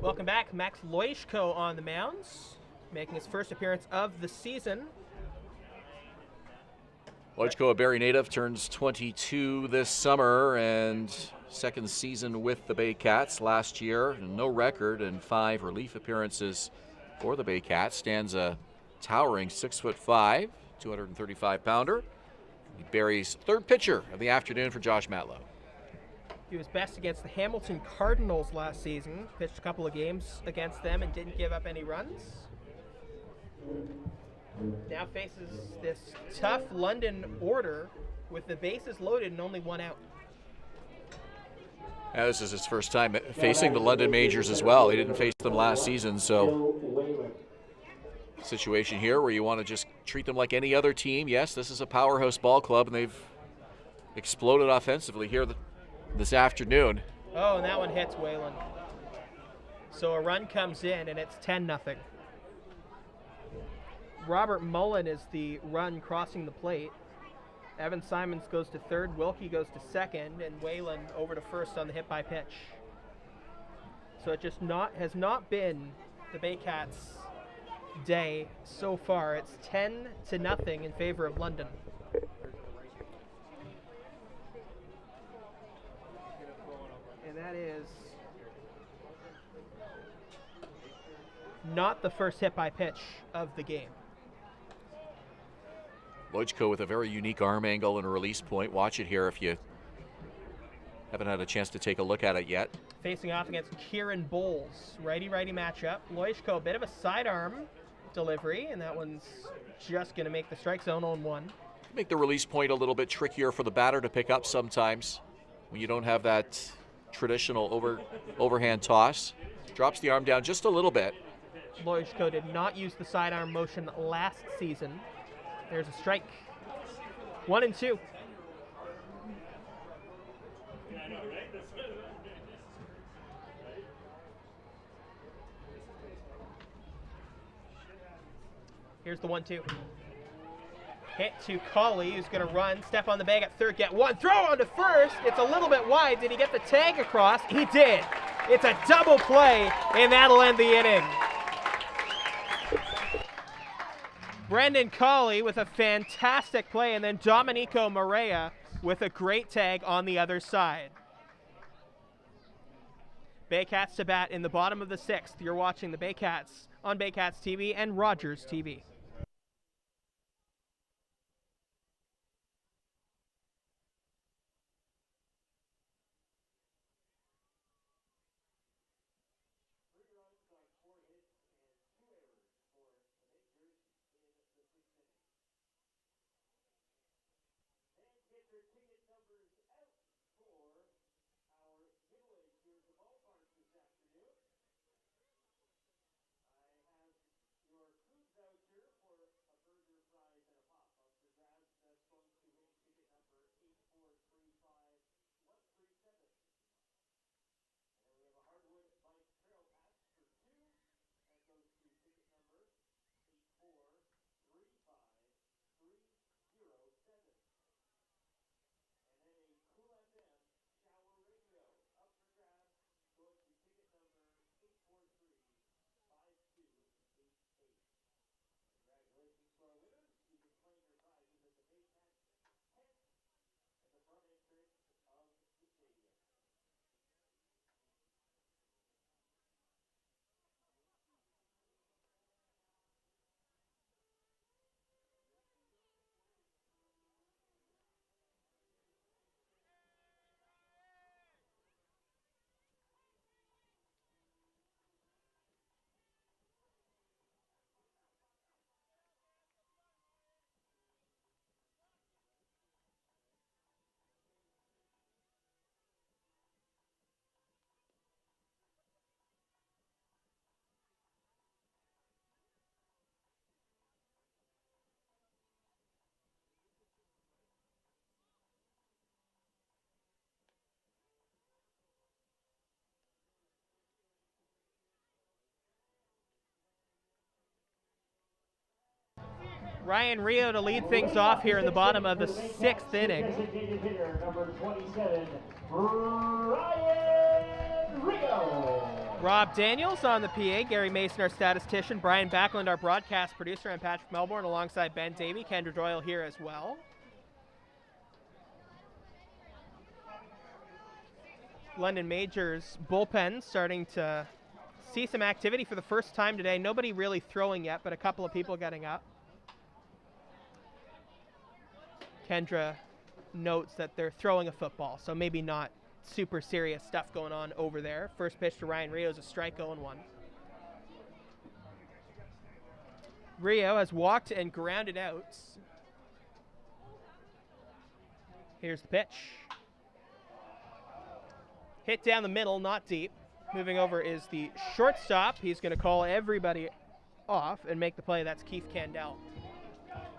Welcome back. Max Loishko on the mounds, making his first appearance of the season. Loishko, a Barrie native, turns 22 this summer and second season with the Baycats. Last year, no record and 5 relief appearances for the Baycats. Stands a towering 6'5", 235-pounder. Barrie's third pitcher of the afternoon for Josh Matlow. He was best against the Hamilton Cardinals last season. Pitched a couple of games against them and didn't give up any runs. Now faces this tough London order with the bases loaded and only 1 out. Now, this is his first time facing the London Majors as well. He didn't face them last season, so situation here where you want to just treat them like any other team. Yes, this is a powerhouse ball club, and they've exploded offensively here this afternoon. Oh, and that one hits Whalen. So a run comes in, and it's 10-0. Robert Mullen is the run crossing the plate. Evan Simons goes to third, Wilkie goes to second, and Whalen over to first on the hit by pitch. So it just has not been the Baycats' day so far. It's 10-0 in favor of London. And that is not the first hit by pitch of the game. Loishko with a very unique arm angle and a release point. Watch it here if you haven't had a chance to take a look at it yet. Facing off against Kieran Bowles. Righty-righty matchup. Loishko, a bit of a sidearm delivery, and that one's just going to make the strike zone 0-1. Make the release point a little bit trickier for the batter to pick up sometimes when you don't have that traditional overhand toss. Drops the arm down just a little bit. Loishko did not use the sidearm motion last season. There's a strike. 1-2. Here's the 1-2. Hit to Cauley, who's going to run, step on the bag at third, get one, throw on to first. It's a little bit wide. Did he get the tag across? He did. It's a double play, and that'll end the inning. Brendan Cauley with a fantastic play, and then Domenico Marea with a great tag on the other side. Baycats to bat in the bottom of the 6th. You're watching the Baycats on Baycats TV and Rogers TV. Ryan Rio to lead things off here in the bottom of the 6th inning. Number 27, Ryan Rio. Rob Daniels on the PA, Gary Mason, our statistician, Brian Backlund, our broadcast producer, and Patrick Melbourne alongside Ben Davy, Kendra Doyle here as well. London Majors bullpen starting to see some activity for the first time today. Nobody really throwing yet, but a couple of people getting up. Kendra notes that they're throwing a football, so maybe not super serious stuff going on over there. First pitch to Ryan Rio is a strike, 0-1. Rio has walked and grounded out. Here's the pitch. Hit down the middle, not deep. Moving over is the shortstop. He's going to call everybody off and make the play. That's Keith Candell.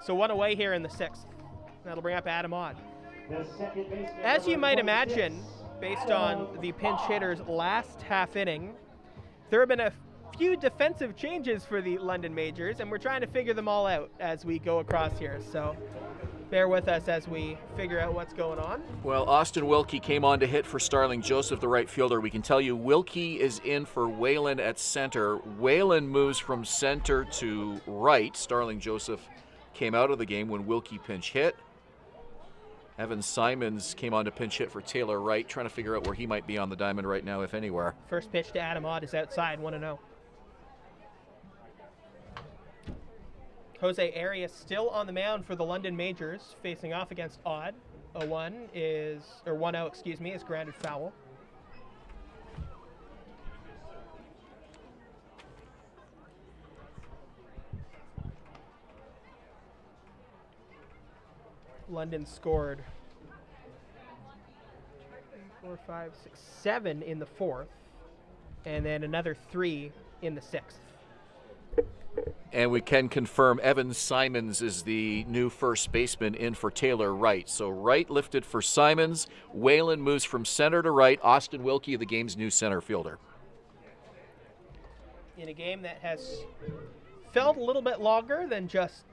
So one away here in the 6th. That'll bring up Adam Odd. As you might imagine, based on the pinch hitter's last half inning, there have been a few defensive changes for the London Majors, and we're trying to figure them all out as we go across here. So bear with us as we figure out what's going on. Well, Austin Wilkie came on to hit for Starling Joseph, the right fielder. We can tell you Wilkie is in for Whalen at center. Whalen moves from center to right. Starling Joseph came out of the game when Wilkie pinch hit. Evan Simons came on to pinch hit for Taylor Wright, trying to figure out where he might be on the diamond right now, if anywhere. First pitch to Adam Odd is outside, 1-0. Jose Arias still on the mound for the London Majors, facing off against Odd. 1-0 is grounded foul. London scored 4, 5, 6, 7 in the 4th, and then another 3 in the 6th. And we can confirm Evan Simons is the new first baseman in for Taylor Wright. So Wright lifted for Simons. Whalen moves from center to right. Austin Wilkie, the game's new center fielder. In a game that has felt a little bit longer than just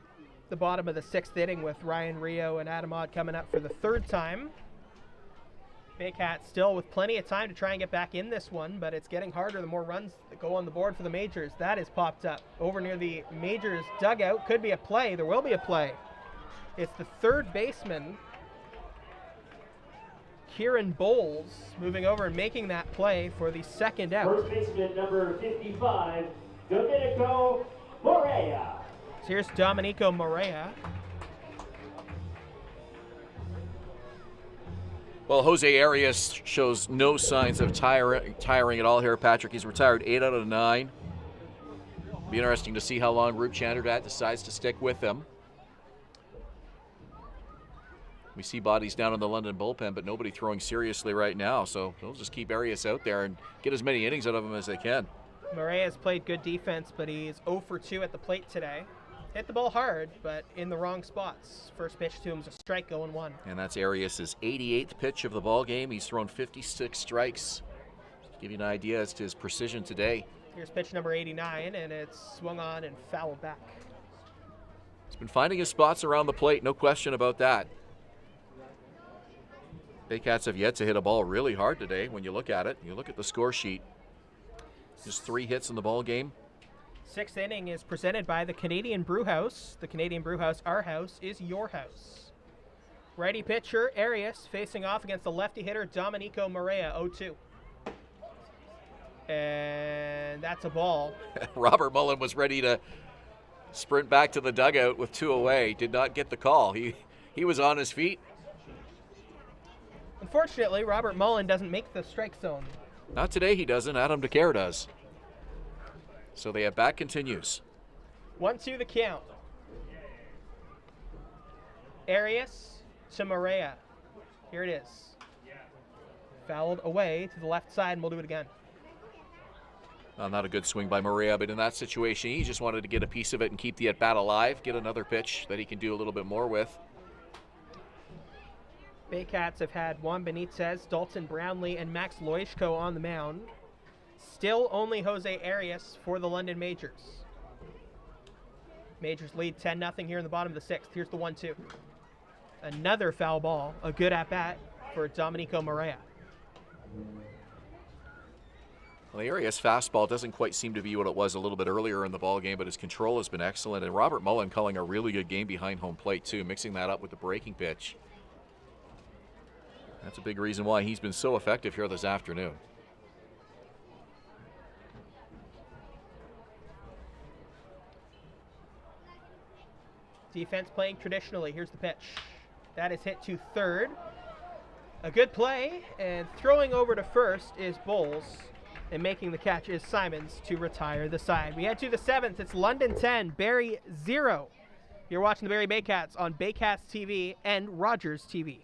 the bottom of the 6th inning, with Ryan Rio and Adam Odd coming up for the 3rd time. Baycats still with plenty of time to try and get back in this one, but it's getting harder the more runs that go on the board for the Majors. That is popped up over near the Majors dugout. Could be a play. There will be a play. It's the 3rd baseman, Kieran Bowles, moving over and making that play for the 2nd out. First baseman number 55, Domenico Morea. So here's Domenico Morea. Well, Jose Arias shows no signs of tiring at all here, Patrick. He's retired 8 out of 9. Be interesting to see how long Roop Chanderdat decides to stick with him. We see bodies down in the London bullpen, but nobody throwing seriously right now. So they'll just keep Arias out there and get as many innings out of him as they can. Morea has played good defense, but he's 0 for 2 at the plate today. Hit the ball hard, but in the wrong spots. First pitch to him is a strike, 0-1. And that's Arias' 88th pitch of the ball game. He's thrown 56 strikes. Give you an idea as to his precision today. Here's pitch number 89, and it's swung on and fouled back. He's been finding his spots around the plate, no question about that. Baycats have yet to hit a ball really hard today when you look at it. You look at the score sheet. Just 3 hits in the ball game. 6th inning is presented by the Canadian Brewhouse. The Canadian Brewhouse, our house is your house. Righty pitcher Arias facing off against the lefty hitter Domenico Morea, 0-2. And that's a ball. Robert Mullen was ready to sprint back to the dugout with 2 away. Did not get the call. He was on his feet. Unfortunately, Robert Mullen doesn't make the strike zone. Not today he doesn't. Adam DeCare does. So the at-bat continues. 1-2 the count. Arias to Morea. Here it is. Fouled away to the left side, and we'll do it again. Well, not a good swing by Morea, but in that situation, he just wanted to get a piece of it and keep the at-bat alive, get another pitch that he can do a little bit more with. Baycats have had Juan Benitez, Dalton Brownlee, and Max Loischko on the mound. Still only Jose Arias for the London Majors. Majors lead 10-0 here in the bottom of the 6th. Here's the 1-2. Another foul ball. A good at-bat for Domenico Morea. Well, the Arias fastball doesn't quite seem to be what it was a little bit earlier in the ball game, but his control has been excellent. And Robert Mullen calling a really good game behind home plate, too, mixing that up with the breaking pitch. That's a big reason why he's been so effective here this afternoon. Defense playing traditionally. Here's the pitch. That is hit to third. A good play, and throwing over to first is Bowles, and making the catch is Simons to retire the side. We head to the 7th. It's London 10, Barrie 0. You're watching the Barrie Baycats on Baycats TV and Rogers TV.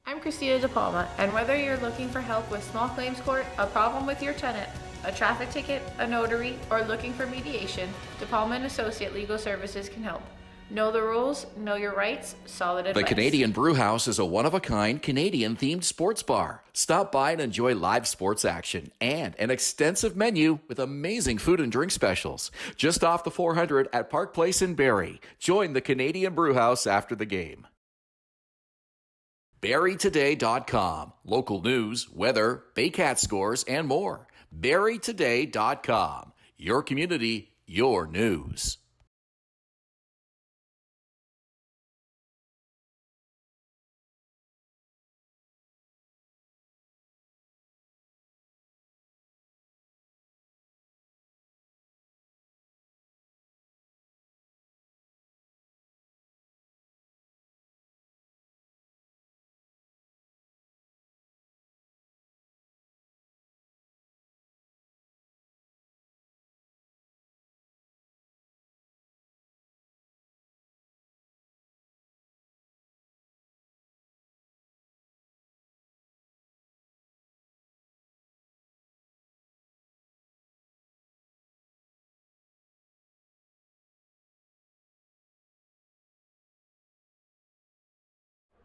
I'm Christina De Palma, and whether you're looking for help with small claims court, a problem with your tenant, a traffic ticket, a notary, or looking for mediation, De Palma & Associate Legal Services can help. Know the rules, know your rights, solid advice. The Canadian Brewhouse is a one-of-a-kind Canadian-themed sports bar. Stop by and enjoy live sports action and an extensive menu with amazing food and drink specials. Just off the 400 at Park Place in Barrie. Join the Canadian Brewhouse after the game. BarrieToday.com. Local news, weather, Baycat scores, and more. BarrieToday.com. Your community, your news.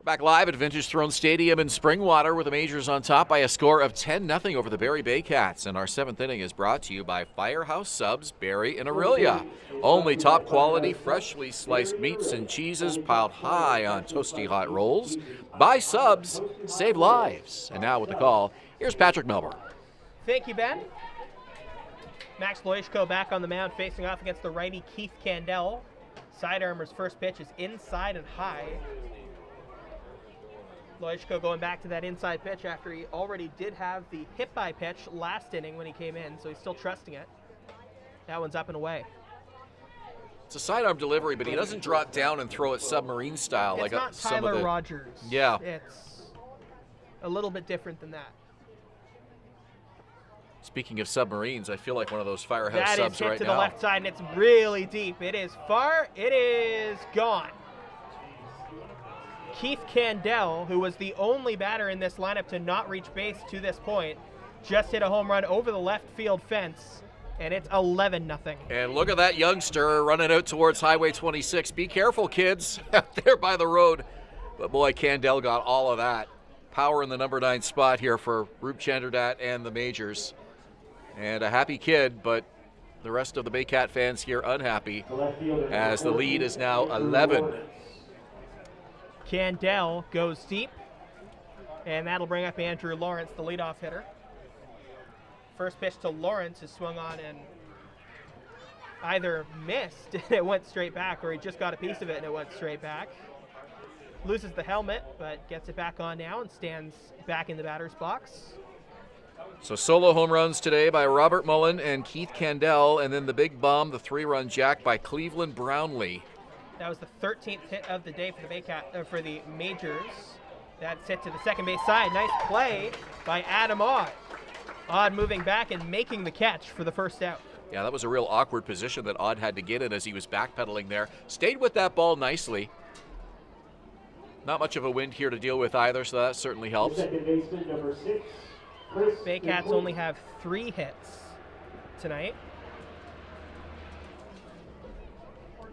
Back live at Vintage Throne Stadium in Springwater with the Majors on top by a score of 10-0 over the Barrie Baycats. And our 7th inning is brought to you by Firehouse Subs, Barrie and Aurelia. Only top quality, freshly sliced meats and cheeses piled high on toasty hot rolls. Buy subs, save lives. And now with the call, here's Patrick Melbourne. Thank you, Ben. Max Loishko back on the mound facing off against the righty Keith Candell. Sidearmer's first pitch is inside and high. Loishko going back to that inside pitch after he already did have the hit-by pitch last inning when he came in, so he's still trusting it. That one's up and away. It's a sidearm delivery, but he doesn't drop down and throw it submarine style It's like not some Tyler of the... Rogers. Yeah. It's a little bit different than that. Speaking of submarines, I feel like one of those Firehouse That is subs hit right to now. the left side, and it's really deep. It is far. It is gone. Keith Candell, who was the only batter in this lineup to not reach base to this point, just hit a home run over the left field fence, and it's 11-0. And look at that youngster running out towards Highway 26. Be careful, kids, out there by the road. But boy, Candell got all of that. Power in the number 9 spot here for Roop Chanderdat and the Majors. And a happy kid, but the rest of the Baycat fans here unhappy as the lead is now 11. Candell goes deep, and that'll bring up Andrew Lawrence, the leadoff hitter. First pitch to Lawrence is swung on and either missed and it went straight back, or he just got a piece of it and it went straight back. Loses the helmet, but gets it back on now and stands back in the batter's box. So solo home runs today by Robert Mullen and Keith Candell, and then the big bomb, the 3-run jack by Cleveland Brownlee. That was the 13th hit of the day for the for the Majors. That's hit to the second base side. Nice play by Adam Odd. Odd moving back and making the catch for the first out. Yeah, that was a real awkward position that Odd had to get in as he was backpedaling there. Stayed with that ball nicely. Not much of a wind here to deal with either, so that certainly helps. Second baseman, number 6, Chris Baycats McQueen. only have 3 hits tonight.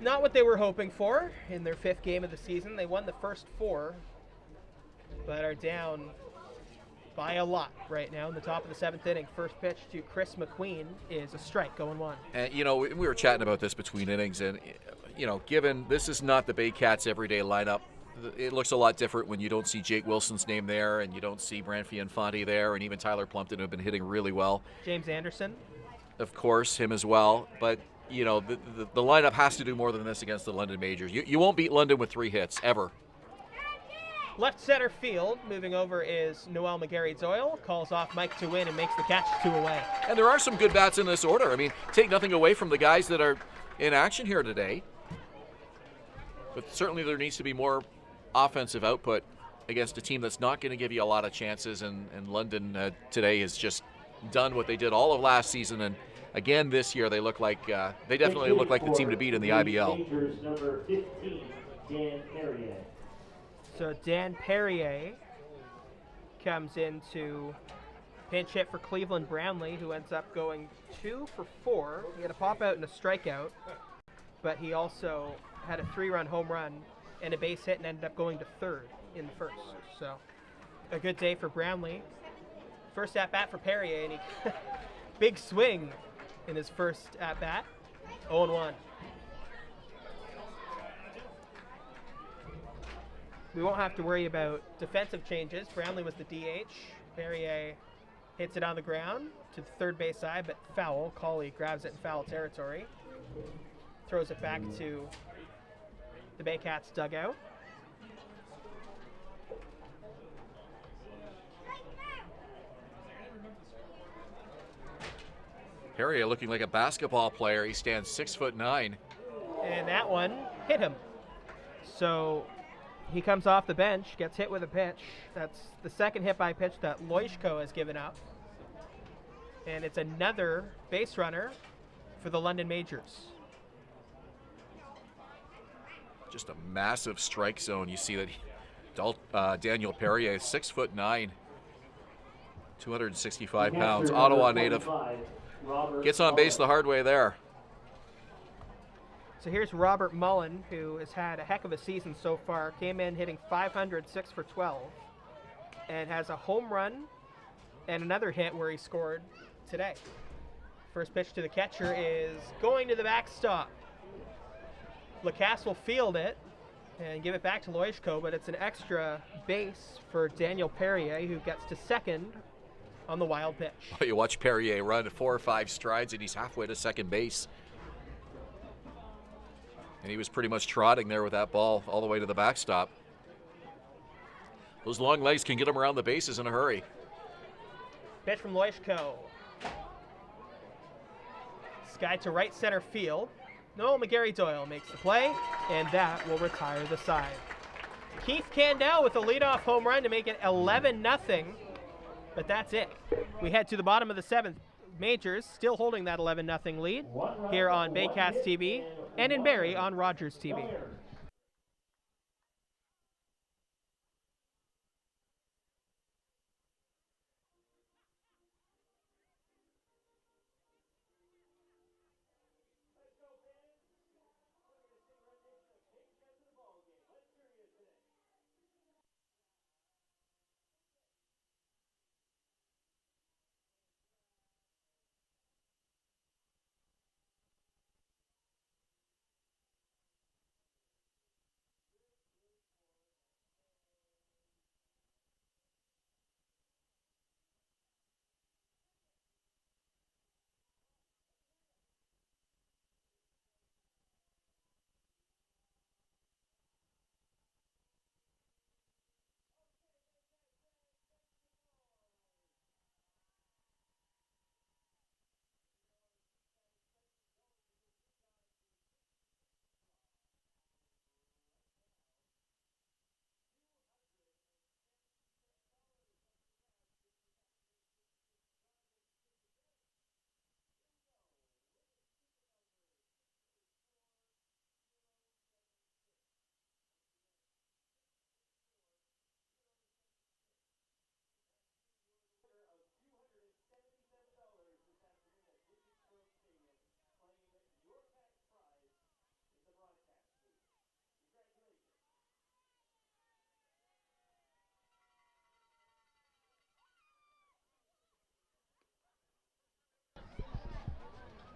Not what they were hoping for in their 5th game of the season. They won the first 4, but are down by a lot right now in the top of the 7th inning. First pitch to Chris Mcqueen is a strike, going 1. And, we were chatting about this between innings, and, given this is not the Baycats' everyday lineup, it looks a lot different when you don't see Jake Wilson's name there and you don't see Branfy Infante there, and even Tyler Plumpton, who have been hitting really well. James Anderson. Of course, him as well. But, the lineup has to do more than this against the London Majors. You won't beat London with 3 hits, ever. Left center field, moving over is Noel McGarry-Doyle, calls off Mike to win and makes the catch 2 away. And there are some good bats in this order. I mean, take nothing away from the guys that are in action here today. But certainly there needs to be more offensive output against a team that's not going to give you a lot of chances. And London today has just done what they did all of last season. And again this year, they definitely look like the team to beat in the IBL. Majors number 15, Dan Perrier. So Dan Perrier comes in to pinch hit for Cleveland Brownlee, who ends up going 2 for 4. He had a pop out and a strikeout, but he also had a 3-run home run and a base hit and ended up going to 3rd in the first. So a good day for Brownlee. First at bat for Perrier, and he big swing in his first at bat. 0-1. We won't have to worry about defensive changes. Brownlee was the DH. Perrier hits it on the ground to the third base side, but foul. Cauley grabs it in foul territory. Throws it back to the Baycats dugout. Perrier looking like a basketball player. He stands 6'9". And that one hit him. So he comes off the bench, gets hit with a pitch. That's the second hit by pitch that Loishko has given up. And it's another base runner for the London Majors. Just a massive strike zone. You see that Daniel Perrier, 6'9", 265 pounds, Ottawa native. Gets on base the hard way there. So here's Robert Mullen, who has had a heck of a season so far. Came in hitting .500, 6 for 12, and has a home run and another hit where he scored today. First pitch to the catcher is going to the backstop. Lacasse will field it and give it back to Loishko, but it's an extra base for Daniel Perrier, who gets to second on the wild pitch. You watch Perrier run 4 or 5 strides, and he's halfway to second base. And he was pretty much trotting there with that ball all the way to the backstop. Those long legs can get him around the bases in a hurry. Pitch from Loishko. Sky to right center field. Noel McGarry-Doyle makes the play, and that will retire the side. Keith Candell with a leadoff home run to make it 11-0. But that's it. We head to the bottom of the 7th. Majors still holding that 11-0 lead here on Baycats TV and in Barrie on Rogers TV.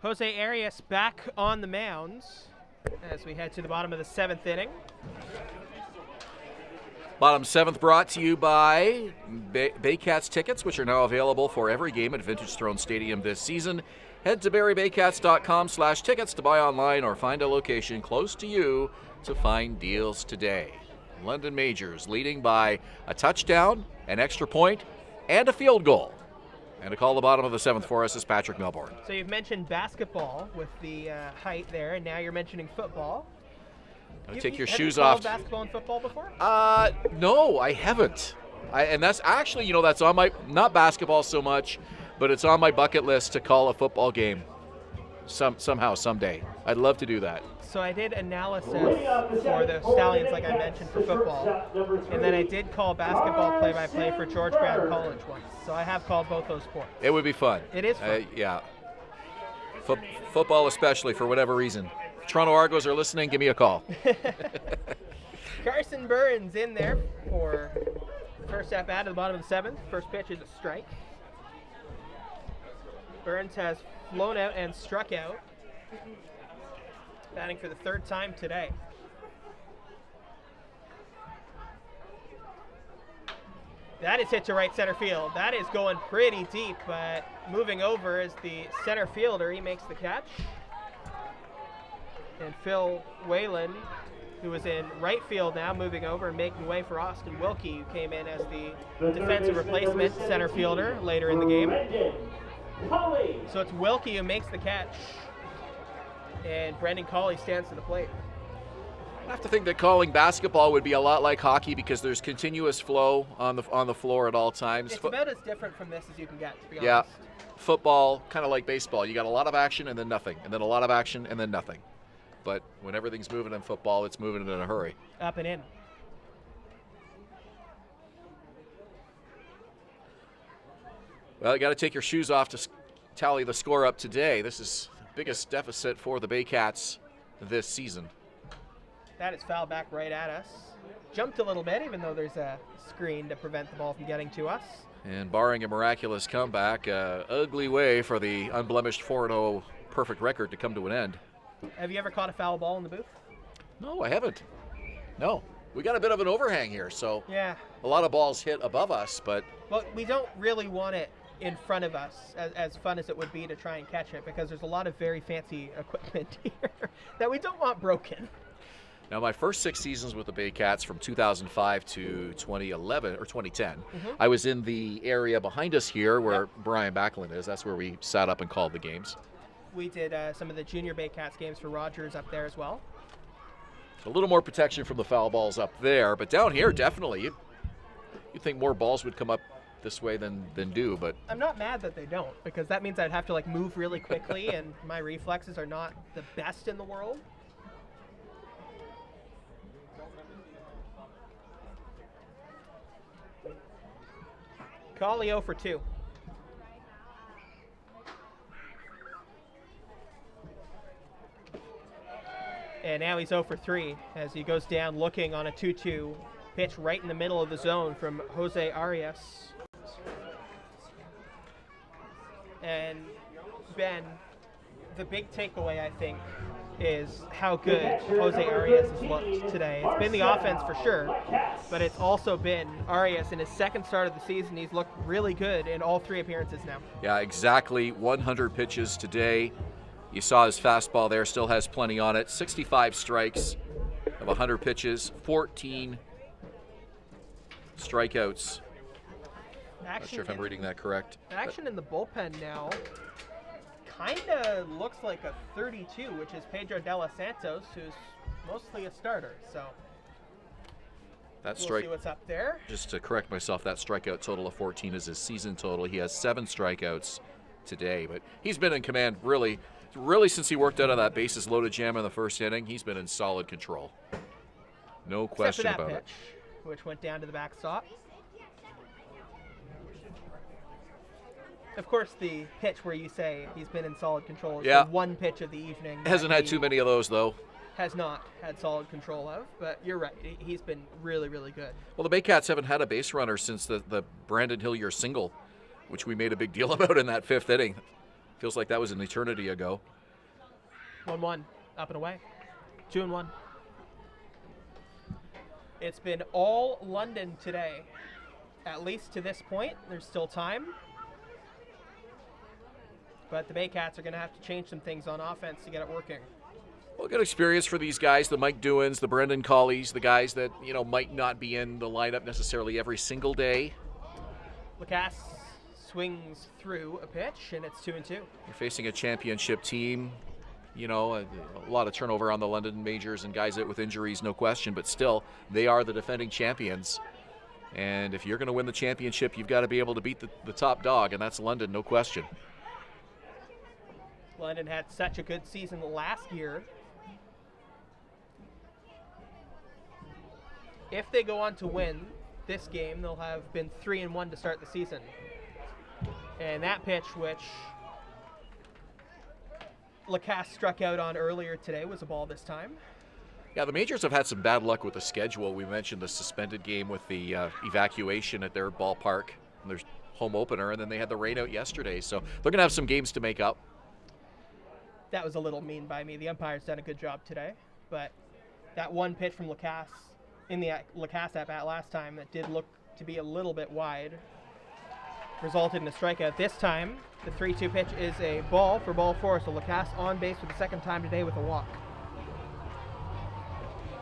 Jose Arias back on the mounds as we head to the bottom of the 7th inning. Bottom 7th brought to you by Baycats tickets, which are now available for every game at Vintage Throne Stadium this season. Head to barriebaycats.com/tickets to buy online or find a location close to you to find deals today. London Majors leading by a touchdown, an extra point, and a field goal. And to call the bottom of the 7th for us is Patrick Melbourne. So you've mentioned basketball with the height there, and now you're mentioning football. Take your have shoes you called off. Basketball and football before? No, I haven't. And that's actually, that's on my, not basketball so much, but it's on my bucket list to call a football game somehow, someday. I'd love to do that. So I did analysis for the Stallions, like I mentioned, for football. And then I did call basketball play-by-play for George Brown College once. So I have called both those sports. It would be fun. It is fun. Yeah. Football especially, for whatever reason. If Toronto Argos are listening, give me a call. Carson Burns in there for the first at bat at the bottom of the 7th. First pitch is a strike. Burns has flown out and struck out. Batting for the 3rd time today. That is hit to right center field. That is going pretty deep, but moving over is the center fielder. He makes the catch. And Phil Whalen, who is in right field now, moving over and making way for Austin Wilkie, who came in as the defensive replacement center fielder later in the game. So it's Wilkie who makes the catch. And Brendan Cauley stands to the plate. I have to think that calling basketball would be a lot like hockey because there's continuous flow on the floor at all times. It's about as different from this as you can get, to be honest. Yeah. Football, kind of like baseball. You got a lot of action and then nothing, and then a lot of action and then nothing. But when everything's moving in football, it's moving in a hurry. Up and in. Well, you got to take your shoes off to tally the score up today. This is biggest deficit for the Baycats this season. That is fouled back right at us. Jumped a little bit, even though there's a screen to prevent the ball from getting to us. And barring a miraculous comeback, ugly way for the unblemished 4-0 perfect record to come to an end. Have you ever caught a foul ball in the booth? No, I haven't. No. We got a bit of an overhang here, so yeah, a lot of balls hit above us, but... Well, we don't really want it in front of us, as fun as it would be to try and catch it, because there's a lot of very fancy equipment here that we don't want broken. Now, my first 6 seasons with the Baycats from 2005 to 2011 or 2010, I was in the area behind us here where Brian Backlund is. That's where we sat up and called the games. We did some of the junior Baycats games for Rogers up there as well. A little more protection from the foul balls up there, but down here, definitely, you'd think more balls would come up this way than do, but... I'm not mad that they don't, because that means I'd have to move really quickly, and my reflexes are not the best in the world. Cauley 0 for 2. And now he's 0 for 3 as he goes down looking on a 2-2 pitch right in the middle of the zone from Jose Arias. And Ben, the big takeaway, I think, is how good Jose Arias has looked today. It's been the offense for sure, but it's also been Arias in his second start of the season. He's looked really good in all 3 appearances now. Yeah, exactly 100 pitches today. You saw his fastball there, still has plenty on it. 65 strikes of 100 pitches, 14 strikeouts. Not sure if I'm reading that correct. Action in the bullpen now kind of looks like a 32, which is Pedro De Los Santos, who's mostly a starter. So that we'll see what's up there. Just to correct myself, that strikeout total of 14 is his season total. He has 7 strikeouts today, but he's been in command really since he worked out of that bases loaded jam in the first inning. He's been in solid control. No question about it. Pitch, which went down to the backstop. Of course, the pitch where you say he's been in solid control is the one pitch of the evening. Hasn't had too many of those, though. Has not had solid control of, but you're right. He's been really, really good. Well, the Baycats haven't had a base runner since the Brandon Hillier single, which we made a big deal about in that 5th inning. Feels like that was an eternity ago. 1-1, up and away. 2-1. It's been all London today, at least to this point. There's still time. But the Baycats are going to have to change some things on offense to get it working. Well, good experience for these guys, the Mike Doohans, the Brendan Cauleys, the guys that, might not be in the lineup necessarily every single day. Lacasse swings through a pitch, and it's 2-2. You're facing a championship team. A lot of turnover on the London majors and guys out with injuries, no question, but still, they are the defending champions. And if you're going to win the championship, you've got to be able to beat the top dog, and that's London, no question. London had such a good season last year. If they go on to win this game, they'll have been 3-1 to start the season. And that pitch, which Lacasse struck out on earlier today, was a ball this time. Yeah, the majors have had some bad luck with the schedule. We mentioned the suspended game with the evacuation at their ballpark, and their home opener, and then they had the rain out yesterday. So they're going to have some games to make up. That was a little mean by me. The umpire's done a good job today, but that one pitch from Lacasse in the Lacasse at-bat last time that did look to be a little bit wide resulted in a strikeout. This time, the 3-2 pitch is a ball for ball 4, so Lacasse on base for the second time today with a walk.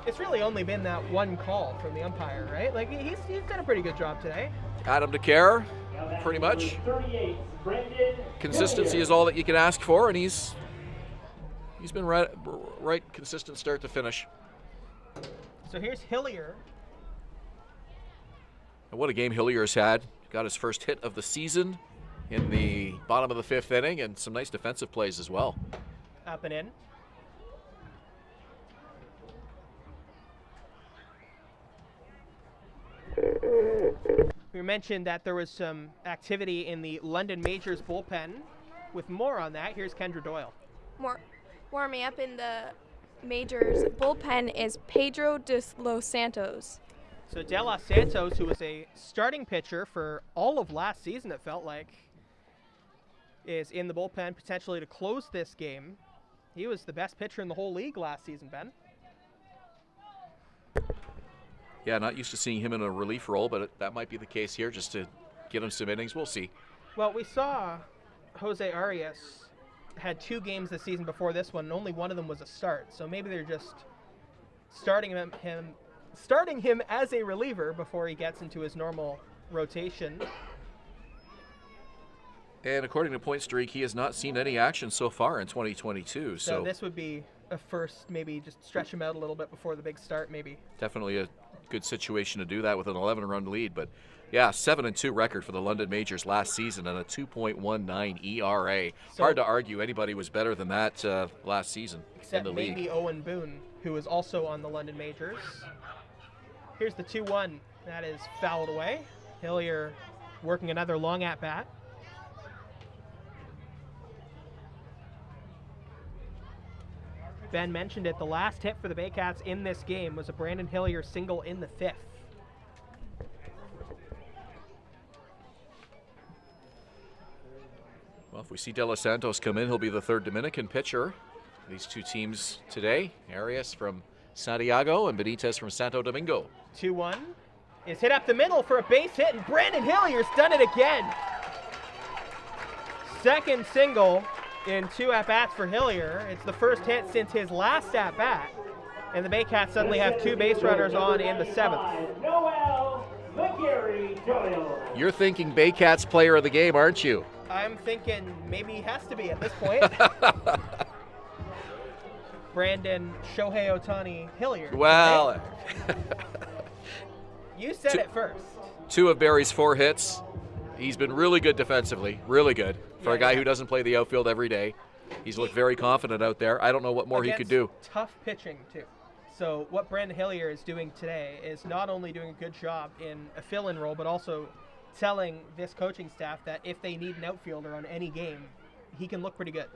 It's really only been that one call from the umpire, right? Like, he's done a pretty good job today. Adam DeCare, pretty much. Consistency is all that you can ask for, and he's been right consistent start to finish. So here's Hillier. And what a game Hillier's had. Got his first hit of the season in the bottom of the 5th inning, and some nice defensive plays as well. Up and in. We mentioned that there was some activity in the London Majors bullpen. With more on that, here's Kendra Doyle. Warming up in the Majors bullpen is Pedro de Los Santos. So De Los Santos, who was a starting pitcher for all of last season, it felt like, is in the bullpen potentially to close this game. He was the best pitcher in the whole league last season, Ben. Yeah, not used to seeing him in a relief role, but that might be the case here, just to get him some innings. We'll see. Well, we saw Jose Arias had 2 games this season before this one, and only one of them was a start. So maybe they're just starting him as a reliever before he gets into his normal rotation. And according to Point Streak, he has not seen any action so far in 2022. So this would be a first, maybe just stretch him out a little bit before the big start, maybe. Definitely a good situation to do that with an 11-run lead. But yeah, 7-2 record for the London Majors last season and a 2.19 ERA. So hard to argue anybody was better than that last season except in the league. maybe Owen Boone, who is also on the London Majors. Here's the 2-1. That is fouled away. Hillier working another long at-bat. Ben mentioned it. The last hit for the Baycats in this game was a Brandon Hillier single in the 5th. Well, if we see De Los Santos come in, he'll be the 3rd Dominican pitcher. These two teams today, Arias from Santiago and Benitez from Santo Domingo. 2-1 is hit up the middle for a base hit, and Brandon Hillier's done it again. Second single in 2 at-bats for Hillier. It's the first hit since his last at-bat, and the Baycats suddenly have 2 base runners on in the 7th. You're thinking Baycats player of the game, aren't you? I'm thinking maybe he has to be at this point. Brandon Shohei Ohtani Hillier. Well, you said it first. 2 of Barrie's 4 hits. He's been really good defensively, really good for a guy who doesn't play the outfield every day. He's looked very confident out there. I don't know what more he could do. Tough pitching, too. So what Brandon Hillier is doing today is not only doing a good job in a fill-in role, but also telling this coaching staff that if they need an outfielder on any game, he can look pretty good.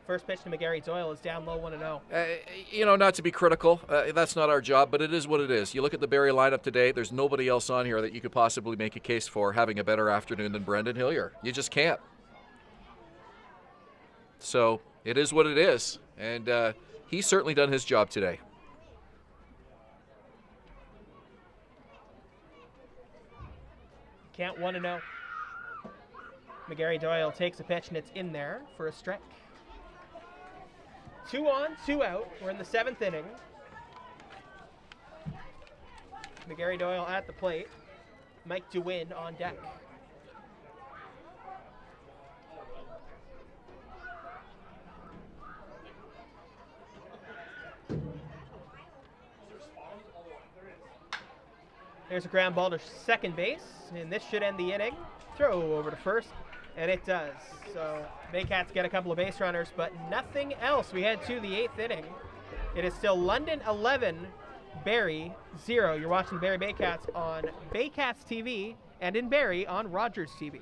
First pitch to McGarry Doyle is down low 1-0. Not to be critical. That's not our job, but it is what it is. You look at the Barrie lineup today, there's nobody else on here that you could possibly make a case for having a better afternoon than Brandon Hillier. You just can't. So it is what it is, and he's certainly done his job today. Count 1-0. McGarry Doyle takes a pitch, and it's in there for a strike. 2 on, 2 out. We're in the 7th inning. McGarry Doyle at the plate. Mike DeWin on deck. There's a ground ball to second base, and this should end the inning. Throw over to first, and it does. So Baycats get a couple of base runners, but nothing else. We head to the 8th inning. It is still London 11, Barrie 0. You're watching Barrie Baycats on Baycats TV and in Barrie on Rogers TV.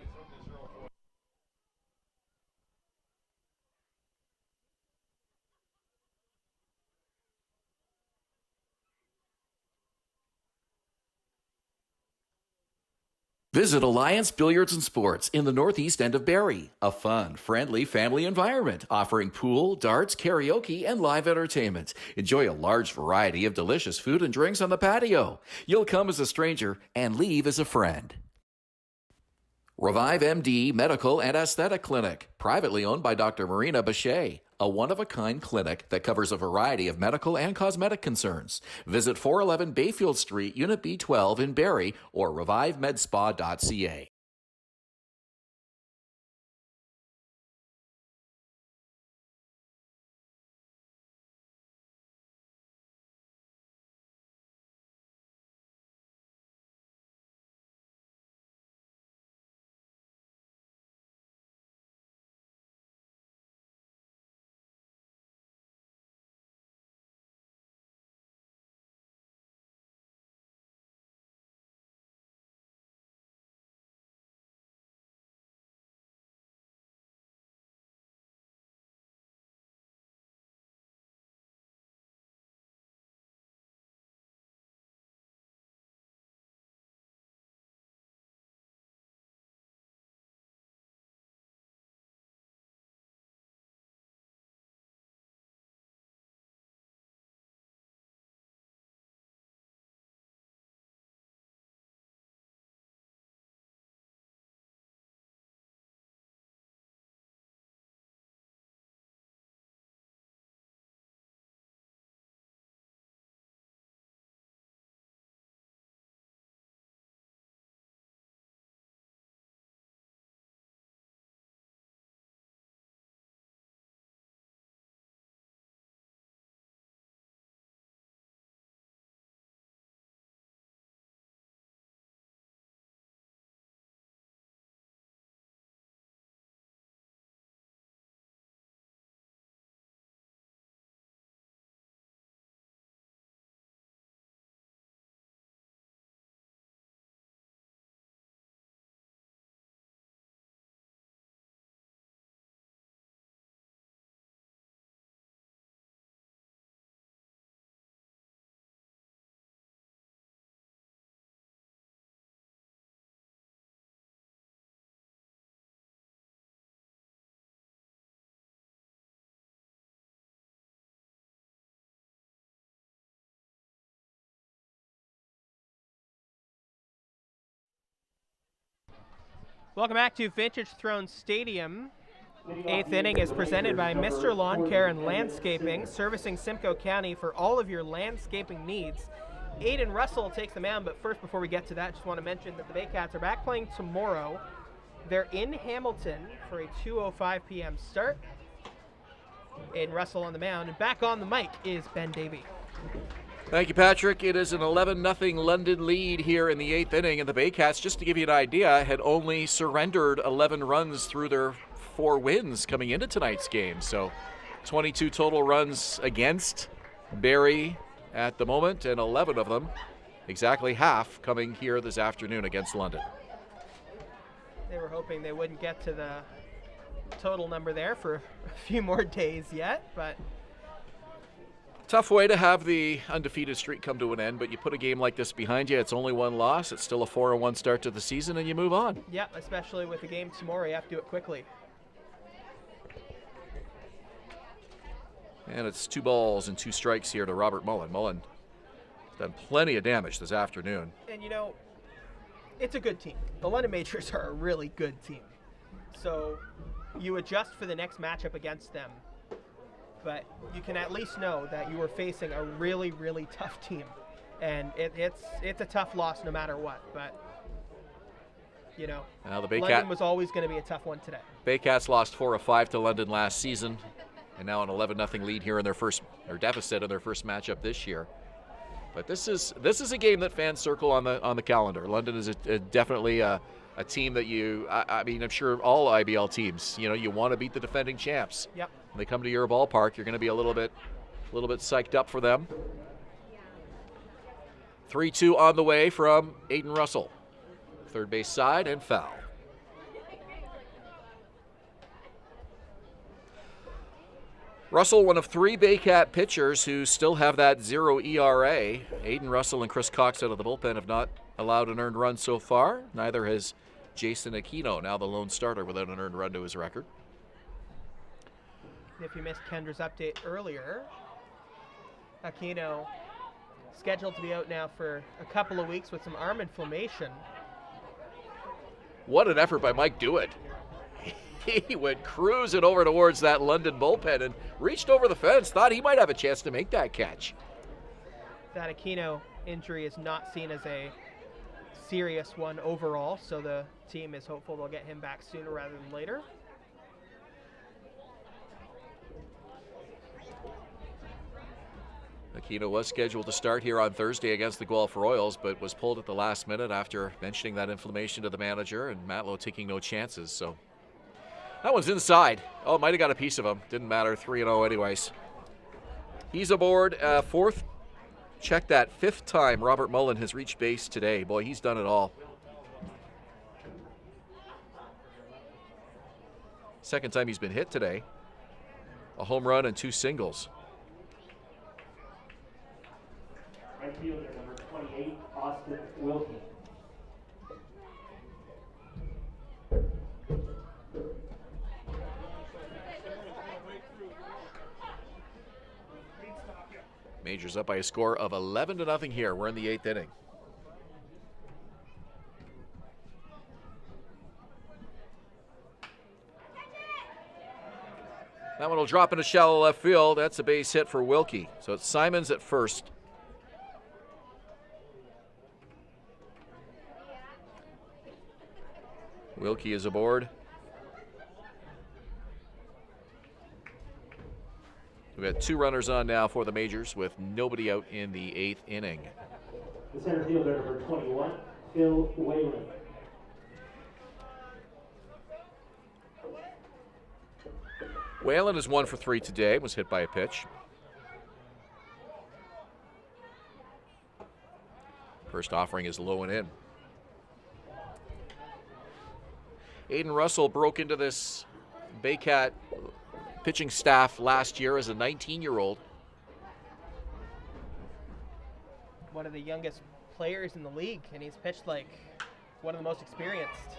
Visit Alliance Billiards and Sports in the northeast end of Barrie. A fun, friendly family environment offering pool, darts, karaoke, and live entertainment. Enjoy a large variety of delicious food and drinks on the patio. You'll come as a stranger and leave as a friend. Revive MD Medical and Aesthetic Clinic, privately owned by Dr. Marina Bachet, a one-of-a-kind clinic that covers a variety of medical and cosmetic concerns. Visit 411 Bayfield Street, Unit B12 in Barrie, or revivemedspa.ca. Welcome back to Vintage Throne Stadium. 8th inning is presented by Mr. Lawn Care and Landscaping, servicing Simcoe County for all of your landscaping needs. Aiden Russell takes the mound, but first, before we get to that, just want to mention that the Baycats are back playing tomorrow. They're in Hamilton for a 2:05 p.m. start. Aiden Russell on the mound, and back on the mic is Ben Davy. Thank you, Patrick. It is an 11-0 London lead here in the 8th inning, and the Baycats, just to give you an idea, had only surrendered 11 runs through their 4 wins coming into tonight's game. So 22 total runs against Barrie at the moment, and 11 of them, exactly half, coming here this afternoon against London. They were hoping they wouldn't get to the total number there for a few more days yet, but tough way to have the undefeated streak come to an end, but you put a game like this behind you, it's only 1 loss, it's still a 4-1 start to the season, and you move on. Yeah, especially with the game tomorrow, you have to do it quickly. And it's 2 balls and 2 strikes here to Robert Mullen. Mullen done plenty of damage this afternoon. And it's a good team. The London Majors are a really good team. So you adjust for the next matchup against them, but you can at least know that you are facing a really, really tough team. And it's a tough loss no matter what, but Now the London was always going to be a tough one today. Baycats lost 4 of 5 to London last season, and now an 11-0 lead here in their first, or deficit in their first matchup this year. But this is a game that fans circle on the calendar. London is definitely a team that I'm sure all IBL teams, you want to beat the defending champs. Yep. When they come to your ballpark, you're going to be a little bit psyched up for them. 3-2 on the way from Aiden Russell. Third base side and foul. Russell, one of 3 Baycat pitchers who still have that 0 ERA. Aiden Russell and Chris Cox out of the bullpen have not allowed an earned run so far. Neither has Jason Aquino, now the lone starter without an earned run to his record. If you missed Kendra's update earlier, Aquino scheduled to be out now for a couple of weeks with some arm inflammation. What an effort by Mike Dewitt. He went cruising over towards that London bullpen and reached over the fence, thought he might have a chance to make that catch. That Aquino injury is not seen as a serious one overall, so the team is hopeful they'll get him back sooner rather than later. Aquino was scheduled to start here on Thursday against the Guelph Royals, but was pulled at the last minute after mentioning that inflammation to the manager, and Matlow taking no chances. So that one's inside. Oh, might have got a piece of him. Didn't matter. 3-0 anyways. He's aboard. 4th. Check that. 5th time Robert Mullen has reached base today. Boy, he's done it all. 2nd time he's been hit today. A home run and 2 singles. Right fielder number 28, Austin Wilkie. Majors up by a score of 11-0 here. We're in the 8th inning. That one will drop into shallow left field. That's a base hit for Wilkie. So it's Simons at first. Wilkie is aboard. We've got 2 runners on now for the Majors with nobody out in the 8th inning. The center fielder number 21, Phil Whalen. Whalen is 1 for 3 today, was hit by a pitch. First offering is low and in. Aiden Russell broke into this Baycat pitching staff last year as a 19-year-old. One of the youngest players in the league, and he's pitched like one of the most experienced.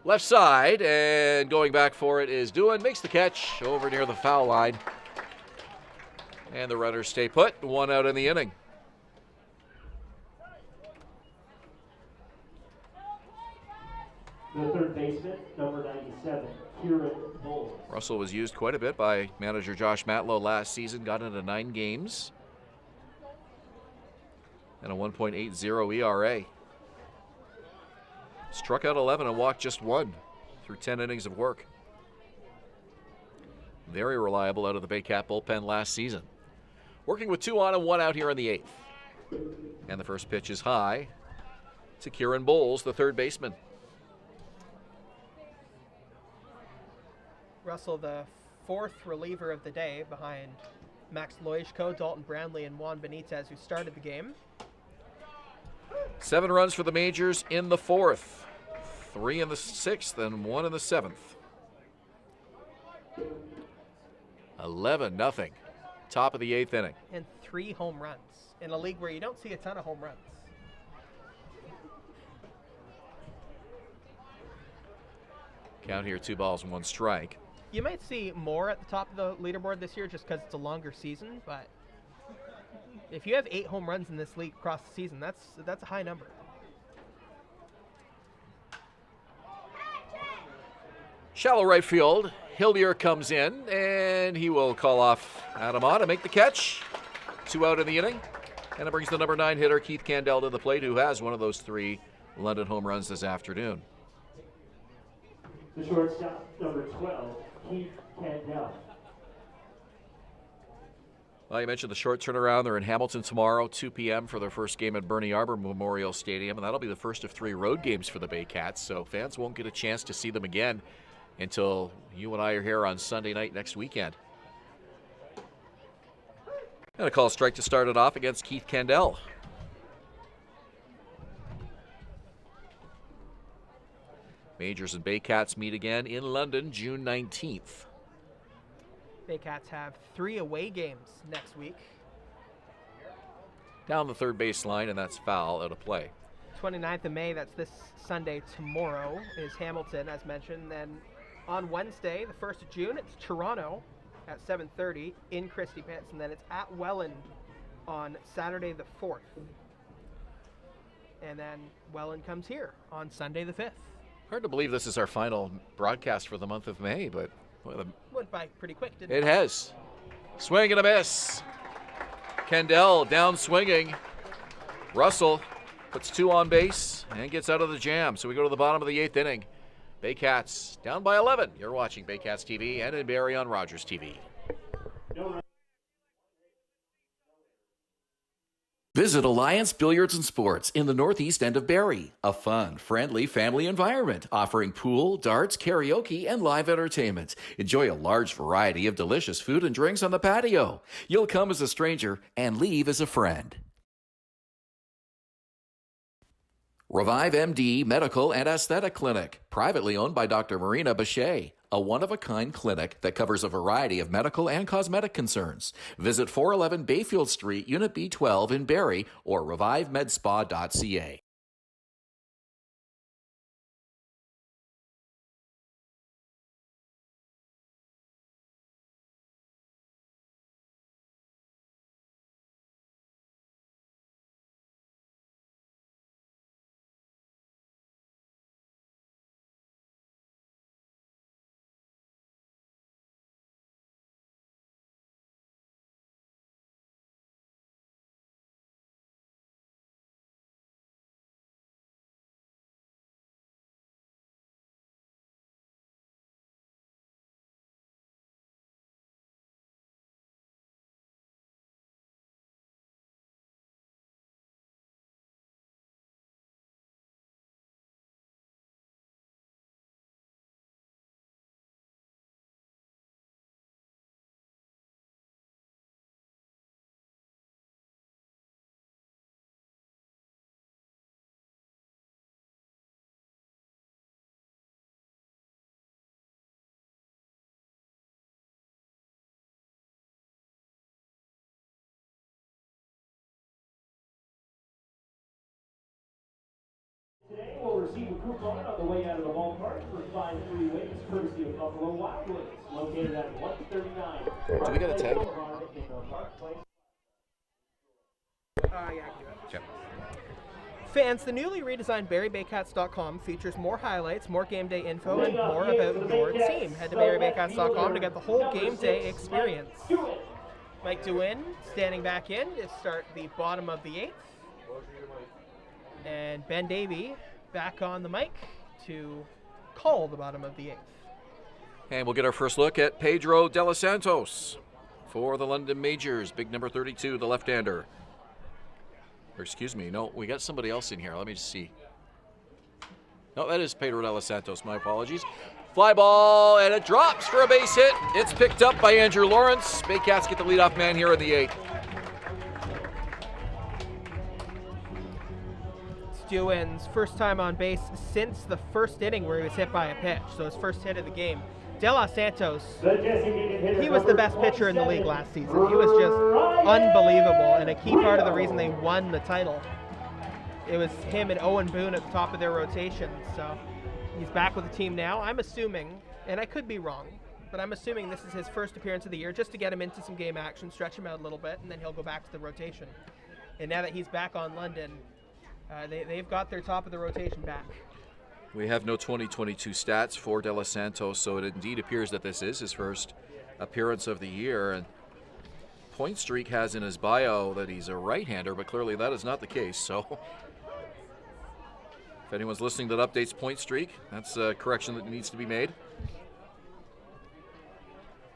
Left side, and going back for it is Dewan. Makes the catch over near the foul line. And the runners stay put. 1 out in the inning. The third baseman, number 97, Kieran Bowles. Russell was used quite a bit by manager Josh Matlow last season. Got into 9 games. And a 1.80 ERA. Struck out 11 and walked just 1 through 10 innings of work. Very reliable out of the Baycat bullpen last season. Working with 2 on and 1 out here in the 8th. And the first pitch is high to Kieran Bowles, the third baseman. Russell, the 4th reliever of the day behind Max Loishko, Dalton Brownlee, and Juan Benitez, who started the game. 7 runs for the Majors in the 4th. 3 in the 6th and 1 in the 7th. 11-0. Top of the 8th inning. And 3 home runs in a league where you don't see a ton of home runs. Count here, 2 balls and 1 strike. You might see more at the top of the leaderboard this year just because it's a longer season, but if you have 8 home runs in this league across the season, that's a high number. Shallow right field. Hillier comes in, and he will call off Adama to make the catch. 2 out in the inning. And it brings the number 9 hitter, Keith Candell, to the plate, who has one of those 3 London home runs this afternoon. The shortstop, number 12, Keith Candell. Well, you mentioned the short turnaround. They're in Hamilton tomorrow, 2 p.m. for their first game at Bernie Arbor Memorial Stadium, and that'll be the first of 3 road games for the Baycats, so fans won't get a chance to see them again until you and I are here on Sunday night next weekend. And a call strike to start it off against Keith Candell. Majors and Baycats meet again in London June 19th. Baycats have 3 away games next week. Down the third baseline, and that's foul out of play. 29th of May, that's this Sunday. Tomorrow is Hamilton, as mentioned. Then on Wednesday, the 1st of June, it's Toronto at 7:30 in Christie Pitts, and then it's at Welland on Saturday the 4th. And then Welland comes here on Sunday the 5th. Hard to believe this is our final broadcast for the month of May, but well, Went by pretty quick, didn't it has. Swing and a miss. Candell down swinging. Russell puts 2 on base and gets out of the jam. So we go to the bottom of the 8th inning. Baycats down by 11. You're watching Baycats TV and in Barrie on Rogers TV. Visit Alliance Billiards and Sports in the northeast end of Barrie. A fun, friendly family environment offering pool, darts, karaoke, and live entertainment. Enjoy a large variety of delicious food and drinks on the patio. You'll come as a stranger and leave as a friend. Revive MD Medical and Aesthetic Clinic, privately owned by Dr. Marina Bachet, a one-of-a-kind clinic that covers a variety of medical and cosmetic concerns. Visit 411 Bayfield Street, Unit B12 in Barrie, or revivemedspa.ca. Today we'll receive a coupon on the way out of the ballpark for 5 free wings, courtesy of Buffalo Wild Wings, located at 139. Do we get a tag? Yeah, I can do it. Yep. Fans, the newly redesigned BarrieBaycats.com features more highlights, more game day info, and more about your team. Head to BarrieBaycats.com to get the whole game day experience. Mike DeWin standing back in to start the bottom of the 8th. And Ben Davy back on the mic to call the bottom of the 8th. And we'll get our first look at Pedro De Los Santos for the London Majors. Big number 32, the left-hander. Or excuse me, no, we got somebody else in here. Let me just see. No, that is Pedro De Los Santos. My apologies. Fly ball, and it drops for a base hit. It's picked up by Andrew Lawrence. Baycats get the leadoff man here in the 8th. Stewin's first time on base since the first inning where he was hit by a pitch, so his first hit of the game. De Los Santos, he was the best pitcher in the league last season. He was just unbelievable and a key part of the reason they won the title. It was him and Owen Boone at the top of their rotation, so he's back with the team now. I'm assuming, and I could be wrong, but I'm assuming this is his first appearance of the year, just to get him into some game action, stretch him out a little bit, and then he'll go back to the rotation. And now that he's back on London, they've got their top of the rotation back. We have no 2022 stats for De Los Santos, so it indeed appears that this is his first appearance of the year. And Point Streak has in his bio that he's a right-hander, but clearly that is not the case. So if anyone's listening that updates Point Streak, that's a correction that needs to be made.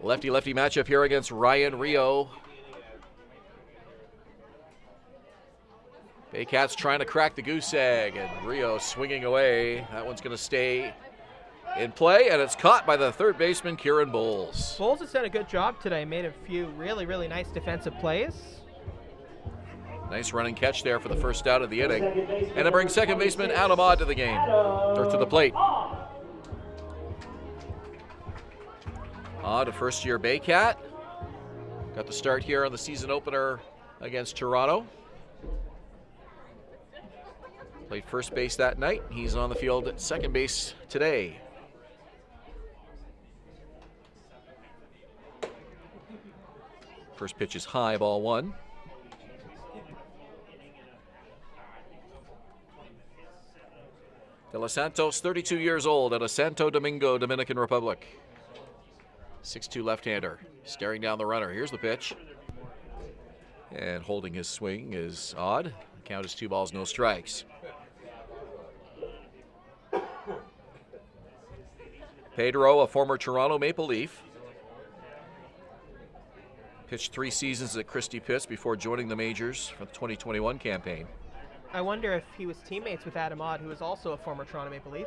Lefty-lefty matchup here against Ryan Rio. Baycats trying to crack the goose egg, and Rio swinging away. That one's going to stay in play, and it's caught by the third baseman, Kieran Bowles. Bowles has done a good job today. Made a few really, really nice defensive plays. Nice running catch there for the first out of the inning. And it brings second baseman Adam Odd to the game, or to the plate. Odd, a first-year Baycat. Got the start here on the season opener against Toronto. Played first base that night. He's on the field at second base today. First pitch is high, ball one. De Los Santos, 32 years old, out of Santo Domingo, Dominican Republic. 6'2" left-hander, staring down the runner. Here's the pitch. And holding his swing is Odd. The count is 2 balls, no strikes. Pedro, a former Toronto Maple Leaf. Pitched 3 seasons at Christie Pitts before joining the majors for the 2021 campaign. I wonder if he was teammates with Adam Odd, who is also a former Toronto Maple Leaf.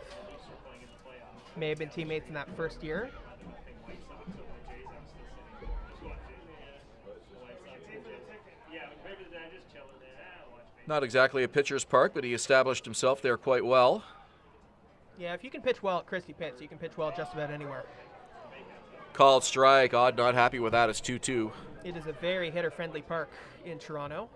May have been teammates in that first year. Not exactly a pitcher's park, but he established himself there quite well. Yeah, if you can pitch well at Christie Pitts, you can pitch well just about anywhere. Called strike. Odd not happy with that. It's 2-2. It is a very hitter-friendly park in Toronto.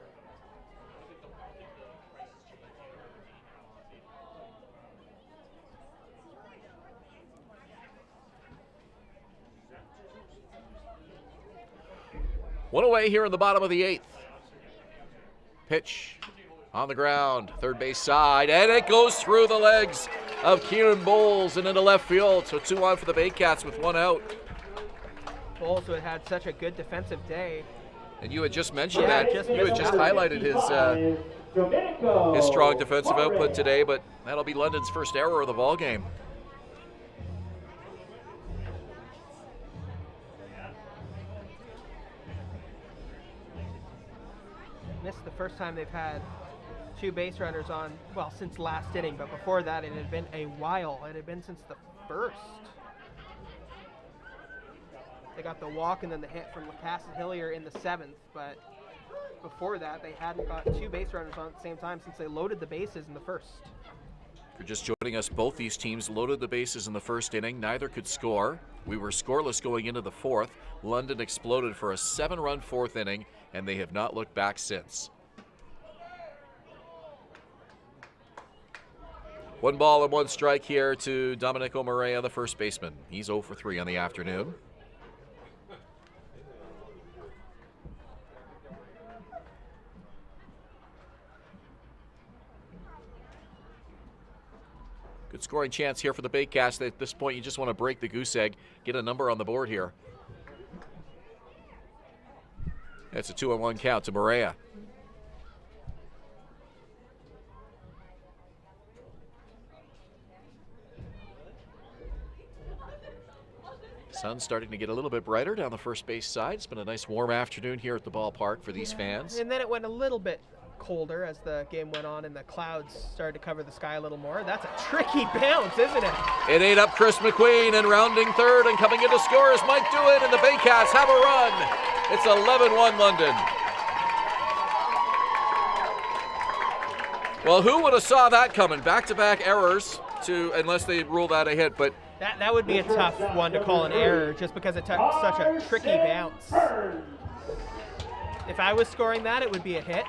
One away here in the bottom of the 8th. Pitch on the ground, third base side, and it goes through the legs of Kieran Bowles and into left field. So 2 on for the Baycats with 1 out. Bowles had such a good defensive day. And you had just mentioned Yeah, that. You had just highlighted his strong defensive output today, but that'll be London's first error of the ball game. This is the first time they've had 2 base runners on, well, since last inning, but before that it had been a while. It had been since the first. They got the walk and then the hit from Cass and Hillier in the 7th, but before that they hadn't got 2 base runners on at the same time since they loaded the bases in the first. If you're just joining us, both these teams loaded the bases in the first inning. Neither could score. We were scoreless going into the 4th. London exploded for a 7-run 4th inning, and they have not looked back since. 1 ball and 1 strike here to Domenico Morea, the first baseman. He's 0 for 3 on the afternoon. Good scoring chance here for the Baycats. At this point, you just want to break the goose egg, get a number on the board here. It's a 2-1 count to Morea. Sun's starting to get a little bit brighter down the first base side. It's been a nice warm afternoon here at the ballpark for these fans. And then it went a little bit colder as the game went on and the clouds started to cover the sky a little more. That's a tricky bounce, isn't it? It ate up Chris Mcqueen, and rounding third and coming in to score is Mike Dewitt, and the Baycats have a run. It's 11-1 London. Well, who would have saw that coming? Back-to-back errors, unless they rule that a hit, but that would be a tough one to call an error just because it took such a tricky bounce. If I was scoring that, it would be a hit,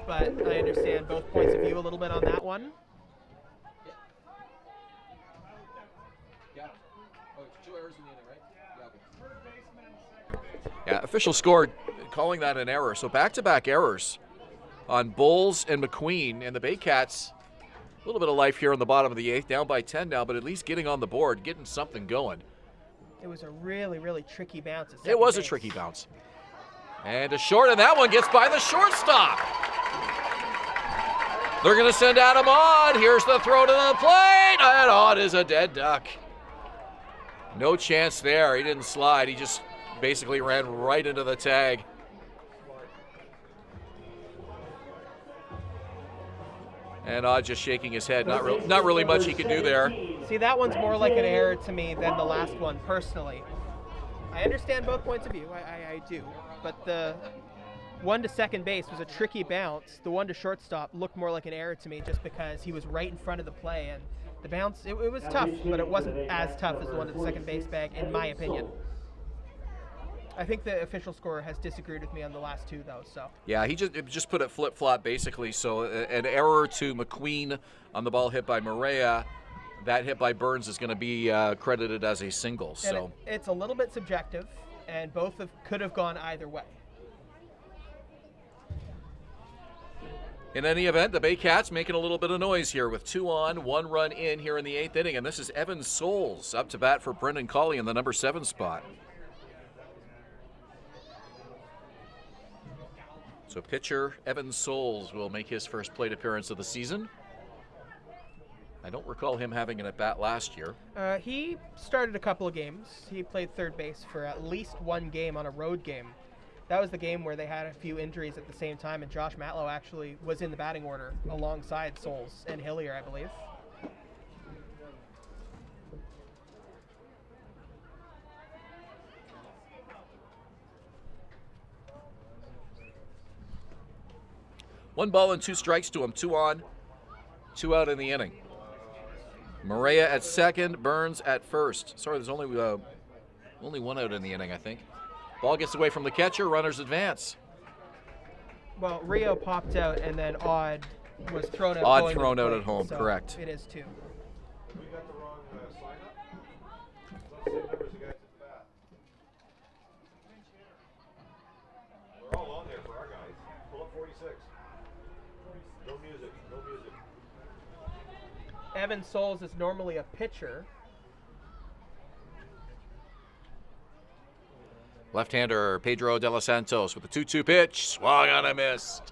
but I understand both points of view a little bit on that one. Yeah, official score calling that an error. So back-to-back errors on Bowles and Mcqueen, and the Baycats, a little bit of life here in the bottom of the 8th, down by 10 now, but at least getting on the board, getting something going. It was a really, really tricky bounce. It was a tricky bounce. And a short, and that one gets by the shortstop. They're going to send Adam on. Here's the throw to the plate, and on is a dead duck. No chance there. He didn't slide. He just basically ran right into the tag. And Odd just shaking his head. Not really much he could do there. See, that one's more like an error to me than the last one, personally. I understand both points of view. I do. But the one to second base was a tricky bounce. The one to shortstop looked more like an error to me just because he was right in front of the play. And the bounce, it was tough, but it wasn't as tough as the one to the second base bag, in my opinion. I think the official scorer has disagreed with me on the last two, though. So yeah, he just put it flip-flop, basically. So an error to McQueen on the ball hit by Marcela. That hit by Burns is going to be credited as a single. So it's a little bit subjective, and both could have gone either way. In any event, the Baycats making a little bit of noise here with 2 on, 1 run in here in the 8th inning, and this is Evan Souls up to bat for Brendan Cauley in the number 7 spot. So pitcher Evan Souls will make his first plate appearance of the season. I don't recall him having an at-bat last year. He started a couple of games. He played third base for at least one game on a road game. That was the game where they had a few injuries at the same time, and Josh Matlow actually was in the batting order alongside Souls and Hillier, I believe. One ball and 2 strikes to him, 2 on, 2 out in the inning. Marcela at second, Burns at first. Sorry, there's only 1 out in the inning, I think. Ball gets away from the catcher, runners advance. Well, Rio popped out, and then Odd was thrown out. Odd thrown out at home, so correct. It is 2. We got the wrong sign-up. Same number as the guys at the bat. We're all on there for our guys. Pull up 46. No music, no music. Evan Souls is normally a pitcher. Left-hander Pedro De Los Santos with a 2-2 pitch. Swung on and missed.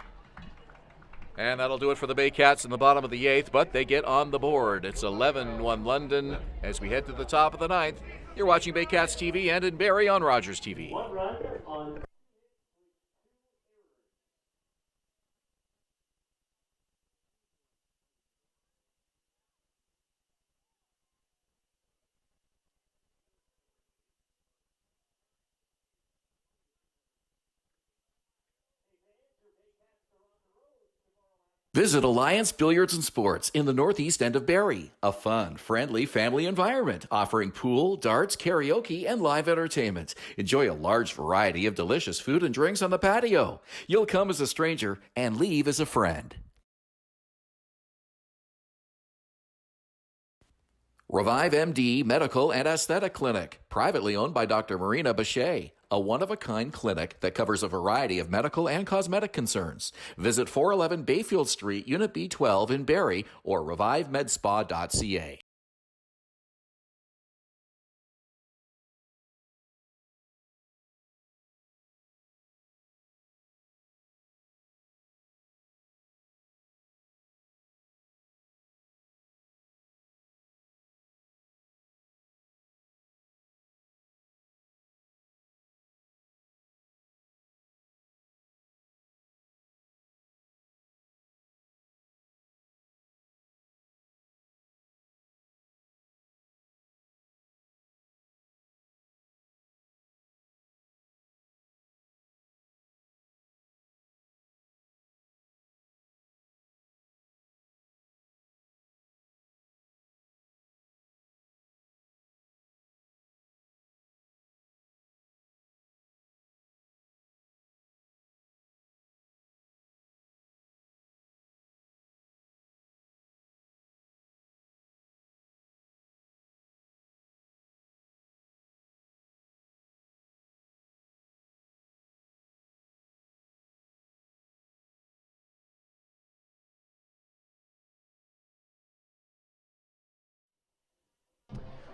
And that'll do it for the Baycats in the bottom of the 8th, but they get on the board. It's 11-1 London as we head to the top of the 9th. You're watching Baycats TV and in Barrie on Rogers TV. 1 run on Visit Alliance Billiards and Sports in the northeast end of Barrie. A fun, friendly family environment offering pool, darts, karaoke, and live entertainment. Enjoy a large variety of delicious food and drinks on the patio. You'll come as a stranger and leave as a friend. Revive MD Medical and Aesthetic Clinic, privately owned by Dr. Marina Bachet, a one-of-a-kind clinic that covers a variety of medical and cosmetic concerns. Visit 411 Bayfield Street, Unit B12 in Barrie, or revivemedspa.ca.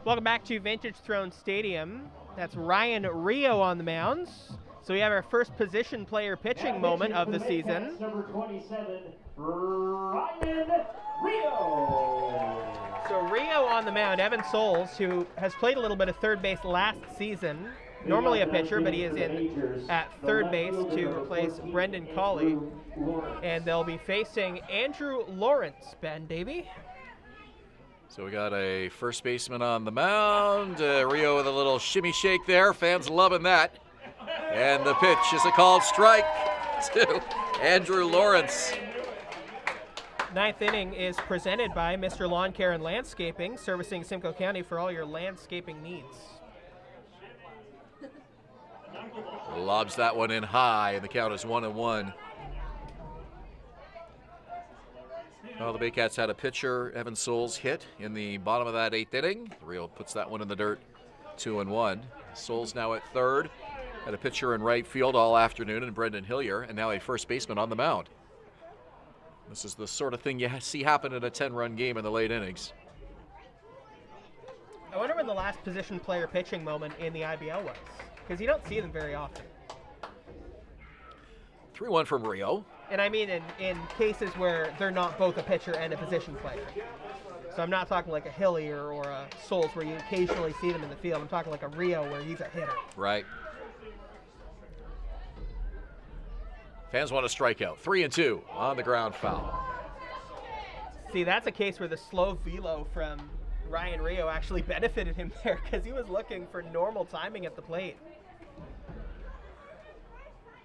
Welcome back to Vintage Throne Stadium. That's Ryan Rio on the mounds. So we have our first position player pitching moment of the season. Number 27, Ryan Rio. So Rio on the mound, Evan Souls, who has played a little bit of third base last season. Normally a pitcher, but he is in at third base to replace Brendan Cauley. And they'll be facing Andrew Lawrence. Ben, Davy? So we got a first baseman on the mound. Rio with a little shimmy shake there. Fans loving that. And the pitch is a called strike to Andrew Lawrence. Ninth inning is presented by Mr. Lawn Care and Landscaping, servicing Simcoe County for all your landscaping needs. Lobs that one in high, and the count is 1-1. Well, the Baycats had a pitcher, Evan Souls, hit in the bottom of that 8th inning. Rio puts that one in the dirt, 2-1. Souls now at third. Had a pitcher in right field all afternoon in Brendan Hillier, and now a first baseman on the mound. This is the sort of thing you see happen in a 10-run game in the late innings. I wonder when the last position player pitching moment in the IBL was, because you don't see them very often. 3-1 from Rio. And I mean in cases where they're not both a pitcher and a position player. So I'm not talking like a Hillier or a Souls where you occasionally see them in the field. I'm talking like a Rio where he's a hitter. Right. Fans want a strikeout. 3-2 on the ground foul. See, that's a case where the slow velo from Ryan Rio actually benefited him there because he was looking for normal timing at the plate.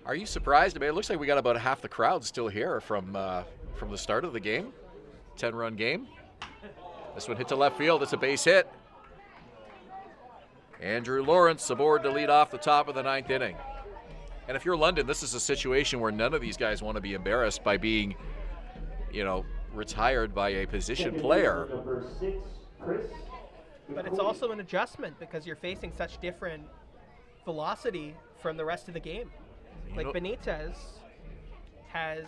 Are you surprised? I mean, it looks like we got about half the crowd still here from the start of the game. 10-run game. This one hit to left field. It's a base hit. Andrew Lawrence aboard to lead off the top of the 9th inning. And if you're London, this is a situation where none of these guys want to be embarrassed by being, retired by a position player. Number 6, Chris. But it's also an adjustment because you're facing such different velocity from the rest of the game. Like Benitez has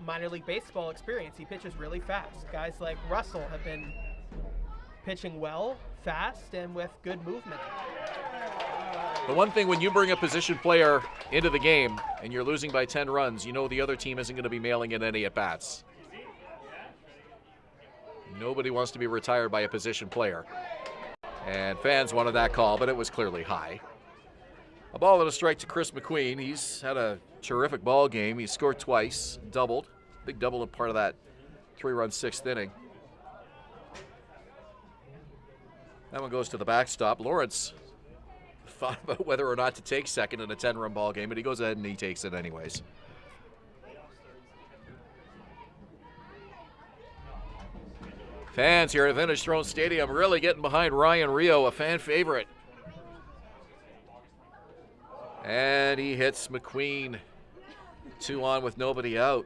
minor league baseball experience. He pitches really fast. Guys like Russell have been pitching well, fast, and with good movement. The one thing when you bring a position player into the game and you're losing by 10 runs, you know the other team isn't going to be mailing in any at-bats. Nobody wants to be retired by a position player. And fans wanted that call, but it was clearly high. A ball and a strike to Chris Mcqueen. He's had a terrific ball game. He scored twice, doubled. Big double in part of that 3-run 6th inning. That one goes to the backstop. Lawrence thought about whether or not to take second in a 10-run ball game, but he goes ahead and he takes it anyways. Fans here at Vintage Throne Stadium really getting behind Ryan Rio, a fan favorite. And he hits Mcqueen. 2 on with nobody out.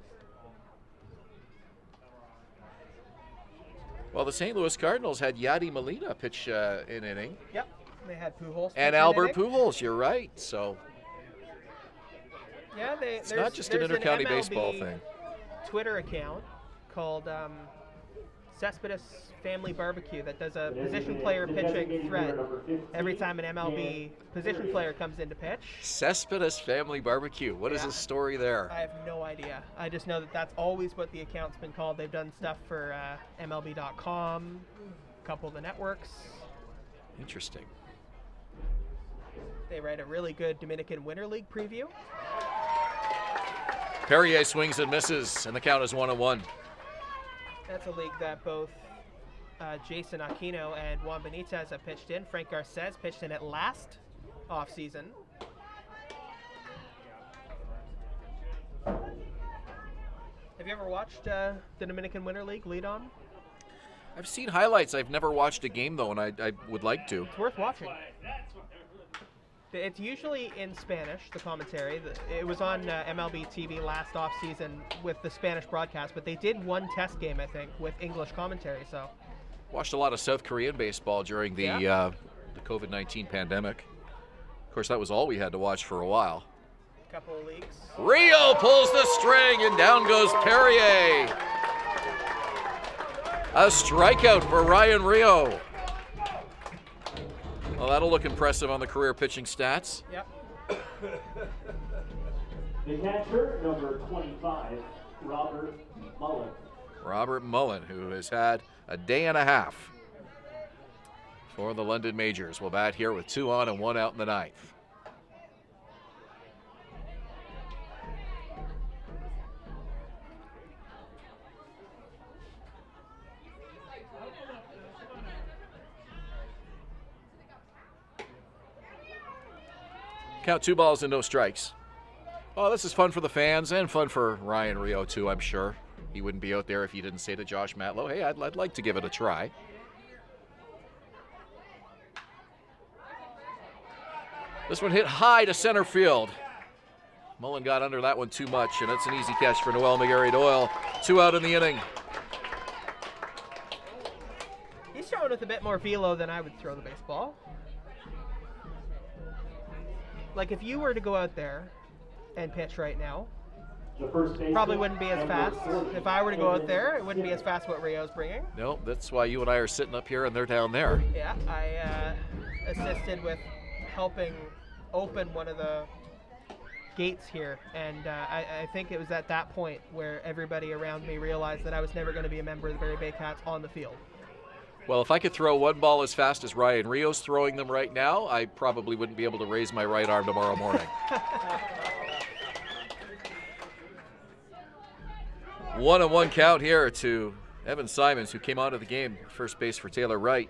Well, the St. Louis Cardinals had Yadi Molina pitch an inning. Yep, they had Pujols. And Albert Pujols, you're right. So yeah, it's not just an inter-county baseball thing. Twitter account called Cespedes Family Barbecue that does a position player pitching thread every time an MLB position player comes in to pitch. Cespedes Family Barbecue. What is the story there? I have no idea. I just know that that's always what the account's been called. They've done stuff for MLB.com, a couple of the networks. Interesting. They write a really good Dominican Winter League preview. Perrier swings and misses, and the count is 1-1. That's a league that both Jason Aquino and Juan Benitez have pitched in. Frank Garces pitched in it last offseason. Have you ever watched the Dominican Winter League lead on? I've seen highlights. I've never watched a game, though, and I would like to. It's worth watching. It's usually in Spanish, the commentary. It was on MLB TV last offseason with the Spanish broadcast, but they did one test game, I think, with English commentary. So, watched a lot of South Korean baseball during the COVID-19 pandemic. Of course, that was all we had to watch for a while. Couple of leagues. Rio pulls the string, and down goes Perrier. A strikeout for Ryan Rio. Well, that'll look impressive on the career pitching stats. Yep. The catcher, number 25, Robert Mullen. Robert Mullen, who has had a day and a half for the London Majors, will bat here with 2 on and 1 out in the 9th. Count 2 balls and no strikes. Oh, this is fun for the fans and fun for Ryan Rio too, I'm sure. He wouldn't be out there if he didn't say to Josh Matlow, hey, I'd like to give it a try. This one hit high to center field. Mullen got under that one too much, and it's an easy catch for Noel McGarry-Doyle. 2 out in the inning. He's throwing with a bit more velo than I would throw the baseball. Like, if you were to go out there and pitch right now, probably wouldn't be as fast. If I were to go out there, it wouldn't be as fast what Rio's bringing. No, that's why you and I are sitting up here and they're down there. Yeah, I assisted with helping open one of the gates here, and I think it was at that point where everybody around me realized that I was never going to be a member of the Barrie Baycats on the field. Well, if I could throw one ball as fast as Ryan Rio's throwing them right now, I probably wouldn't be able to raise my right arm tomorrow morning. 1-1 count here to Evan Simons, who came onto the game, first base for Taylor Wright.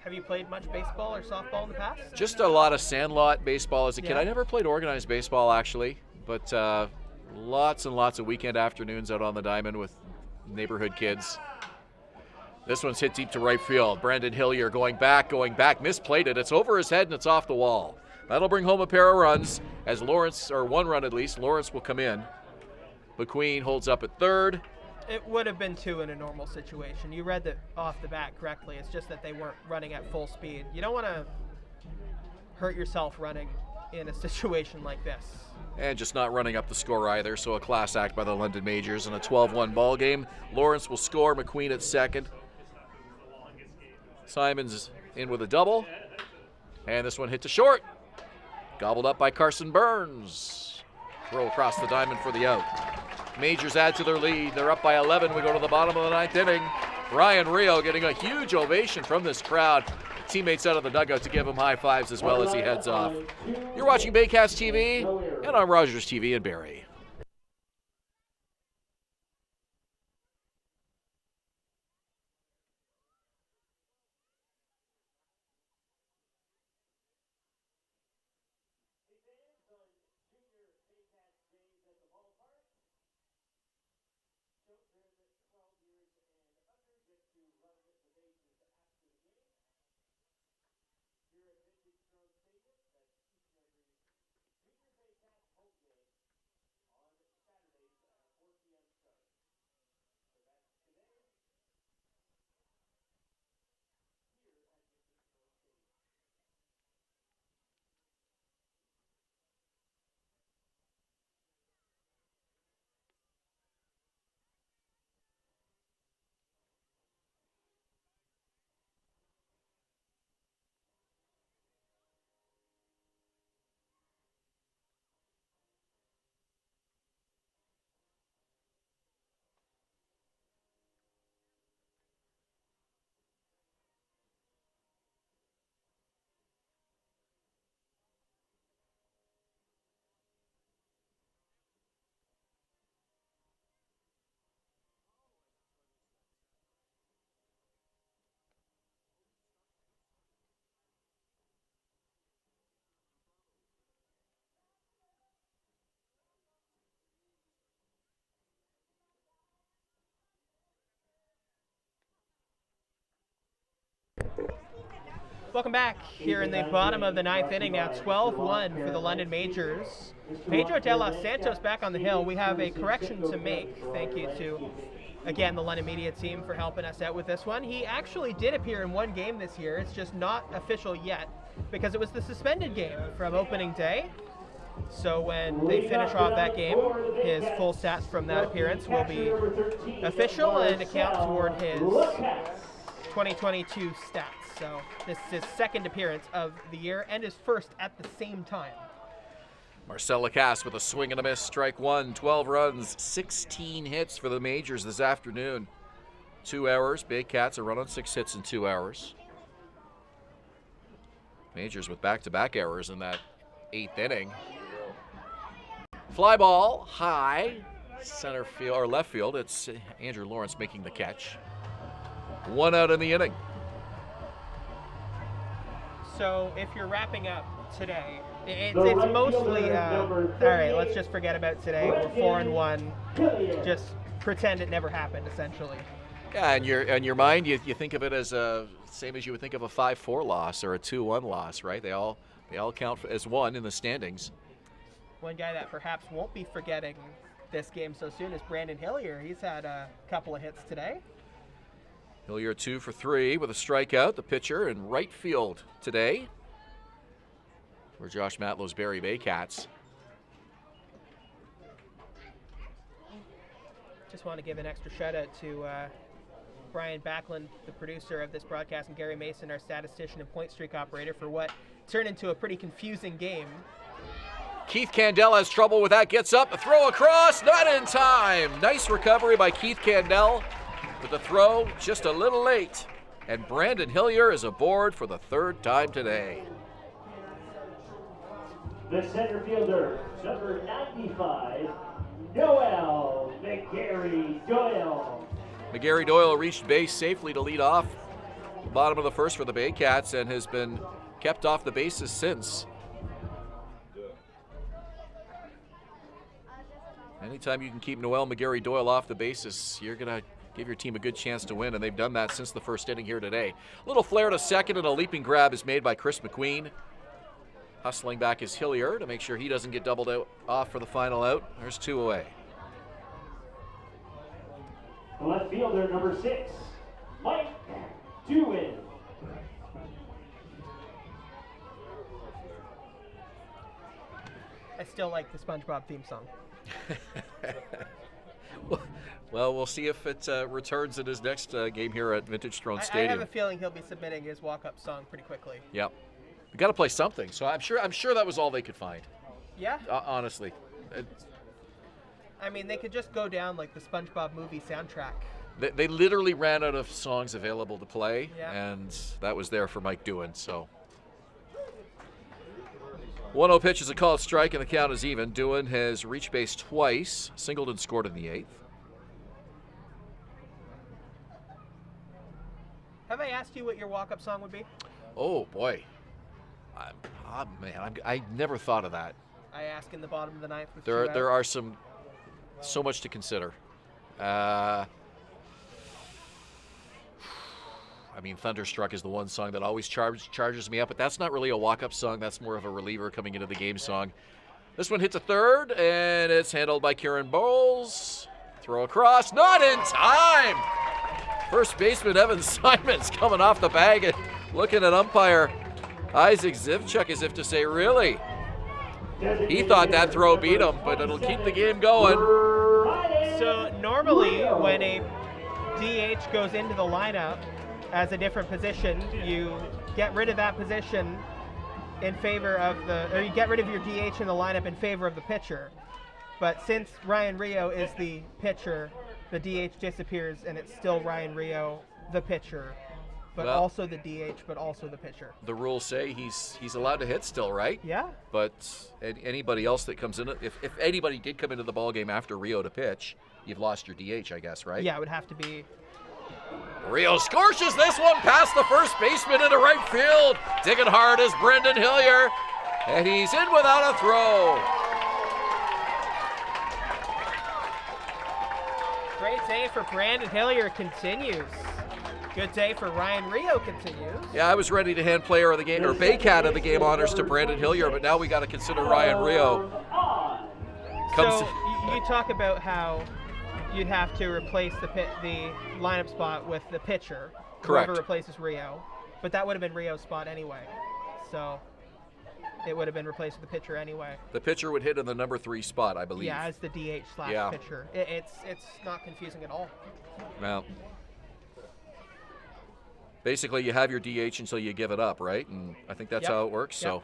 Have you played much baseball or softball in the past? Just a lot of sandlot baseball as a kid. Yeah. I never played organized baseball, actually, but lots and lots of weekend afternoons out on the diamond with neighborhood kids. This one's hit deep to right field. Brandon Hillier going back, misplayed it. It's over his head and it's off the wall. That'll bring home a pair of runs as Lawrence, or 1 run at least, Lawrence will come in. Mcqueen holds up at third. It would have been 2 in a normal situation. You read that off the bat correctly. It's just that they weren't running at full speed. You don't want to hurt yourself running in a situation like this. And just not running up the score either, so a class act by the London Majors in a 12-1 ball game. Lawrence will score, McQueen at second. Simons in with a double. And this one hit to short. Gobbled up by Carson Burns. Throw across the diamond for the out. Majors add to their lead. They're up by 11. We go to the bottom of the 9th inning. Ryan Rio getting a huge ovation from this crowd. Teammates out of the dugout to give him high fives as well as he heads off. You're watching Baycats TV, and I'm Rogers TV in Barrie. Welcome back here in the bottom of the 9th inning now, 12-1 for the London Majors. Pedro de los Santos back on the hill. We have a correction to make. Thank you to, again, the London media team for helping us out with this one. He actually did appear in 1 game this year. It's just not official yet because it was the suspended game from opening day. So when they finish off that game, his full stats from that appearance will be official and account toward his 2022 stats. So this is his second appearance of the year and his first at the same time. Marcela Cass with a swing and a miss, strike one, 12 runs, 16 hits for the majors this afternoon. 2 hours. Baycats a run on 6 hits in 2 hours. Majors with back-to-back errors in that 8th inning. Fly ball high, center field or left field. It's Andrew Lawrence making the catch. 1 out in the inning. So if you're wrapping up today, it's mostly all right. Let's just forget about today. We're 4-1. Just pretend it never happened, essentially. Yeah, in your mind, you think of it as same as you would think of a 5-4 loss or a 2-1 loss, right? They all count as one in the standings. One guy that perhaps won't be forgetting this game so soon is Brandon Hillier. He's had a couple of hits today. Hillier 2 for 3 with a strikeout. The pitcher in right field today for Josh Matlow's Barrie Baycats. Just want to give an extra shout out to Brian Backlund, the producer of this broadcast, and Gary Mason, our statistician and point streak operator, for what turned into a pretty confusing game. Keith Candell has trouble with that. Gets up, a throw across, not in time. Nice recovery by Keith Candell, but the throw just a little late. And Brandon Hillier is aboard for the 3rd time today. The center fielder, number 95, Noel McGarry Doyle. McGarry Doyle reached base safely to lead off the bottom of the 1st for the Baycats and has been kept off the bases since. Anytime you can keep Noel McGarry Doyle off the bases, you're going to give your team a good chance to win, and they've done that since the 1st inning here today. A little flare to second, and a leaping grab is made by Chris Mcqueen. Hustling back is Hillier to make sure he doesn't get doubled out off for the final out. There's 2 away. The left fielder, number 6, Mike Dewin. I still like the SpongeBob theme song. Well, we'll see if it returns in his next game here at Vintage Throne Stadium. I have a feeling he'll be submitting his walk-up song pretty quickly. Yep. We got to play something, so I'm sure that was all they could find. Yeah? Honestly. I mean, they could just go down like the SpongeBob movie soundtrack. They literally ran out of songs available to play, yeah. And that was there for Mike Dewin, so. 1-0 pitch is a called strike, and the count is even. Dewin has reached base twice, singled and scored in the 8th. Have I asked you what your walk-up song would be? Oh, boy. I never thought of that. I ask in the bottom of the 9th. There are so much to consider. I mean, Thunderstruck is the one song that always charges me up, but that's not really a walk-up song. That's more of a reliever coming into the game song. This one hits a 3rd, and it's handled by Kieran Bowles. Throw across, not in time! First baseman Evan Simons coming off the bag and looking at umpire Isaac Zivchuk as if to say, really? He thought that throw beat him, but it'll keep the game going. So normally when a DH goes into the lineup as a different position, you get rid of that position in favor of you get rid of your DH in the lineup in favor of the pitcher. But since Ryan Rio is the pitcher, the DH disappears and it's still Ryan Rio, the pitcher, but also the DH, but also the pitcher. The rules say he's allowed to hit still, right? Yeah. But anybody else that comes in, if anybody did come into the ballgame after Rio to pitch, you've lost your DH, I guess, right? Yeah, it would have to be. Rio scorches this one past the first baseman into right field. Digging hard is Brendan Hillier, and he's in without a throw. Great day for Brandon Hillier continues. Good day for Ryan Rio continues. Yeah, I was ready to hand player of the game, or Baycat of the game honors to Brandon Hillier, but now we got to consider Ryan Rio. So you talk about how you'd have to replace the lineup spot with the pitcher. Correct. Whoever replaces Rio. But that would have been Rio's spot anyway. So it would have been replaced with the pitcher anyway. The pitcher would hit in the number 3 spot, I believe. Yeah, as the DH/pitcher. It's not confusing at all. Well, basically you have your DH until you give it up, right? And I think that's how it works. So.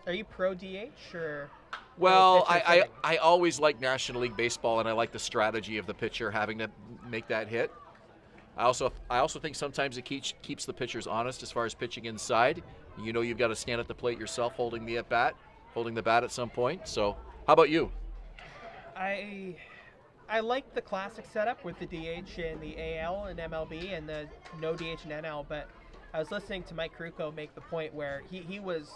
Are you pro DH or? Well, I always like National League Baseball, and I like the strategy of the pitcher having to make that hit. I also think sometimes it keeps the pitchers honest as far as pitching inside. You know you've got to stand at the plate yourself holding the bat at some point. So how about you? I like the classic setup with the DH in the AL and MLB and the no DH in NL, but I was listening to Mike Krukow make the point where he was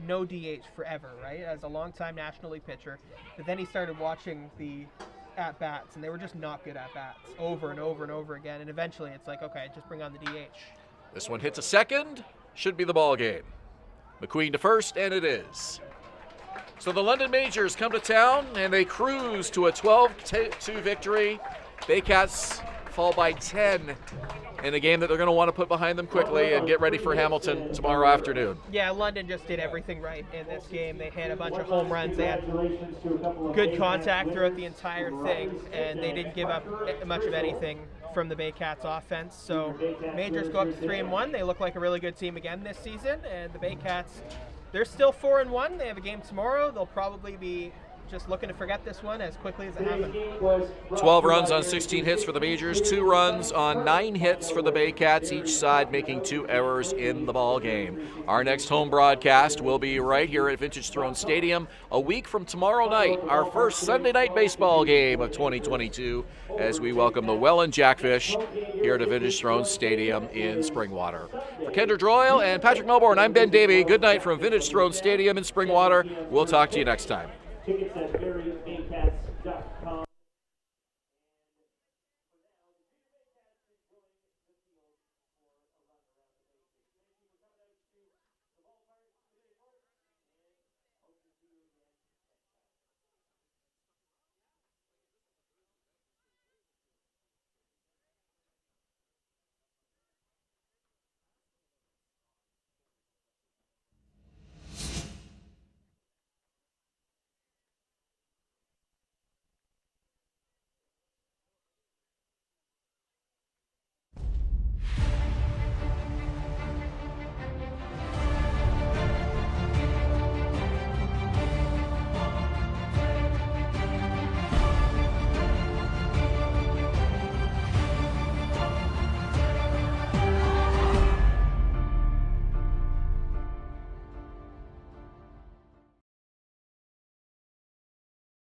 no DH forever, right, as a longtime National League pitcher, but then he started watching the at-bats, and they were just not good at-bats over and over and over again, and eventually it's like, okay, just bring on the DH. This one hits a second, should be the ball game. Mcqueen to first, and it is. So the London Majors come to town, and they cruise to a 12-2 victory. Baycats fall by 10 in a game that they're going to want to put behind them quickly and get ready for Hamilton tomorrow afternoon. Yeah, London just did everything right in this game. They hit a bunch of home runs. They had good contact throughout the entire thing, and they didn't give up much of anything from the Baycats offense. So Majors go up to 3-1. They look like a really good team again this season, and the Baycats, they're still 4-1. They have a game tomorrow. They'll probably be just looking to forget this one as quickly as it happened. 12 runs on 16 hits for the Majors, 2 runs on 9 hits for the Baycats, each side making 2 errors in the ball game. Our next home broadcast will be right here at Vintage Throne Stadium a week from tomorrow night, our first Sunday night baseball game of 2022, as we welcome the Welland Jackfish here to Vintage Throne Stadium in Springwater. For Kendra Droyle and Patrick Melbourne, I'm Ben Davy. Good night from Vintage Throne Stadium in Springwater. We'll talk to you next time. Tickets at Barrie